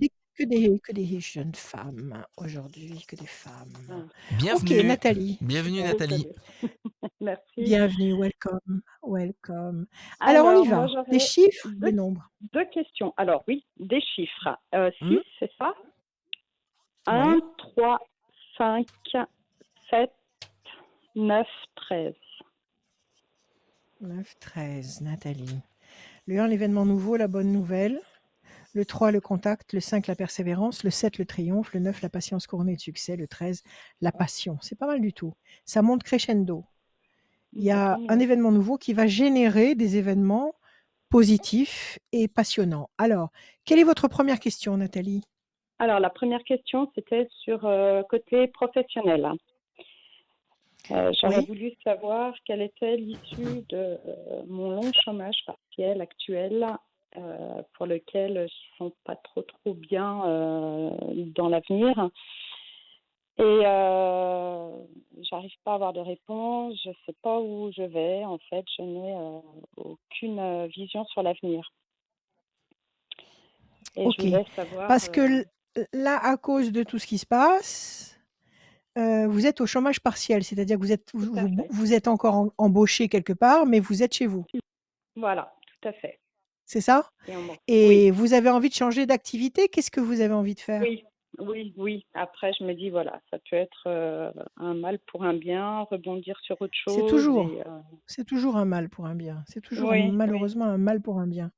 que des jeunes femmes aujourd'hui, que des femmes. OK, Bienvenue. Nathalie, Bienvenue Nathalie. Désolée. Merci. bienvenue, welcome, welcome. Alors on y Alors, moi, va. Des j'aurais chiffres, des deux, nombres. deux questions. Alors, oui, des chiffres. Mmh, 6, c'est ça? ouais. 1, 3, 5, 7, 9, 13. 9, 13, Nathalie. Le 1, l'événement nouveau, la bonne nouvelle. Le 3, le contact. Le 5, la persévérance. Le 7, le triomphe. Le 9, la patience couronnée de succès. Le 13, la passion. C'est pas mal du tout. Ça monte crescendo. Il y Bah, a tant un mieux. événement nouveau qui va générer des événements positifs et passionnants. Alors, quelle est votre première question, Nathalie? Alors, la première question, c'était sur côté professionnel. J'aurais Oui? voulu savoir quelle était l'issue de mon long chômage partiel actuel, pour lequel je ne sens pas trop bien dans l'avenir. Et j'arrive pas à avoir de réponse, je sais pas où je vais. En fait, je n'ai aucune vision sur l'avenir. Et je OK. voulais savoir. Parce que là, à cause de tout ce qui se passe, vous êtes au chômage partiel, c'est-à-dire que Tout à fait. vous êtes encore embauché quelque part, mais vous êtes chez vous, Voilà, tout à fait. c'est ça? Et oui, Et vous avez envie de changer d'activité? Qu'est-ce que vous avez envie de faire? oui. Après, je me dis, voilà, ça peut être un mal pour un bien, rebondir sur autre C'est chose. toujours Et c'est toujours un mal pour un bien. C'est toujours oui. malheureusement un mal pour un bien.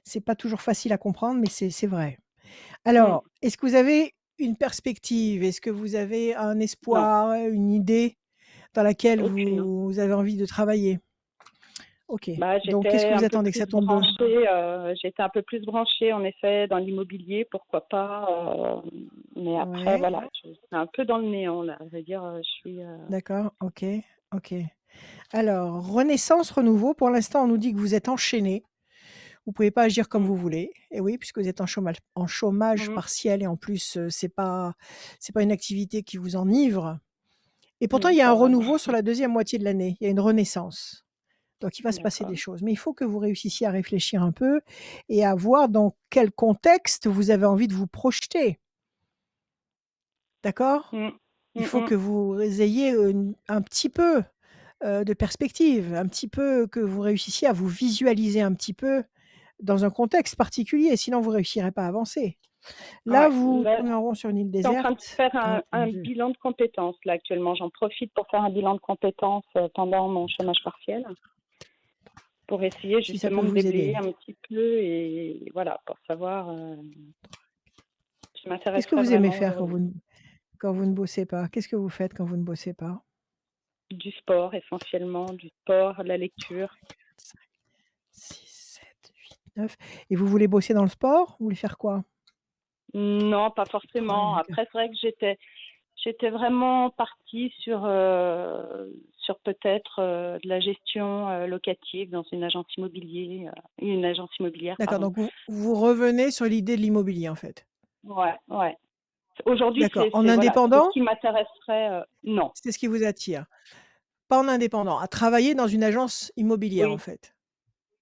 C'est pas toujours facile à comprendre, mais c'est vrai. Mm. Alors, est-ce que vous avez une perspective? Est-ce que vous avez un Non, espoir, une idée dans laquelle aucune. vous avez envie de travailler? OK. Bah, Donc qu'est-ce j'étais que un vous peu attendez? Que plus ça tombe, branchée, en effet, dans l'immobilier, pourquoi pas. Mais après, ouais, voilà, je suis un peu dans le néant, là. Je veux dire, je suis. d'accord, OK, OK. Alors, renaissance, renouveau, pour l'instant, on nous dit que vous êtes enchaîné. Vous pouvez pas agir comme Mmh. vous voulez. Et oui, puisque vous êtes en chômage Mmh. partiel et en plus, c'est pas une activité qui vous enivre. Et pourtant, il y a un Pas vraiment. renouveau sur la deuxième moitié de l'année. Il y a une renaissance. Donc il va se passer des D'accord. choses. Mais il faut que vous réussissiez à réfléchir un peu et à voir dans quel contexte vous avez envie de vous projeter. D'accord? Mmh. Il Mmh faut mh. que vous ayez, un petit peu, de perspective, un petit peu que vous réussissiez à vous visualiser un petit peu dans un contexte particulier, sinon vous réussirez pas à avancer. Là, Ouais, vous là, tournez en rond sur une île je suis en train de déserte. faire 1, un 2. bilan de compétences là actuellement. J'en profite pour faire un bilan de compétences, pendant mon chômage partiel, pour essayer Si ça justement peut de vous déblayer aider. un petit peu et voilà, pour savoir, je Qu'est-ce que m'intéresserais vous aimez vraiment, faire quand vous ne bossez pas? Qu'est-ce que vous faites quand vous ne bossez pas? du sport essentiellement, du sport, de la lecture. 5, 6, 7, 8, 9. Et vous voulez bosser dans le sport? Vous voulez faire quoi? Non, pas 3 forcément. et 4. Après, c'est vrai que j'étais vraiment partie sur peut-être, de la gestion, locative dans une agence immobilière, D'accord, pardon. donc vous revenez sur l'idée de l'immobilier, en fait? Ouais, ouais. Aujourd'hui, D'accord. En voilà, c'est ce indépendant? qui m'intéresserait, non. C'est ce qui vous attire? Pas en indépendant, à travailler dans une agence immobilière, en Oui. fait?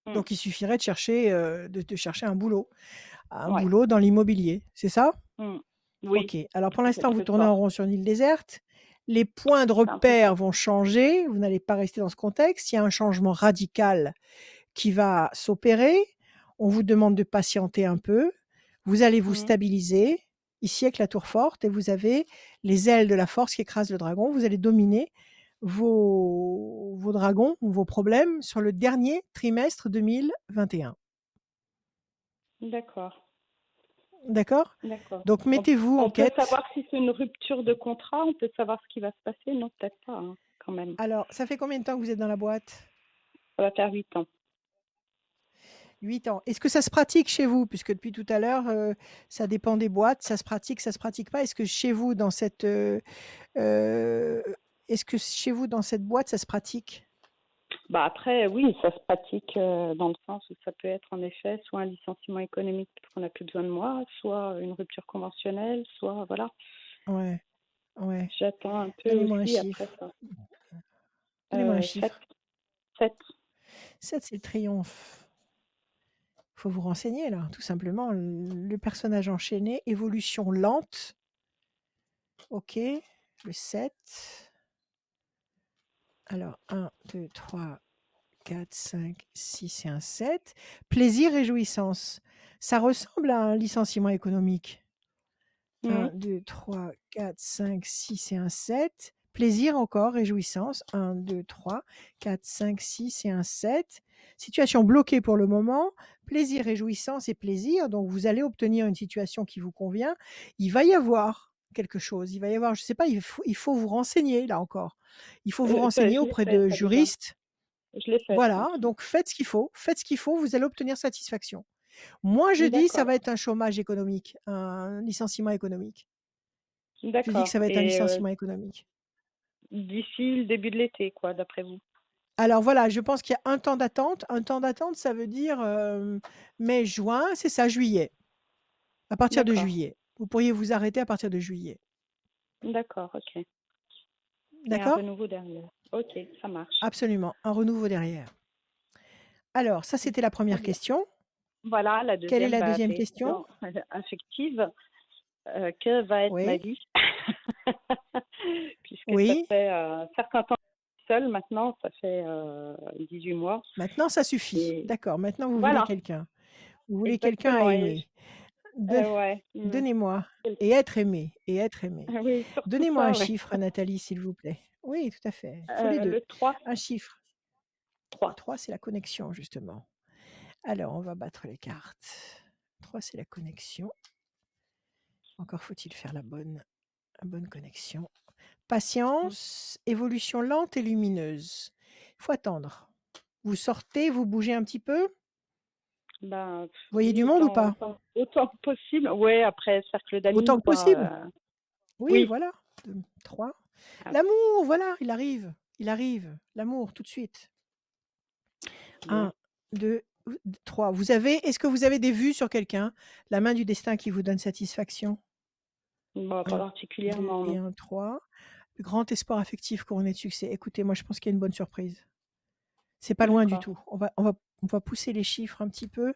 Mmh. Donc il suffirait de chercher, de chercher un Ouais. boulot dans l'immobilier, c'est ça? Mmh. Oui, OK. Alors pour c'est l'instant, vous très tournez en fort. rond sur une île déserte. Les points de C'est un peu ça. repère vont changer, vous n'allez pas rester dans ce contexte. Il y a un changement radical qui va s'opérer. On vous demande de patienter un peu. Vous allez vous Mmh. stabiliser, ici avec la tour forte et vous avez les ailes de la force qui écrasent le dragon. Vous allez dominer vos dragons, vos problèmes sur le dernier trimestre 2021. D'accord, D'accord? d'accord. Donc On mettez-vous en on peut quête. savoir si c'est une rupture de contrat? On peut savoir ce qui va se passer? Non, peut-être pas, hein, quand même. Alors, ça fait combien de temps que vous êtes dans la boîte? Ça va faire 8 ans. 8 ans. Est-ce que ça se pratique chez vous? Puisque depuis tout à l'heure, ça dépend des boîtes, ça se pratique pas. Est-ce que chez vous dans cette, heu, est-ce que chez vous dans cette boîte, ça se pratique? Bah, après, oui, ça se pratique, dans le sens où ça peut être en effet soit un licenciement économique parce qu'on n'a plus besoin de moi, soit une rupture conventionnelle, soit voilà. Ouais, ouais. J'attends un peu Donnez-moi un aussi après chiffre. ça. Donnez-moi un 7, chiffre. 7. 7, c'est le triomphe. Faut vous renseigner là, tout simplement. Le personnage enchaîné, évolution lente. OK, le 7. Alors 1, 2, 3, 4, 5, 6 et un 7. Plaisir et jouissance. Ça ressemble à un licenciement économique. Mmh. 1, 2, 3, 4, 5, 6 et un 7. Plaisir encore, réjouissance. 1, 2, 3, 4, 5, 6 et un 7. Situation bloquée pour le moment. Plaisir, réjouissance et plaisir. Donc vous allez obtenir une situation qui vous convient. Il va y avoir quelque chose. Il va y avoir, je ne sais pas, il faut vous renseigner là encore. Il faut vous Ça, renseigner je l'ai auprès fait de ça déjà. juristes. Je l'ai fait ça Voilà, aussi. donc faites ce qu'il faut, vous allez obtenir satisfaction. Moi, je dis ça D'accord, va être un chômage économique, un licenciement économique. Je dis que d'accord ça va être un et licenciement économique. d'ici le début de l'été quoi, d'après vous? Alors voilà, je pense qu'il y a un temps d'attente. Un temps d'attente, ça veut dire, mai, juin, c'est ça, juillet. À partir de D'accord, juillet. Vous pourriez vous arrêter à partir de juillet. d'accord, OK et un D'accord? renouveau derrière. OK, ça marche. Absolument, un renouveau derrière. Alors ça, c'était la Très première bien. question. Voilà, la Quelle est deuxième, la bah, deuxième c'est question? non, affective. Que va être ma Oui, vie? Puisque ça oui. fait, un certain temps seule maintenant, ça fait, 18 mois Maintenant, ça suffit. et D'accord, maintenant vous voulez voilà, quelqu'un. Vous voulez quelqu'un à exactement aimer. De ouais, mmh, Donnez-moi c'est le et être aimé et être aimé. oui, surtout Donnez-moi un ça, ouais. chiffre, Nathalie, s'il vous plaît. Oui, tout à fait. Il faut les 2. Le 3, Un chiffre. Le 3. 3, c'est la connexion, justement. Alors, on va battre les cartes. 3, c'est la connexion. Encore faut-il faire la bonne connexion. Mmh. Patience, évolution lente et lumineuse. Il faut attendre. Vous sortez, vous bougez un petit peu? Ben, Vous voyez du oui, monde ou pas? autant que possible. Ouais, après cercle Autant d'amis que quoi, possible? Oui, oui. voilà. 3. Ah, L'amour, voilà, il arrive. Il arrive. L'amour, tout de suite. bien. 1, 2, 3. Est-ce que vous avez des vues sur quelqu'un? La main du destin qui vous donne satisfaction? Bah, pas 1, 2 particulièrement, et non. 1, 3. Grand espoir affectif couronné de succès. Écoutez, moi, je pense qu'il y a une bonne surprise. C'est pas loin du D'accord. tout. On va pousser les chiffres un petit peu.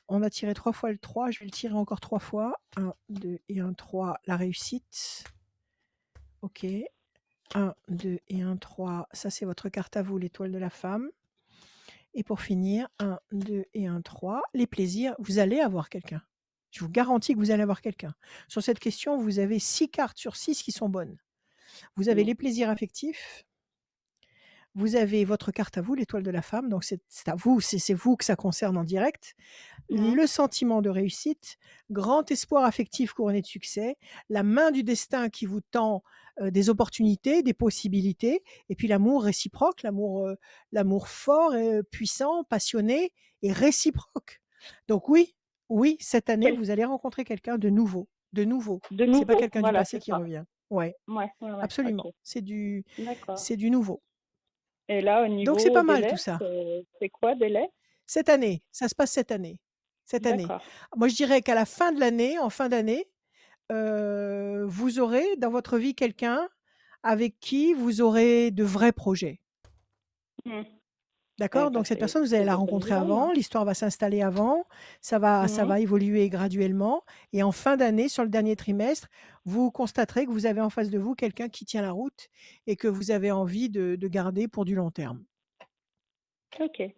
On a tiré 3 fois le 3. Je vais le tirer encore 3 fois. 1, 2 et 1, 3. La réussite. OK. 1, 2 et 1, 3. Ça, c'est votre carte à vous, l'étoile de la femme. Et pour finir, 1, 2 et 1, 3. Les plaisirs, vous allez avoir quelqu'un. Je vous garantis que vous allez avoir quelqu'un. Sur cette question, vous avez 6 cartes sur 6 qui sont bonnes. Vous avez Mmh. les plaisirs affectifs, vous avez votre carte à vous, l'étoile de la femme, donc c'est à vous, c'est vous que ça concerne en direct. Mmh. Le sentiment de réussite, grand espoir affectif couronné de succès, la main du destin qui vous tend, des opportunités, des possibilités et puis l'amour réciproque, l'amour fort et puissant, passionné et réciproque. Donc oui, oui, cette année, Quel vous allez rencontrer quelqu'un de nouveau, de nouveau. de C'est pas nouveau, quelqu'un du voilà, passé c'est qui ça. revient. Ouais, Ouais, ouais, absolument. OK. D'accord. C'est du nouveau. Et là, au Donc c'est niveau pas mal tout délai, ça. c'est quoi délai? Cette année, ça se passe cette année. Cette année. D'accord. Moi, je dirais qu'à la fin de l'année, en fin d'année, vous aurez dans votre vie quelqu'un avec qui vous aurez de vrais projets. Mmh. Eh D'accord? bah, Donc cette personne, vous allez c'est la des bonnes rencontrer nouvelles, avant, hein. l'histoire va s'installer avant, ça Mmh. va évoluer graduellement et en fin d'année, sur le dernier trimestre, vous constaterez que vous avez en face de vous quelqu'un qui tient la route et que vous avez envie de garder pour du long terme. OK. Eh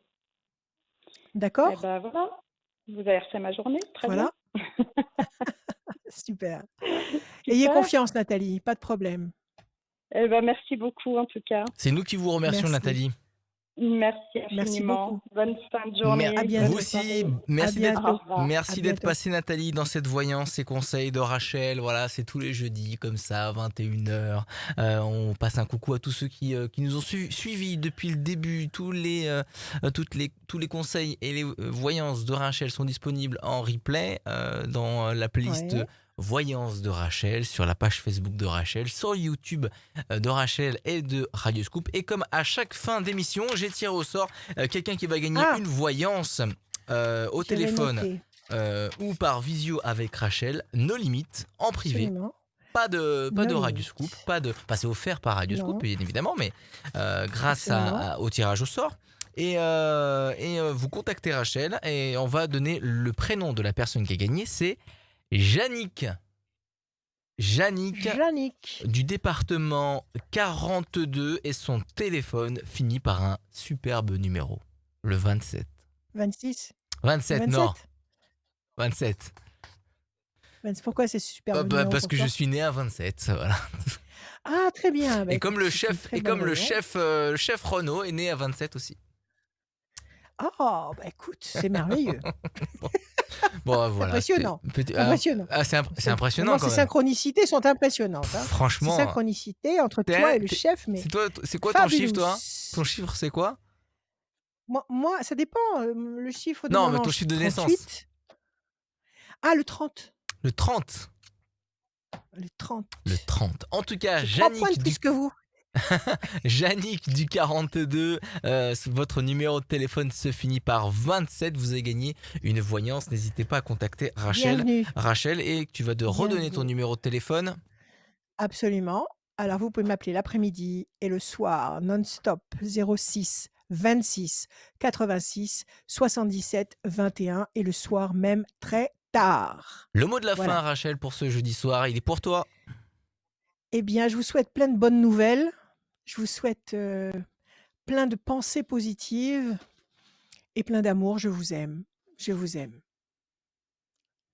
D'accord? bah, voilà, vous avez refait ma journée, très bien. Voilà, super. Ayez Super. confiance Nathalie, pas de problème. Eh ben, merci beaucoup en tout cas. C'est nous qui vous remercions, Merci. Nathalie. Merci Merci infiniment. beaucoup. Bonne fin de À journée, bonne bientôt. Vous aussi, soirée. merci À d'être bientôt. Au revoir. À merci d'être bientôt. passé Nathalie dans cette voyance, ces conseils de Rachel. Voilà, c'est tous les jeudis comme ça, 21h. On passe un coucou à tous ceux qui nous ont suivis depuis le début. Tous les conseils et les voyances de Rachel sont disponibles en replay dans la playlist Ouais. Voyance de Rachel, sur la page Facebook de Rachel, sur YouTube de Rachel et de Radio Scoop. Et comme à chaque fin d'émission, j'ai tiré au sort quelqu'un qui va gagner Ah, une voyance au je vais téléphone noter. ou par visio avec Rachel, nos limites, en privé. Absolument. Pas de No Radio Scoop, limit. c'est offert par Radio Scoop Non, bien évidemment, mais grâce absolument. au tirage au sort. Et vous contactez Rachel et on va donner le prénom de la personne qui a gagné, c'est Yannick. Yannick Yannick. du département 42 et son téléphone finit par un superbe numéro, le 27. 26. 27, non, 27. 27. Pourquoi c'est super le numéro Parce pour que je toi? suis né à 27, voilà. Ah, très bien. Bah, Et comme écoute, le c'est une chef, très bonne raison. le chef Renaud est né à 27 aussi. Oh, bah écoute, c'est merveilleux. Bon, voilà. Impressionnant. Impressionnant. C'est impressionnant Vraiment, quand ces même. synchronicités sont impressionnantes. Hein. Ces Franchement. synchronicités entre toi et le chef, mais C'est quoi ton chiffre, toi? fabulous. Ton chiffre, c'est quoi? Moi, ça dépend. Le chiffre de Non, mon mais ton ange, chiffre de 38. naissance. Ah, le 30. Le 30. Le 30. Le 30. En tout cas, J'ai 3 points de Yannick plus que vous. Yannick du 42, votre numéro de téléphone se finit par 27. Vous avez gagné une voyance. N'hésitez pas à contacter Bienvenue. Rachel, et tu vas te redonner ton Bienvenue. numéro de téléphone. Absolument. Alors, vous pouvez m'appeler l'après-midi et le soir, non-stop, 06 26 86 77 21 et le soir même très tard. Le mot de la Voilà. fin, Rachel, pour ce jeudi soir, il est pour toi. Eh bien, je vous souhaite plein de bonnes nouvelles. Je vous souhaite plein de pensées positives et plein d'amour. Je vous aime. Je vous aime.